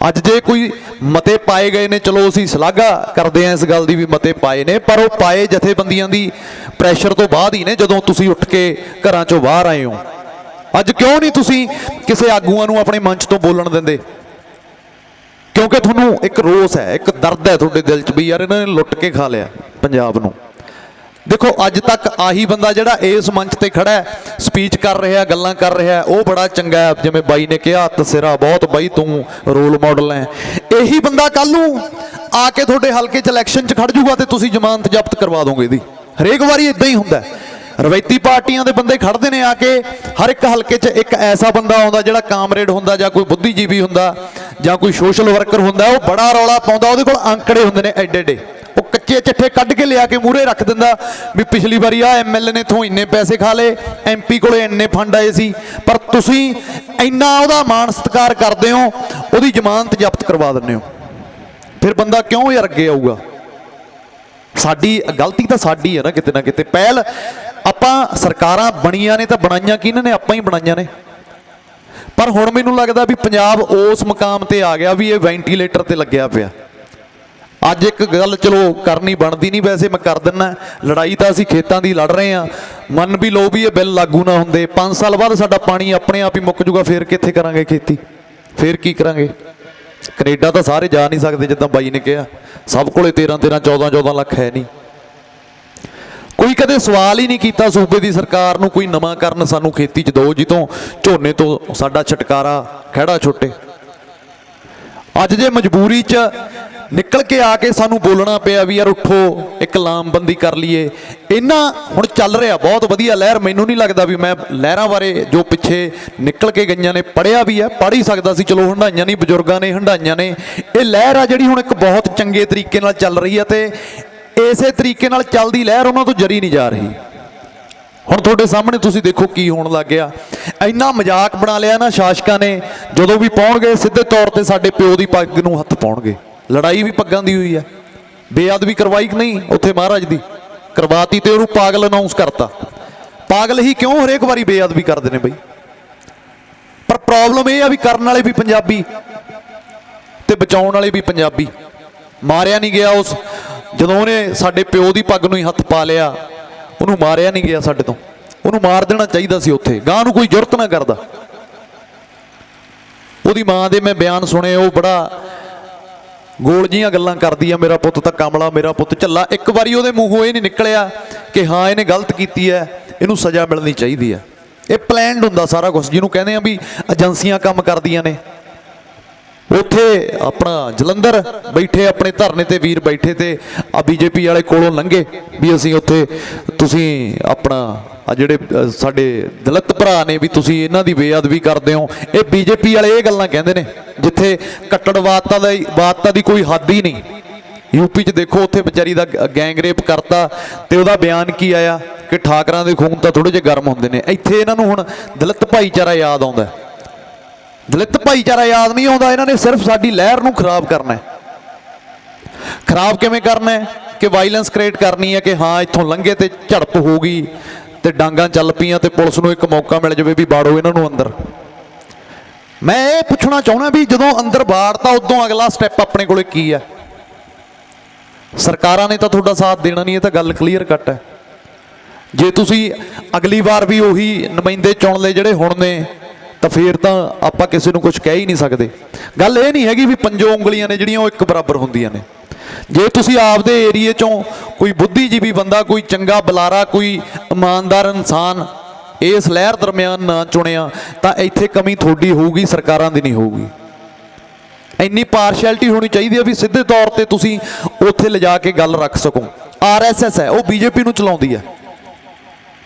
ਅੱਜ ਜੇ ਕੋਈ ਮਤੇ ਪਾਏ ਗਏ ਨੇ, ਚਲੋ ਅਸੀਂ ਸ਼ਲਾਘਾ ਕਰਦੇ ਹਾਂ ਇਸ ਗੱਲ ਦੀ ਵੀ ਮਤੇ ਪਾਏ ਨੇ, ਪਰ ਉਹ ਪਾਏ ਜਥੇਬੰਦੀਆਂ ਦੀ ਪ੍ਰੈਸ਼ਰ ਤੋਂ ਬਾਅਦ ਹੀ ਨੇ, ਜਦੋਂ ਤੁਸੀਂ ਉੱਠ ਕੇ ਘਰਾਂ ਚੋਂ ਬਾਹਰ ਆਏ ਹੋ। ਅੱਜ ਕਿਉਂ ਨਹੀਂ ਤੁਸੀਂ ਕਿਸੇ ਆਗੂਆਂ ਨੂੰ ਆਪਣੇ ਮੰਚ ਤੋਂ ਬੋਲਣ ਦਿੰਦੇ? ਕਿਉਂਕਿ ਤੁਹਾਨੂੰ ਇੱਕ ਰੋਸ ਹੈ, ਇੱਕ ਦਰਦ ਹੈ ਤੁਹਾਡੇ ਦਿਲ 'ਚ ਵੀ ਯਾਰ ਇਹਨਾਂ ਨੇ ਲੁੱਟ ਕੇ ਖਾ ਲਿਆ ਪੰਜਾਬ ਨੂੰ। ਦੇਖੋ ਅੱਜ ਤੱਕ ਆਹੀ ਬੰਦਾ ਜਿਹੜਾ ਇਸ ਮੰਚ ਤੇ ਖੜਾ ਹੈ, ਸਪੀਚ ਕਰ ਰਿਹਾ, ਗੱਲਾਂ ਕਰ ਰਿਹਾ, ਉਹ ਬੜਾ ਚੰਗਾ ਹੈ। ਜਿਵੇਂ ਬਾਈ ਨੇ ਕਿਹਾ, ਤਸਿਰਾ ਬਹੁਤ ਬਾਈ, ਤੂੰ ਰੋਲ ਮਾਡਲ ਹੈ। ਇਹੀ ਬੰਦਾ ਕੱਲ ਨੂੰ ਆ ਕੇ ਤੁਹਾਡੇ ਹਲਕੇ 'ਚ ਇਲੈਕਸ਼ਨ 'ਚ ਖੜ ਜੂਗਾ ਤੇ ਤੁਸੀਂ ਜ਼ਮਾਨਤ ਜ਼ਬਤ ਕਰਵਾ ਦੋਗੇ ਇਹਦੀ। ਹਰੇਕ ਵਾਰੀ ਇਦਾਂ ਹੀ ਹੁੰਦਾ। ਰਵਾਇਤੀ ਪਾਰਟੀਆਂ ਦੇ ਬੰਦੇ ਖੜਦੇ ਨੇ ਆ ਕੇ, ਹਰ ਇੱਕ ਹਲਕੇ 'ਚ ਇੱਕ ਐਸਾ ਬੰਦਾ ਆਉਂਦਾ ਜਿਹੜਾ ਕਾਮਰੇਡ ਹੁੰਦਾ ਜਾਂ ਕੋਈ ਬੁੱਧੀਜੀਵੀ ਹੁੰਦਾ ਜਾਂ ਕੋਈ ਸੋਸ਼ਲ ਵਰਕਰ ਹੁੰਦਾ, ਉਹ ਬੜਾ ਰੌਲਾ ਪਾਉਂਦਾ। ਉਹਦੇ ਕੋਲ ਅੰਕੜੇ ਹੁੰਦੇ ਨੇ ਐਡੇ ਐਡੇ, ਉਹ ਕੱਚੇ ਚੱਠੇ ਕੱਢ ਕੇ ਲਿਆ ਕੇ ਮੂਹਰੇ ਰੱਖ ਦਿੰਦਾ ਵੀ ਪਿਛਲੀ ਵਾਰੀ ਆ ਐਮਐਲਏ ਨੇ ਇੱਥੋਂ ਇੰਨੇ ਪੈਸੇ ਖਾ ਲਏ, ਐਮਪੀ ਕੋਲੇ ਇੰਨੇ ਫੰਡ ਆਏ ਸੀ। ਪਰ ਤੁਸੀਂ ਇੰਨਾ ਉਹਦਾ ਮਾਣ ਸਤਿਕਾਰ ਕਰਦੇ ਹੋ, ਉਹਦੀ ਜ਼ਮਾਨਤ ਜ਼ਬਤ ਕਰਵਾ ਦਿੰਦੇ ਹੋ। ਫਿਰ ਬੰਦਾ ਕਿਉਂ ਯਾਰ ਅੱਗੇ ਆਊਗਾ? ਸਾਡੀ ਗਲਤੀ ਤਾਂ ਸਾਡੀ ਹੈ ਨਾ ਕਿਤੇ ਨਾ ਕਿਤੇ। ਪਹਿਲ ਆਪਾਂ ਸਰਕਾਰਾਂ ਬਣੀਆਂ ਨੇ ਤਾਂ ਬਣਾਈਆਂ ਕਿਹਨਾਂ ਨੇ? ਆਪਾਂ ਹੀ ਬਣਾਈਆਂ ਨੇ। ਪਰ ਹੁਣ ਮੈਨੂੰ ਲੱਗਦਾ ਵੀ ਪੰਜਾਬ ਉਸ ਮੁਕਾਮ ਤੇ ਆ ਗਿਆ ਵੀ ਇਹ ਵੈਂਟੀਲੇਟਰ ਤੇ ਲੱਗਿਆ ਪਿਆ। ਅੱਜ ਇੱਕ ਗੱਲ ਚਲੋ ਕਰਨੀ ਬਣਦੀ ਨਹੀਂ, ਵੈਸੇ ਮੈਂ ਕਰ ਦਿੰਦਾ। ਲੜਾਈ ਤਾਂ ਅਸੀਂ ਖੇਤਾਂ ਦੀ ਲੜ ਰਹੇ ਹਾਂ। ਮੰਨ ਵੀ ਲਓ ਵੀ ਇਹ ਬਿੱਲ ਲਾਗੂ ਨਾ ਹੁੰਦੇ, 5 ਸਾਲ ਬਾਅਦ ਸਾਡਾ ਪਾਣੀ ਆਪਣੇ ਆਪ ਹੀ ਮੁੱਕ ਜੂਗਾ, ਫਿਰ ਕਿੱਥੇ ਕਰਾਂਗੇ ਖੇਤੀ? ਫਿਰ ਕੀ ਕਰਾਂਗੇ? ਕੈਨੇਡਾ ਤਾਂ ਸਾਰੇ ਜਾ ਨਹੀਂ ਸਕਦੇ, ਜਿੱਦਾਂ ਬਾਈ ਨੇ ਕਿਹਾ, ਸਭ ਕੋਲੇ 13 14 ਲੱਖ ਹੈ ਨਹੀਂ। ਕੋਈ ਕਦੇ ਸਵਾਲ ਹੀ ਨਹੀਂ ਕੀਤਾ ਸੂਬੇ ਦੀ ਸਰਕਾਰ ਨੂੰ ਕੋਈ ਨਵਾਂ ਕਰਨ ਸਾਨੂੰ ਖੇਤੀ 'ਚ ਦਿਓ, ਜਿੱਤੋਂ ਝੋਨੇ ਤੋਂ ਸਾਡਾ ਛੁਟਕਾਰਾ ਖਹਿੜਾ ਛੁੱਟੇ। ਅੱਜ ਜੇ ਮਜਬੂਰੀ 'ਚ ਨਿਕਲ ਕੇ ਆ ਕੇ ਸਾਨੂੰ ਬੋਲਣਾ ਪਿਆ ਵੀ ਯਾਰ ਉੱਠੋ, ਇੱਕ ਲਾਮਬੰਦੀ ਕਰ ਲਈਏ। ਇਹਨਾਂ ਹੁਣ ਚੱਲ ਰਿਹਾ ਬਹੁਤ ਵਧੀਆ ਲਹਿਰ। ਮੈਨੂੰ ਨਹੀਂ ਲੱਗਦਾ ਵੀ ਮੈਂ ਲਹਿਰਾਂ ਬਾਰੇ ਜੋ ਪਿੱਛੇ ਨਿਕਲ ਕੇ ਗਈਆਂ ਨੇ ਪੜ੍ਹਿਆ ਵੀ ਹੈ, ਪੜ੍ਹ ਹੀ ਸਕਦਾ ਸੀ, ਚਲੋ ਹੰਡਾਈਆਂ ਨਹੀਂ, ਬਜ਼ੁਰਗਾਂ ਨੇ ਹੰਡਾਈਆਂ ਨੇ। ਇਹ ਲਹਿਰ ਆ ਜਿਹੜੀ ਹੁਣ ਇੱਕ ਬਹੁਤ ਚੰਗੇ ਤਰੀਕੇ ਨਾਲ ਚੱਲ ਰਹੀ ਹੈ ਤੇ ਇਸੇ ਤਰੀਕੇ ਨਾਲ ਚੱਲਦੀ ਲਹਿਰ ਉਹਨਾਂ ਤੋਂ ਜਰੀ ਨਹੀਂ ਜਾ ਰਹੀ। ਹੁਣ ਤੁਹਾਡੇ ਸਾਹਮਣੇ ਤੁਸੀਂ ਦੇਖੋ ਕੀ ਹੋਣ ਲੱਗ ਗਿਆ। ਇੰਨਾ ਮਜ਼ਾਕ ਬਣਾ ਲਿਆ ਨਾ ਸ਼ਾਸਕਾਂ ਨੇ, ਜਦੋਂ ਵੀ ਪਾਉਣਗੇ ਸਿੱਧੇ ਤੌਰ ਤੇ ਸਾਡੇ ਪਿਓ ਦੀ ਪੱਗ ਨੂੰ ਹੱਥ ਪਾਉਣਗੇ। ਲੜਾਈ ਵੀ ਪੱਗਾਂ ਦੀ ਹੋਈ ਹੈ। ਬੇਅਦਬੀ ਕਰਵਾਈ ਕਿ ਨਹੀਂ? ਉੱਥੇ ਮਹਾਰਾਜ ਦੀ ਕਰਵਾਤੀ ਤੇ ਉਹਨੂੰ ਪਾਗਲ ਅਨਾਉਂਸ ਕਰਤਾ। ਪਾਗਲ ਹੀ ਕਿਉਂ ਹਰੇਕ ਵਾਰੀ ਬੇਅਦਬੀ ਕਰਦੇ ਨੇ ਬਈ? ਪਰ ਪ੍ਰੋਬਲਮ ਇਹ ਆ ਵੀ ਕਰਨ ਵਾਲੇ ਵੀ ਪੰਜਾਬੀ ਤੇ ਬਚਾਉਣ ਵਾਲੇ ਵੀ ਪੰਜਾਬੀ। ਮਾਰਿਆ ਨਹੀਂ ਗਿਆ ਉਸ, ਜਦੋਂ ਉਹਨੇ ਸਾਡੇ ਪਿਓ ਦੀ ਪੱਗ ਨੂੰ ਹੀ ਹੱਥ ਪਾ ਲਿਆ, ਉਹਨੂੰ ਮਾਰਿਆ ਨਹੀਂ ਗਿਆ ਸਾਡੇ ਤੋਂ। ਉਹਨੂੰ ਮਾਰ ਦੇਣਾ ਚਾਹੀਦਾ ਸੀ ਉੱਥੇ, ਗਾਂ ਨੂੰ ਕੋਈ ਜ਼ਰੂਰਤ ਨਾ ਕਰਦਾ। ਉਹਦੀ ਮਾਂ ਦੇ ਮੈਂ ਬਿਆਨ ਸੁਣੇ, ਉਹ ਬੜਾ ਗੋਲ ਜੀਆਂ ਗੱਲਾਂ ਕਰਦੀ ਆ, ਮੇਰਾ ਪੁੱਤ ਤਾਂ ਕਮਲਾ, ਮੇਰਾ ਪੁੱਤ ਝੱਲਾ। ਇੱਕ ਵਾਰੀ ਉਹਦੇ ਮੂੰਹੋਂ ਇਹ ਨਹੀਂ ਨਿਕਲਿਆ ਕਿ ਹਾਂ ਇਹਨੇ ਗਲਤ ਕੀਤੀ ਹੈ, ਇਹਨੂੰ ਸਜ਼ਾ ਮਿਲਣੀ ਚਾਹੀਦੀ ਹੈ। ਇਹ ਪਲਾਨਡ ਹੁੰਦਾ ਸਾਰਾ ਕੁਝ, ਜਿਹਨੂੰ ਕਹਿੰਦੇ ਆ ਵੀ ਏਜੰਸੀਆਂ ਕੰਮ ਕਰਦੀਆਂ ਨੇ। ਉੱਥੇ ਆਪਣਾ ਜਲੰਧਰ ਬੈਠੇ ਆਪਣੇ ਧਰਨੇ ਤੇ ਵੀਰ ਬੈਠੇ ਤੇ ਆ ਬੀਜੇਪੀ ਵਾਲੇ ਕੋਲੋਂ ਲੰਘੇ ਵੀ ਅਸੀਂ ਉੱਥੇ, ਤੁਸੀਂ ਆਪਣਾ ਆ ਜਿਹੜੇ ਸਾਡੇ ਦਲਿਤ ਭਰਾ ਨੇ ਵੀ ਤੁਸੀਂ ਇਹਨਾਂ ਦੀ ਬੇਅਦਬੀ ਕਰਦੇ ਹੋ। ਇਹ ਬੀਜੇਪੀ ਵਾਲੇ ਇਹ ਗੱਲਾਂ ਕਹਿੰਦੇ ਨੇ, ਜਿੱਥੇ ਕੱਟੜਵਾਦਤਾ ਦੀ ਕੋਈ ਹੱਦ ਹੀ ਨਹੀਂ। ਯੂਪੀ 'ਚ ਦੇਖੋ, ਉੱਥੇ ਵਿਚਾਰੀ ਦਾ ਗੈਂਗ ਰੇਪ ਕਰਤਾ ਤੇ ਉਹਦਾ ਬਿਆਨ ਕੀ ਆਇਆ ਕਿ ਠਾਕਰਾਂ ਦੇ ਖੂਨ ਤਾਂ ਥੋੜੇ ਜਿਹੇ ਗਰਮ ਹੁੰਦੇ ਨੇ। ਇੱਥੇ ਇਹਨਾਂ ਨੂੰ ਹੁਣ ਦਲਿਤ ਭਾਈਚਾਰਾ ਯਾਦ ਆਉਂਦਾ। ਦਲਿਤ ਭਾਈਚਾਰਾ ਯਾਦ ਨਹੀਂ ਆਉਂਦਾ, ਇਹਨਾਂ ਨੇ ਸਿਰਫ ਸਾਡੀ ਲਹਿਰ ਨੂੰ ਖਰਾਬ ਕਰਨਾ ਹੈ। ਖਰਾਬ ਕਿਵੇਂ ਕਰਨਾ ਹੈ? ਕਿ ਵਾਇਲੈਂਸ ਕ੍ਰੀਏਟ ਕਰਨੀ ਹੈ ਕਿ ਹਾਂ ਇੱਥੋਂ ਲੰਘੇ ਤੇ ਝੜਪ ਹੋ ਗਈ ਤੇ ਡਾਂਗਾਂ ਚੱਲ ਪਈਆਂ ਤੇ ਪੁਲਿਸ ਨੂੰ ਇੱਕ ਮੌਕਾ ਮਿਲ ਜਾਵੇ ਵੀ ਬਾੜੋ ਇਹਨਾਂ ਨੂੰ ਅੰਦਰ। ਮੈਂ ਇਹ ਪੁੱਛਣਾ ਚਾਹੁੰਦਾ ਵੀ ਜਦੋਂ ਅੰਦਰ ਬਾੜਤਾ, ਉਦੋਂ ਅਗਲਾ ਸਟੈਪ ਆਪਣੇ ਕੋਲੇ ਕੀ ਹੈ? ਸਰਕਾਰਾਂ ਨੇ ਤਾਂ ਤੁਹਾਡਾ ਸਾਥ ਦੇਣਾ ਨਹੀਂ, ਇਹ ਤਾਂ ਗੱਲ ਕਲੀਅਰ ਕੱਟ ਹੈ। ਜੇ ਤੁਸੀਂ ਅਗਲੀ ਵਾਰ ਵੀ ਉਹੀ ਨੁਮਾਇੰਦੇ ਚੁਣ ਲਏ ਜਿਹੜੇ ਹੁਣ ਨੇ, ਤਾਂ ਫਿਰ ਤਾਂ ਆਪਾਂ ਕਿਸੇ ਨੂੰ ਕੁਝ ਕਹਿ ਹੀ ਨਹੀਂ ਸਕਦੇ। ਗੱਲ ਇਹ ਨਹੀਂ ਹੈਗੀ ਵੀ ਪੰਜੋ ਉਂਗਲੀਆਂ ਨੇ ਜਿਹੜੀਆਂ ਉਹ ਇੱਕ ਬਰਾਬਰ ਹੁੰਦੀਆਂ ਨੇ। ਜੇ ਤੁਸੀਂ ਆਪਦੇ ਏਰੀਏ ਚੋਂ ਕੋਈ ਬੁੱਧੀਜੀਵੀ ਬੰਦਾ, ਕੋਈ ਚੰਗਾ ਬੁਲਾਰਾ, ਕੋਈ ਇਮਾਨਦਾਰ ਇਨਸਾਨ ਇਸ ਲਹਿਰ ਦਰਮਿਆਨ ਨਾ ਚੁਣਿਆ, ਤਾਂ ਇੱਥੇ ਕਮੀ ਤੁਹਾਡੀ ਹੋਊਗੀ, ਸਰਕਾਰਾਂ ਦੀ ਨਹੀਂ ਹੋਊਗੀ। ਇੰਨੀ ਪਾਰਸ਼ੈਲਿਟੀ ਹੋਣੀ ਚਾਹੀਦੀ ਹੈ ਵੀ ਸਿੱਧੇ ਤੌਰ ਤੇ ਤੁਸੀਂ ਉੱਥੇ ਲਿਜਾ ਕੇ ਗੱਲ ਰੱਖ ਸਕੋ। RSS ਹੈ, ਉਹ ਬੀਜੇਪੀ ਨੂੰ ਚਲਾਉਂਦੀ ਹੈ।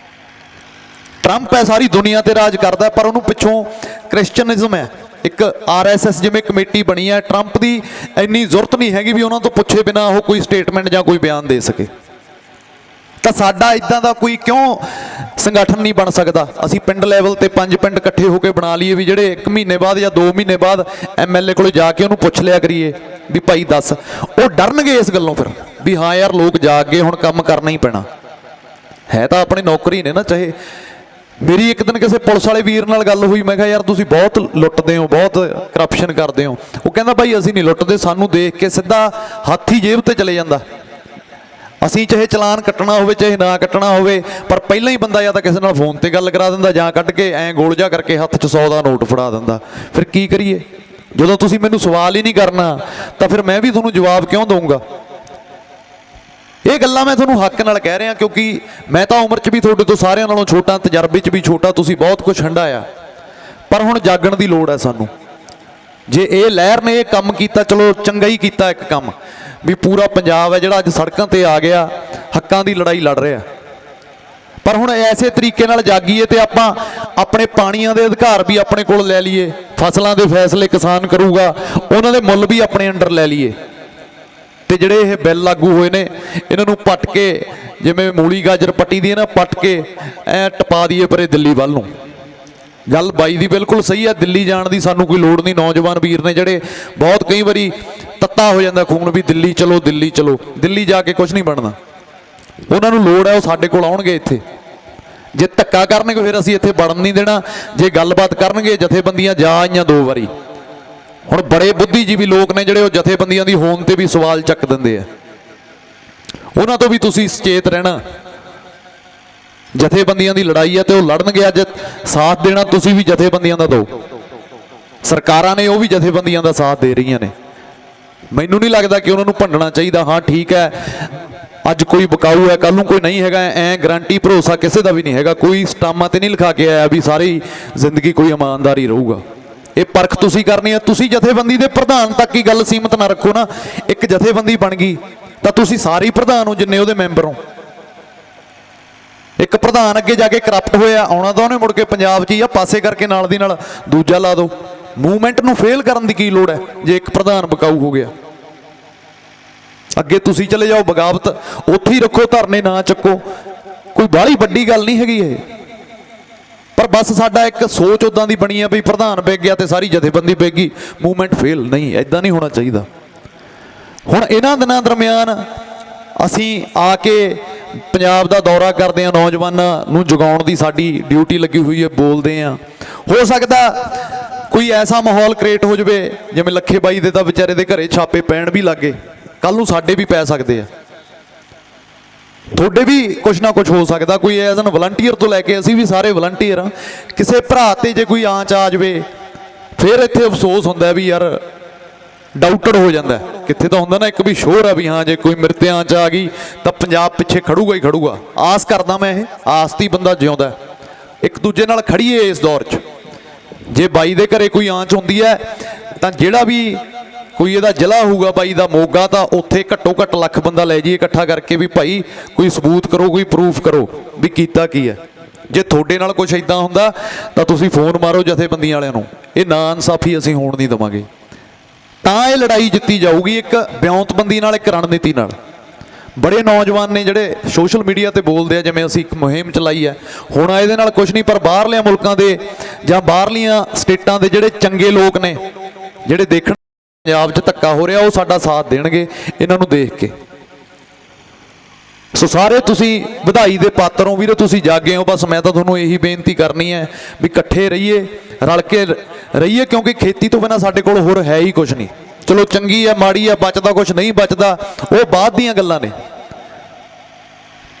ਟਰੰਪ ਹੈ, ਸਾਰੀ ਦੁਨੀਆ ਤੇ ਰਾਜ ਕਰਦਾ, ਪਰ ਉਹਨੂੰ ਪਿੱਛੋਂ ਕ੍ਰਿਸਚਨਿਜ਼ਮ ਹੈ। ਇੱਕ RSS ਜਿਵੇਂ ਕਮੇਟੀ ਬਣੀ ਹੈ, ਟਰੰਪ ਦੀ ਇੰਨੀ ਜ਼ਰੂਰਤ ਨਹੀਂ ਹੈਗੀ ਵੀ ਉਹਨਾਂ ਤੋਂ ਪੁੱਛੇ ਬਿਨਾਂ ਉਹ ਕੋਈ ਸਟੇਟਮੈਂਟ ਜਾਂ ਕੋਈ ਬਿਆਨ ਦੇ ਸਕੇ। ਤਾਂ ਸਾਡਾ ਇਦਾਂ ਦਾ ਕੋਈ ਕਿਉਂ ਸੰਗਠਨ ਨਹੀਂ ਬਣ ਸਕਦਾ? ਅਸੀਂ ਪਿੰਡ ਲੈਵਲ ਤੇ 5 ਪਿੰਡ ਇਕੱਠੇ ਹੋ ਕੇ ਬਣਾ ਲਈਏ ਵੀ ਜਿਹੜੇ 1 ਮਹੀਨੇ ਬਾਅਦ ਜਾਂ 2 ਮਹੀਨੇ ਬਾਅਦ MLA ਕੋਲੇ ਜਾ ਕੇ ਉਹਨੂੰ ਪੁੱਛ ਲਿਆ ਕਰੀਏ ਵੀ ਭਾਈ ਦੱਸ। ਉਹ ਡਰਨਗੇ ਇਸ ਗੱਲੋਂ ਫਿਰ ਵੀ ਹਾਂ ਯਾਰ ਲੋਕ ਜਾਗ ਗਏ, ਹੁਣ ਕੰਮ ਕਰਨਾ ਹੀ ਪੈਣਾ ਹੈ। ਤਾਂ ਆਪਣੀ ਨੌਕਰੀ ਨੇ ਨਾ। ਚਾਹੇ ਮੇਰੀ ਇੱਕ ਦਿਨ ਕਿਸੇ ਪੁਲਿਸ ਵਾਲੇ ਵੀਰ ਨਾਲ ਗੱਲ ਹੋਈ, ਮੈਂ ਕਿਹਾ ਯਾਰ ਤੁਸੀਂ ਬਹੁਤ ਲੁੱਟਦੇ ਹੋ, ਬਹੁਤ ਕਰਪਸ਼ਨ ਕਰਦੇ ਹੋ। ਉਹ ਕਹਿੰਦਾ ਭਾਈ ਅਸੀਂ ਨਹੀਂ ਲੁੱਟਦੇ, ਸਾਨੂੰ ਦੇਖ ਕੇ ਸਿੱਧਾ ਹੱਥ ਹੀ ਜੇਬ ਤੇ ਚਲੇ ਜਾਂਦਾ। ਅਸੀਂ ਚਾਹੇ ਚਲਾਨ ਕੱਟਣਾ ਹੋਵੇ ਚਾਹੇ ਨਾ ਕੱਟਣਾ ਹੋਵੇ, ਪਰ ਪਹਿਲਾਂ ਹੀ ਬੰਦਾ ਜਾਂ ਤਾਂ ਕਿਸੇ ਨਾਲ ਫੋਨ ਤੇ ਗੱਲ ਕਰਾ ਦਿੰਦਾ ਜਾਂ ਕੱਢ ਕੇ ਐਂ ਗੋਲ ਜਿਹਾ ਕਰਕੇ ਹੱਥ 'ਚ 100 ਦਾ ਨੋਟ ਫੜਾ ਦਿੰਦਾ। ਫਿਰ ਕੀ ਕਰੀਏ? ਜਦੋਂ ਤੁਸੀਂ ਮੈਨੂੰ ਸਵਾਲ ਹੀ ਨਹੀਂ ਕਰਨਾ ਤਾਂ ਫਿਰ ਮੈਂ ਵੀ ਤੁਹਾਨੂੰ ਜਵਾਬ ਕਿਉਂ ਦਊਂਗਾ? ਇਹ ਗੱਲਾਂ ਮੈਂ ਤੁਹਾਨੂੰ ਹੱਕ ਨਾਲ ਕਹਿ ਰਿਹਾ, ਕਿਉਂਕਿ ਮੈਂ ਤਾਂ ਉਮਰ 'ਚ ਵੀ ਤੁਹਾਡੇ ਤੋਂ ਸਾਰਿਆਂ ਨਾਲੋਂ ਛੋਟਾ, ਤਜਰਬੇ 'ਚ ਵੀ ਛੋਟਾ, ਤੁਸੀਂ ਬਹੁਤ ਕੁਝ ਹੰਢਾਇਆ। ਪਰ ਹੁਣ ਜਾਗਣ ਦੀ ਲੋੜ ਹੈ ਸਾਨੂੰ। ਜੇ ਇਹ ਲਹਿਰ ਨੇ ਇਹ ਕੰਮ ਕੀਤਾ, ਚਲੋ ਚੰਗਾ ਹੀ ਕੀਤਾ ਇੱਕ ਕੰਮ, ਵੀ ਪੂਰਾ ਪੰਜਾਬ ਹੈ ਜਿਹੜਾ ਅੱਜ ਸੜਕਾਂ ਤੇ ਆ ਗਿਆ, ਹੱਕਾਂ ਦੀ ਲੜਾਈ ਲੜ ਰਿਹਾ। ਪਰ ਹੁਣ ਐਸੇ ਤਰੀਕੇ ਨਾਲ ਜਾਗੀਏ ਤੇ ਆਪਾਂ ਆਪਣੇ ਪਾਣੀਆਂ ਦੇ ਅਧਿਕਾਰ ਵੀ ਆਪਣੇ ਕੋਲ ਲੈ ਲਈਏ, ਫਸਲਾਂ ਦੇ ਫੈਸਲੇ ਕਿਸਾਨ ਕਰੂਗਾ, ਉਹਨਾਂ ਦੇ ਮੁੱਲ ਵੀ ਆਪਣੇ ਅੰਡਰ ਲੈ ਲਈਏ। ਤੇ ਜਿਹੜੇ ਇਹ ਬਿੱਲ ਲਾਗੂ ਹੋਏ ਨੇ ਇਹਨਾਂ ਨੂੰ ਪੱਟ ਕੇ, ਜਿਵੇਂ ਮੂਲੀ ਗਾਜਰ ਪੱਟੀ ਦੀ ਹੈ ਨਾ, ਪੱਟ ਕੇ ਐ ਟਪਾ ਦਈਏ ਪਰੇ ਦਿੱਲੀ ਵੱਲ ਨੂੰ। ਗੱਲ ਬਾਈ ਦੀ ਬਿਲਕੁਲ ਸਹੀ ਹੈ, ਦਿੱਲੀ ਜਾਣ ਦੀ ਸਾਨੂੰ ਕੋਈ ਲੋੜ ਨਹੀਂ। ਨੌਜਵਾਨ ਵੀਰ ਨੇ ਜਿਹੜੇ ਬਹੁਤ ਕਈ ਵਾਰੀ ਤੱਤਾ ਹੋ ਜਾਂਦਾ ਖੂਨ ਵੀ ਦਿੱਲੀ ਚਲੋ, ਦਿੱਲੀ ਚਲੋ। ਦਿੱਲੀ ਜਾ ਕੇ ਕੁਝ ਨਹੀਂ ਬਣਨਾ। ਉਹਨਾਂ ਨੂੰ ਲੋੜ ਹੈ, ਉਹ ਸਾਡੇ ਕੋਲ ਆਉਣਗੇ ਇੱਥੇ। ਜੇ ਧੱਕਾ ਕਰਨਗੇ ਫਿਰ ਅਸੀਂ ਇੱਥੇ ਵੜਨ ਨਹੀਂ ਦੇਣਾ। ਜੇ ਗੱਲਬਾਤ ਕਰਨਗੇ, ਜਥੇਬੰਦੀਆਂ ਜਾ ਆਈਆਂ 2 ਵਾਰੀ। ਹੁਣ ਬੜੇ ਬੁੱਧੀਜੀਵੀ ਲੋਕ ਨੇ ਜਿਹੜੇ ਉਹ ਜਥੇਬੰਦੀਆਂ ਦੀ ਹੋਂਦ ਤੇ ਵੀ ਸਵਾਲ ਚੱਕ ਦਿੰਦੇ ਆ। ਉਹਨਾਂ ਤੋਂ ਵੀ ਤੁਸੀਂ ਸੁਚੇਤ ਰਹਿਣਾ। ਜਥੇਬੰਦੀਆਂ ਦੀ ਲੜਾਈ ਹੈ ਤੇ ਉਹ ਲੜਨਗੇ। ਅੱਜ ਸਾਥ ਦੇਣਾ ਤੁਸੀਂ ਵੀ ਜਥੇਬੰਦੀਆਂ ਦਾ ਦਿਓ। ਸਰਕਾਰਾਂ ਨੇ ਉਹ ਵੀ ਜਥੇਬੰਦੀਆਂ ਦਾ ਸਾਥ ਦੇ ਰਹੀਆਂ ਨੇ। ਮੈਨੂੰ ਨਹੀਂ ਲੱਗਦਾ ਕਿ ਉਹਨਾਂ ਨੂੰ ਭੰਡਣਾ ਚਾਹੀਦਾ। ਹਾਂ ਠੀਕ ਹੈ, ਅੱਜ ਕੋਈ ਬਕਾਊ ਹੈ, ਕੱਲ ਨੂੰ ਕੋਈ ਨਹੀਂ ਹੈਗਾ, ਐ ਗਰੰਟੀ ਭਰੋਸਾ ਕਿਸੇ ਦਾ ਵੀ ਨਹੀਂ ਹੈਗਾ। ਕੋਈ ਸਟਾਮਾਂ ਤੇ ਨਹੀਂ ਲਿਖਾ ਕੇ ਆਇਆ ਵੀ ਸਾਰੀ ਜ਼ਿੰਦਗੀ ਕੋਈ ਇਮਾਨਦਾਰੀ ਰਹੂਗਾ। ਇਹ ਪਰਖ ਤੁਸੀਂ ਕਰਨੀ ਹੈ। ਤੁਸੀਂ ਜਥੇਬੰਦੀ ਦੇ ਪ੍ਰਧਾਨ ਤੱਕ ਹੀ ਗੱਲ ਸੀਮਤ ਨਾ ਰੱਖੋ ਨਾ। ਇੱਕ ਜਥੇਬੰਦੀ ਬਣ ਗਈ ਤਾਂ ਤੁਸੀਂ ਸਾਰੇ ਪ੍ਰਧਾਨ ਹੋ ਜਿੰਨੇ ਉਹਦੇ ਮੈਂਬਰ ਹੋ। ਇੱਕ ਪ੍ਰਧਾਨ ਅੱਗੇ ਜਾ ਕੇ ਕਰਪਟ ਹੋਇਆ, ਆਉਣਾ ਤਾਂ ਉਹਨੇ ਮੁੜ ਕੇ ਪੰਜਾਬ 'ਚ ਹੀ ਆ, ਪਾਸੇ ਕਰਕੇ ਨਾਲ ਦੀ ਨਾਲ ਦੂਜਾ ਲਾ ਦਿਓ। ਮੂਵਮੈਂਟ ਨੂੰ ਫੇਲ ਕਰਨ ਦੀ ਕੀ ਲੋੜ ਹੈ ਜੇ ਇੱਕ ਪ੍ਰਧਾਨ ਬਕਾਊ ਹੋ ਗਿਆ। ਅੱਗੇ ਤੁਸੀਂ ਚਲੇ ਜਾਓ, ਬਗਾਵਤ ਉੱਥੇ ਹੀ ਰੱਖੋ, ਧਰਨੇ ਨਾ ਚੱਕੋ। ਕੋਈ ਬਾਹਲੀ ਵੱਡੀ ਗੱਲ ਨਹੀਂ ਹੈਗੀ ਇਹ। ਪਰ ਬਸ ਸਾਡਾ ਇੱਕ ਸੋਚ ਉਦਾਂ ਦੀ ਬਣੀ ਆ ਵੀ ਪ੍ਰਧਾਨ ਵਿਕ ਗਿਆ ਤੇ ਸਾਰੀ ਜਥੇਬੰਦੀ ਵਿਕ ਗਈ, ਮੂਵਮੈਂਟ ਫੇਲ। ਨਹੀਂ, ਐਦਾਂ ਨਹੀਂ ਹੋਣਾ ਚਾਹੀਦਾ। ਹੁਣ ਇਹਨਾਂ ਦਿਨਾਂ ਦਰਮਿਆਨ ਅਸੀਂ ਆ ਕੇ ਪੰਜਾਬ ਦਾ ਦੌਰਾ ਕਰਦੇ ਹਾਂ, ਨੌਜਵਾਨਾਂ ਨੂੰ ਜਗਾਉਣ ਦੀ ਸਾਡੀ ਡਿਊਟੀ ਲੱਗੀ ਹੋਈ ਹੈ, ਬੋਲਦੇ ਹਾਂ। ਹੋ ਸਕਦਾ ਕੋਈ ਐਸਾ ਮਾਹੌਲ ਕ੍ਰੀਏਟ ਹੋ ਜਾਵੇ, ਜਿਵੇਂ ਲੱਖੇ ਬਾਈ ਦੇ ਤਾਂ ਵਿਚਾਰੇ ਦੇ ਘਰੇ ਛਾਪੇ ਪੈਣ ਵੀ ਲੱਗੇ, ਕੱਲ ਨੂੰ ਸਾਡੇ ਵੀ ਪੈ ਸਕਦੇ ਆ, ਤੁਹਾਡੇ ਵੀ ਕੁਛ ਨਾ ਕੁਛ ਹੋ ਸਕਦਾ। ਕੋਈ ਐਜ਼ ਐਨ ਵਲੰਟੀਅਰ ਤੋਂ ਲੈ ਕੇ ਅਸੀਂ ਵੀ ਸਾਰੇ ਵਲੰਟੀਅਰ ਹਾਂ। ਕਿਸੇ ਭਰਾ ਤੇ ਜੇ ਕੋਈ ਆਂਚ ਆ ਜਾਵੇ ਫਿਰ ਇੱਥੇ ਅਫਸੋਸ ਹੁੰਦਾ ਵੀ ਯਾਰ ਡਾਊਟਡ ਹੋ ਜਾਂਦਾ। ਕਿੱਥੇ ਤਾਂ ਹੁੰਦਾ ਨਾ ਇੱਕ ਵੀ ਸ਼ੋਰ ਆ ਵੀ ਹਾਂ ਜੇ ਕੋਈ ਮੇਰੇ ਤੇ ਆਂਚ ਆ ਗਈ ਤਾਂ ਪੰਜਾਬ ਪਿੱਛੇ ਖੜੂਗਾ ਹੀ ਖੜੂਗਾ। ਆਸ ਕਰਦਾ ਮੈਂ, ਇਹ ਆਸ ਦੀ ਬੰਦਾ ਜਿਉਂਦਾ। ਇੱਕ ਦੂਜੇ ਨਾਲ ਖੜੀਏ ਇਸ ਦੌਰ 'ਚ। ਜੇ ਬਾਈ ਦੇ ਘਰੇ ਕੋਈ ਆਂਚ ਹੁੰਦੀ ਹੈ ਤਾਂ ਜਿਹੜਾ ਵੀ ਕੋਈ ਇਹਦਾ ਜ਼ਿਲ੍ਹਾ ਹੋਊਗਾ ਬਾਈ ਦਾ, ਮੋਗਾ, ਤਾਂ ਉੱਥੇ ਘੱਟੋ ਘੱਟ ਲੱਖ ਬੰਦਾ ਲੈ ਜਾਈਏ ਇਕੱਠਾ ਕਰਕੇ ਵੀ ਭਾਈ ਕੋਈ ਸਬੂਤ ਕਰੋ, ਕੋਈ ਪ੍ਰੂਫ ਕਰੋ ਵੀ ਕੀਤਾ ਕੀ ਹੈ। ਜੇ ਤੁਹਾਡੇ ਨਾਲ ਕੁਛ ਇਦਾਂ ਹੁੰਦਾ ਤਾਂ ਤੁਸੀਂ ਫੋਨ ਮਾਰੋ ਜਥੇਬੰਦੀਆਂ ਵਾਲਿਆਂ ਨੂੰ। ਇਹ ਨਾ ਇਨਸਾਫੀ ਅਸੀਂ ਹੋਣ ਨਹੀਂ ਦੇਵਾਂਗੇ। ਤਾਂ ਇਹ ਲੜਾਈ ਜਿੱਤੀ ਜਾਊਗੀ ਇੱਕ ਵਿਉਂਤਬੰਦੀ ਨਾਲ, ਇੱਕ ਰਣਨੀਤੀ ਨਾਲ। ਬੜੇ ਨੌਜਵਾਨ ਨੇ ਜਿਹੜੇ ਸੋਸ਼ਲ ਮੀਡੀਆ ਤੇ ਬੋਲਦੇ ਆ ਜਿਵੇਂ ਅਸੀਂ ਇੱਕ ਮੁਹਿੰਮ ਚਲਾਈ ਹੈ। ਹੁਣ ਇਹਦੇ ਨਾਲ ਕੁਝ ਨਹੀਂ, ਪਰ ਬਾਹਰਲੇ ਮੁਲਕਾਂ ਦੇ ਜਾਂ ਬਾਹਰਲੀਆਂ ਸਟੇਟਾਂ ਦੇ ਜਿਹੜੇ ਚੰਗੇ ਲੋਕ ਨੇ, ਜਿਹੜੇ ਦੇਖਣ ਪੰਜਾਬ 'ਚ ਧੱਕਾ ਹੋ ਰਿਹਾ, ਉਹ ਸਾਡਾ ਸਾਥ ਦੇਣਗੇ ਇਹਨਾਂ ਨੂੰ ਦੇਖ ਕੇ। ਸੋ ਸਾਰੇ ਤੁਸੀਂ ਵਧਾਈ ਦੇ ਪਾਤਰ ਹੋ ਵੀਰੋ, ਤੁਸੀਂ ਜਾਗੇ ਹੋ। ਬਸ ਮੈਂ ਤਾਂ ਤੁਹਾਨੂੰ ਇਹੀ ਬੇਨਤੀ ਕਰਨੀ ਹੈ ਵੀ ਇਕੱਠੇ ਰਹੀਏ, ਰਲ ਕੇ ਰਹੀਏ, ਕਿਉਂਕਿ ਖੇਤੀ ਤੋਂ ਬਿਨਾਂ ਸਾਡੇ ਕੋਲ ਹੋਰ ਹੈ ਹੀ ਕੁਝ ਨਹੀਂ। ਚਲੋ ਚੰਗੀ ਹੈ ਮਾੜੀ ਹੈ, ਬਚਦਾ ਕੁਝ ਨਹੀਂ ਬਚਦਾ, ਉਹ ਬਾਅਦ ਦੀਆਂ ਗੱਲਾਂ ਨੇ।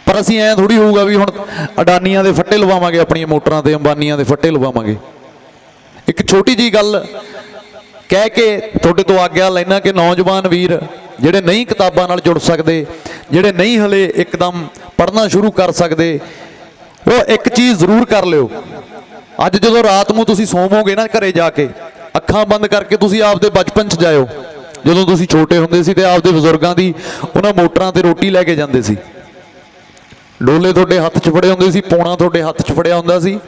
ਪਰ ਅਸੀਂ ਐਂ ਥੋੜੀ ਹੋਊਗਾ ਵੀ ਹੁਣ ਅਡਾਨੀਆਂ ਦੇ ਫੱਟੇ ਲਵਾਵਾਂਗੇ ਆਪਣੀਆਂ ਮੋਟਰਾਂ ਤੇ, ਅੰਬਾਨੀਆਂ ਦੇ ਫੱਟੇ ਲਵਾਵਾਂਗੇ। ਇੱਕ ਛੋਟੀ ਜੀ ਗੱਲ ਕਹਿ ਕੇ ਤੁਹਾਡੇ ਤੋਂ ਆਗਿਆ ਲੈਣਾ ਕਿ ਨੌਜਵਾਨ ਵੀਰ ਜਿਹੜੇ ਨਹੀਂ ਕਿਤਾਬਾਂ ਨਾਲ ਜੁੜ ਸਕਦੇ, ਜਿਹੜੇ ਨਹੀਂ ਹਲੇ ਇੱਕਦਮ ਪੜ੍ਹਨਾ ਸ਼ੁਰੂ ਕਰ ਸਕਦੇ, ਉਹ ਇੱਕ ਚੀਜ਼ ਜ਼ਰੂਰ ਕਰ ਲਿਓ। ਅੱਜ ਜਦੋਂ ਰਾਤ ਨੂੰ ਤੁਸੀਂ ਸੌਵੋਗੇ ਨਾ ਘਰੇ ਜਾ ਕੇ, ਅੱਖਾਂ ਬੰਦ ਕਰਕੇ ਤੁਸੀਂ ਆਪਦੇ ਬਚਪਨ 'ਚ ਜਾਇਓ, ਜਦੋਂ ਤੁਸੀਂ ਛੋਟੇ ਹੁੰਦੇ ਸੀ ਤੇ ਆਪਦੇ ਬਜ਼ੁਰਗਾਂ ਦੀ ਉਹਨਾਂ ਮੋਟਰਾਂ ਤੇ ਰੋਟੀ ਲੈ ਕੇ ਜਾਂਦੇ ਸੀ। ਡੋਲੇ ਤੁਹਾਡੇ ਹੱਥ 'ਚ ਫੜੇ ਹੁੰਦੇ ਸੀ, ਪੌਣਾ ਤੁਹਾਡੇ ਹੱਥ 'ਚ ਫੜਿਆ ਹੁੰਦਾ ਸੀ।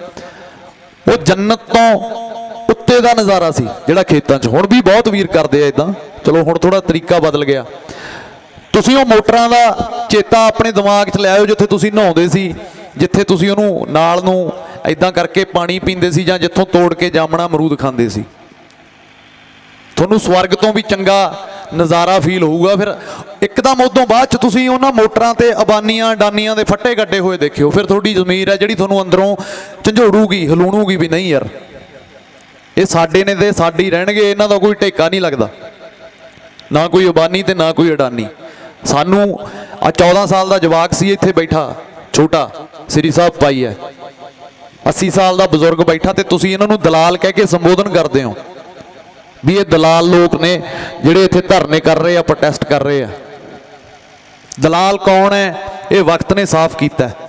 ਉਹ ਜੰਨਤ ਤੋਂ ਉੱਤੇ ਦਾ ਨਜ਼ਾਰਾ ਸੀ ਜਿਹੜਾ ਖੇਤਾਂ 'ਚ। ਹੁਣ ਵੀ ਬਹੁਤ ਵੀਰ ਕਰਦੇ ਆ ਇਦਾਂ, ਚਲੋ ਹੁਣ ਥੋੜਾ ਤਰੀਕਾ ਬਦਲ ਗਿਆ। ਤੁਸੀਂ ਉਹ ਮੋਟਰਾਂ ਦਾ ਚੇਤਾ ਆਪਣੇ ਦਿਮਾਗ 'ਚ ਲਿਆਇਓ, ਜਿੱਥੇ ਤੁਸੀਂ ਨਹਾਉਂਦੇ ਸੀ, ਜਿੱਥੇ ਤੁਸੀਂ ਉਹਨੂੰ ਨਾਲ ਨੂੰ ਇਦਾਂ ਕਰਕੇ ਪਾਣੀ ਪੀਂਦੇ ਸੀ, ਜਾਂ ਜਿੱਥੋਂ ਤੋੜ ਕੇ ਜਾਮਣਾ ਅਮਰੂਦ ਖਾਂਦੇ ਸੀ। ਤੁਹਾਨੂੰ ਸਵਰਗ ਤੋਂ ਵੀ ਚੰਗਾ ਨਜ਼ਾਰਾ ਫੀਲ ਹੋਊਗਾ। ਫਿਰ ਇੱਕਦਮ ਉਦੋਂ ਬਾਅਦ 'ਚ ਤੁਸੀਂ ਉਹਨਾਂ ਮੋਟਰਾਂ ਤੇ ਅਬਾਨੀਆਂ ਡਾਨੀਆਂ ਦੇ ਫੱਟੇ ਗੱਡੇ ਹੋਏ ਦੇਖਿਓ, ਫਿਰ ਤੁਹਾਡੀ ਜ਼ਮੀਰ ਹੈ ਜਿਹੜੀ ਤੁਹਾਨੂੰ ਅੰਦਰੋਂ ਝੰਜੋੜੂਗੀ, ਹਲੂਣੂਗੀ ਵੀ ਨਹੀਂ ਯਾਰ ਇਹ ਸਾਡੇ ਨੇ ਤੇ ਸਾਡੀ ਰਹਿਣਗੇ, ਇਹਨਾਂ ਦਾ ਕੋਈ ਢੇਕਾ ਨਹੀਂ ਲੱਗਦਾ, ਨਾ ਕੋਈ ਅਬਾਨੀ ਤੇ ਨਾ ਕੋਈ ਅਡਾਨੀ। ਸਾਨੂੰ ਆ 14 ਸਾਲ ਦਾ ਜਵਾਕ ਸੀ ਇੱਥੇ ਬੈਠਾ, ਛੋਟਾ ਸ੍ਰੀ ਸਾਹਿਬ ਪਾਈ ਹੈ, 80 ਸਾਲ ਦਾ ਬਜ਼ੁਰਗ ਬੈਠਾ, ਤੇ ਤੁਸੀਂ ਇਹਨਾਂ ਨੂੰ ਦਲਾਲ ਕਹਿ ਕੇ ਸੰਬੋਧਨ ਕਰਦੇ ਹੋ ਵੀ ਇਹ ਦਲਾਲ ਲੋਕ ਨੇ ਜਿਹੜੇ ਇੱਥੇ ਧਰਨੇ ਕਰ ਰਹੇ ਆ, ਪ੍ਰੋਟੈਸਟ ਕਰ ਰਹੇ ਆ। ਦਲਾਲ ਕੌਣ ਹੈ? ਇਹ ਵਕਤ ਨੇ ਸਾਫ਼ ਕੀਤਾ ਹੈ।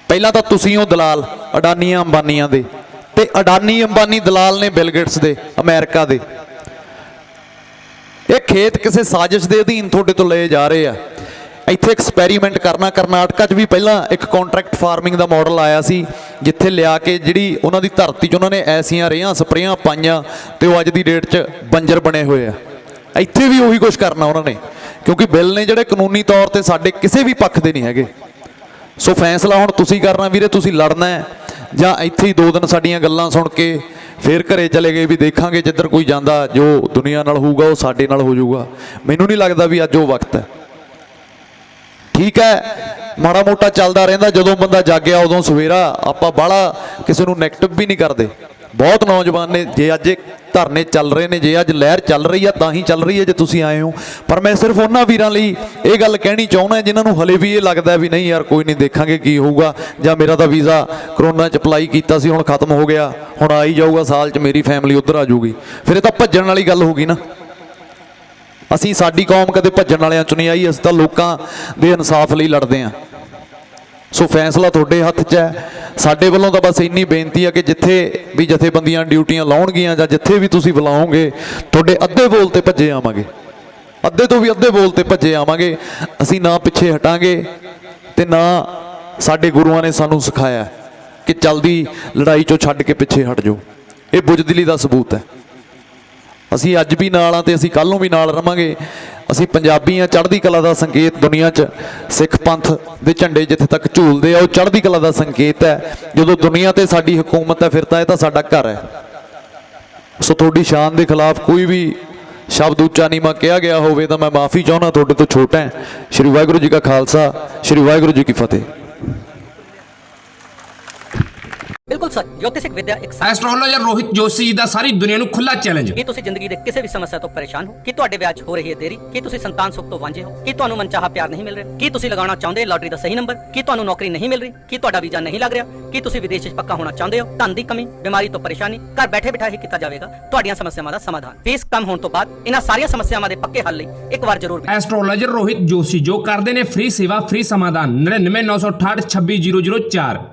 ਪਹਿਲਾਂ ਤਾਂ ਤੁਸੀਂ ਹੋ ਦਲਾਲ ਅਡਾਨੀਆਂ ਅੰਬਾਨੀਆਂ ਦੇ, ਤੇ ਅਡਾਨੀ ਅੰਬਾਨੀ ਦਲਾਲ ਨੇ ਬਿਲ ਗੇਟਸ ਦੇ, ਅਮਰੀਕਾ ਦੇ। ਇਹ ਖੇਤ ਕਿਸੇ ਸਾਜ਼ਿਸ਼ ਦੇ ਅਧੀਨ ਤੁਹਾਡੇ ਤੋਂ ਲਏ ਜਾ ਰਹੇ ਆ। ਇੱਥੇ ਐਕਸਪੈਰੀਮੈਂਟ ਕਰਨਾ, ਕਰਨਾਟਕਾ 'ਚ ਵੀ ਪਹਿਲਾਂ ਇੱਕ ਕੰਟਰੈਕਟ ਫਾਰਮਿੰਗ ਦਾ ਮਾਡਲ ਆਇਆ ਸੀ, ਜਿੱਥੇ ਲਿਆ ਕੇ ਜਿਹੜੀ ਉਹਨਾਂ ਦੀ ਧਰਤੀ 'ਚ ਉਹਨਾਂ ਨੇ ਐਸੀਆਂ ਰੇਹਾਂ ਸਪਰੇਆਂ ਪਾਈਆਂ ਤੇ ਉਹ ਅੱਜ ਦੀ ਡੇਟ 'ਚ ਬੰਜਰ ਬਣੇ ਹੋਏ ਆ। ਇੱਥੇ ਵੀ ਉਹੀ ਕੁਝ ਕਰਨਾ ਉਹਨਾਂ ਨੇ, ਕਿਉਂਕਿ ਬਿੱਲ ਨੇ ਜਿਹੜੇ ਕਾਨੂੰਨੀ ਤੌਰ ਤੇ ਸਾਡੇ ਕਿਸੇ ਵੀ ਪੱਖ ਦੇ ਨਹੀਂ ਹੈਗੇ। ਸੋ ਫੈਸਲਾ ਹੁਣ ਤੁਸੀਂ ਕਰਨਾ ਵੀਰੇ, ਤੁਸੀਂ ਲੜਨਾ ਹੈ ਜਾਂ ਇੱਥੇ ਹੀ 2 ਦਿਨ ਸਾਡੀਆਂ ਗੱਲਾਂ ਸੁਣ ਕੇ ਫਿਰ ਘਰੇ ਚਲੇ ਗਏ ਵੀ ਦੇਖਾਂਗੇ ਜਿੱਧਰ ਕੋਈ ਜਾਂਦਾ, ਜੋ ਦੁਨੀਆ ਨਾਲ ਹੋਊਗਾ ਉਹ ਸਾਡੇ ਨਾਲ ਹੋ ਜਾਊਗਾ। ਮੈਨੂੰ ਨਹੀਂ ਲੱਗਦਾ ਵੀ ਅੱਜ ਉਹ ਵਕਤ ਹੈ। ਠੀਕ ਹੈ, ਮਾੜਾ ਮੋਟਾ ਚੱਲਦਾ ਰਹਿੰਦਾ, ਜਦੋਂ ਬੰਦਾ ਜਾਗਿਆ ਉਦੋਂ ਸਵੇਰਾ। ਆਪਾਂ ਬਾਹਲਾ ਕਿਸੇ ਨੂੰ ਨੈਗੇਟਿਵ ਵੀ ਨਹੀਂ ਕਰਦੇ। ਬਹੁਤ ਨੌਜਵਾਨ ਨੇ, ਜੇ ਅੱਜ ਇਹ ਧਰਨੇ ਚੱਲ ਰਹੇ ਨੇ, ਜੇ ਅੱਜ ਲਹਿਰ ਚੱਲ ਰਹੀ ਆ ਤਾਂ ਹੀ ਚੱਲ ਰਹੀ ਹੈ ਜੇ ਤੁਸੀਂ ਆਏ ਹੋ। ਪਰ ਮੈਂ ਸਿਰਫ ਉਹਨਾਂ ਵੀਰਾਂ ਲਈ ਇਹ ਗੱਲ ਕਹਿਣੀ ਚਾਹੁੰਦਾ ਜਿਨ੍ਹਾਂ ਨੂੰ ਹਲੇ ਵੀ ਇਹ ਲੱਗਦਾ ਵੀ ਨਹੀਂ ਯਾਰ ਕੋਈ ਨਹੀਂ, ਦੇਖਾਂਗੇ ਕੀ ਹੋਊਗਾ, ਜਾਂ ਮੇਰਾ ਤਾਂ ਵੀਜ਼ਾ ਕਰੋਨਾ 'ਚ ਅਪਲਾਈ ਕੀਤਾ ਸੀ ਹੁਣ ਖਤਮ ਹੋ ਗਿਆ, ਹੁਣ ਆ ਹੀ ਜਾਊਗਾ ਸਾਲ 'ਚ ਮੇਰੀ ਫੈਮਿਲੀ ਉੱਧਰ ਆ ਜਾਊਗੀ। ਫਿਰ ਇਹ ਤਾਂ ਭੱਜਣ ਵਾਲੀ ਗੱਲ ਹੋ ਗਈ ਨਾ। ਅਸੀਂ, ਸਾਡੀ ਕੌਮ ਕਦੇ ਭੱਜਣ ਵਾਲਿਆਂ 'ਚ ਨਹੀਂ ਆਈ, ਅਸੀਂ ਤਾਂ ਲੋਕਾਂ ਦੇ ਇਨਸਾਫ ਲਈ ਲੜਦੇ ਹਾਂ। ਸੋ ਫੈਸਲਾ ਤੁਹਾਡੇ ਹੱਥ 'ਚ ਹੈ। ਸਾਡੇ ਵੱਲੋਂ ਤਾਂ ਬਸ ਇੰਨੀ ਬੇਨਤੀ ਹੈ ਕਿ ਜਿੱਥੇ ਵੀ ਜਥੇਬੰਦੀਆਂ ਡਿਊਟੀਆਂ ਲਾਉਣਗੀਆਂ ਜਾਂ ਜਿੱਥੇ ਵੀ ਤੁਸੀਂ ਬੁਲਾਓਗੇ, ਤੁਹਾਡੇ ਅੱਧੇ ਬੋਲ ਤੇ ਭੱਜੇ ਆਵਾਂਗੇ, ਅੱਧੇ ਤੋਂ ਵੀ ਅੱਧੇ ਬੋਲ ਤੇ ਭੱਜੇ ਆਵਾਂਗੇ। ਅਸੀਂ ਨਾ ਪਿੱਛੇ ਹਟਾਂਗੇ ਤੇ ਨਾ ਸਾਡੇ ਗੁਰੂਆਂ ਨੇ ਸਾਨੂੰ ਸਿਖਾਇਆ ਕਿ ਚਲਦੀ ਲੜਾਈ 'ਚੋਂ ਛੱਡ ਕੇ ਪਿੱਛੇ ਹਟ ਜਾਓ। ਇਹ ਬੁਜ਼ਦਿਲੀ ਦਾ ਸਬੂਤ ਹੈ। ਅਸੀਂ ਅੱਜ ਵੀ ਨਾਲ ਹਾਂ ਤੇ ਅਸੀਂ ਕੱਲ੍ਹ ਨੂੰ ਵੀ ਨਾਲ ਰਵਾਂਗੇ। ਅਸੀਂ ਪੰਜਾਬੀ ਹਾਂ, ਚੜ੍ਹਦੀ ਕਲਾ ਦਾ ਸੰਕੇਤ ਦੁਨੀਆ 'ਚ ਸਿੱਖ ਪੰਥ ਦੇ ਝੰਡੇ ਜਿੱਥੇ ਤੱਕ ਝੂਲਦੇ ਆ ਉਹ ਚੜ੍ਹਦੀ ਕਲਾ ਦਾ ਸੰਕੇਤ ਹੈ। ਜਦੋਂ ਦੁਨੀਆ ਤੇ ਸਾਡੀ ਹਕੂਮਤ ਹੈ ਫਿਰ ਤਾਂ ਇਹ ਤਾਂ ਸਾਡਾ ਘਰ ਹੈ। ਸੋ ਤੁਹਾਡੀ ਸ਼ਾਨ ਦੇ ਖਿਲਾਫ ਕੋਈ ਵੀ ਸ਼ਬਦ ਉੱਚਾ ਨੀਵਾਂ ਕਿਹਾ ਗਿਆ ਹੋਵੇ ਤਾਂ ਮੈਂ ਮਾਫੀ ਚਾਹੁੰਦਾ, ਤੁਹਾਡੇ ਤੋਂ ਛੋਟਾ ਹੈ। ਸ਼੍ਰੀ ਵਾਹਿਗੁਰੂ ਜੀ ਕਾ ਖਾਲਸਾ, ਸ਼੍ਰੀ ਵਾਹਿਗੁਰੂ ਜੀ ਕੀ ਫਤਿਹ। ਬਿਲਕੁਲ ਸੱਚ, ਜੋਤਿਸ਼ਿਕ ਵਿਦਿਆ ਇੱਕ ਐਸਟ੍ਰੋਲੋਜਰ ਰੋਹਿਤ ਜੋਸ਼ੀ ਜੀ ਦਾ ਸਾਰੀ ਦੁਨੀਆ ਨੂੰ ਖੁੱਲਾ ਚੈਲੰਜ। ਕੀ ਤੁਸੀਂ ਜ਼ਿੰਦਗੀ ਦੇ ਕਿਸੇ ਵੀ ਸਮੱਸਿਆ ਤੋਂ ਪਰੇਸ਼ਾਨ ਹੋ? ਕੀ ਤੁਹਾਡੇ ਵਿਆਹ 'ਚ ਹੋ ਰਹੀ ਹੈ ਦੇਰੀ? ਕੀ ਤੁਸੀਂ ਸੰਤਾਨ ਸੁੱਖ ਤੋਂ ਵਾਂਝੇ ਹੋ? ਕੀ ਤੁਹਾਨੂੰ ਮਨਚਾਹਾ ਪਿਆਰ ਨਹੀਂ ਮਿਲ ਰਿਹਾ? ਕੀ ਤੁਸੀਂ ਲਗਾਉਣਾ ਚਾਹੁੰਦੇ ਲਾਟਰੀ ਦਾ ਸਹੀ ਨੰਬਰ? ਕੀ ਤੁਹਾਨੂੰ ਨੌਕਰੀ ਨਹੀਂ ਮਿਲ ਰਹੀ? ਕੀ ਤੁਹਾਡਾ ਵੀਜ਼ਾ ਨਹੀਂ ਲੱਗ ਰਿਹਾ? ਕੀ ਤੁਸੀਂ ਵਿਦੇਸ਼ 'ਚ ਪੱਕਾ ਹੋਣਾ ਚਾਹੁੰਦੇ ਹੋ? ਧਨ ਦੀ ਕਮੀ, ਬਿਮਾਰੀ ਤੋਂ ਪਰੇਸ਼ਾਨੀ, ਘਰ ਬੈਠੇ ਬਿਠਾਏ ਕੀਤਾ ਜਾਵੇਗਾ ਤੁਹਾਡੀਆਂ ਸਮੱਸਿਆਵਾਂ ਦਾ ਸਮਾਧਾਨ। ਫੀਸ ਕਮ ਹੋਣ ਤੋਂ ਬਾਅਦ ਇਹਨਾਂ ਸਾਰੀਆਂ ਸਮੱਸਿਆਵਾਂ ਦੇ ਪੱਕੇ ਹੱਲ ਲਈ ਇੱਕ ਵਾਰ ਜ਼ਰੂਰ ਐਸਟ੍ਰੋਲੋਜਰ ਰੋਹਿਤ ਜੋਸ਼ੀ ਜੋ ਕਰਦੇ ਨੇ ਫ੍ਰੀ ਸੇਵਾ, ਫ੍ਰੀ ਸਮਾਧਾਨ। 99 968 26 004।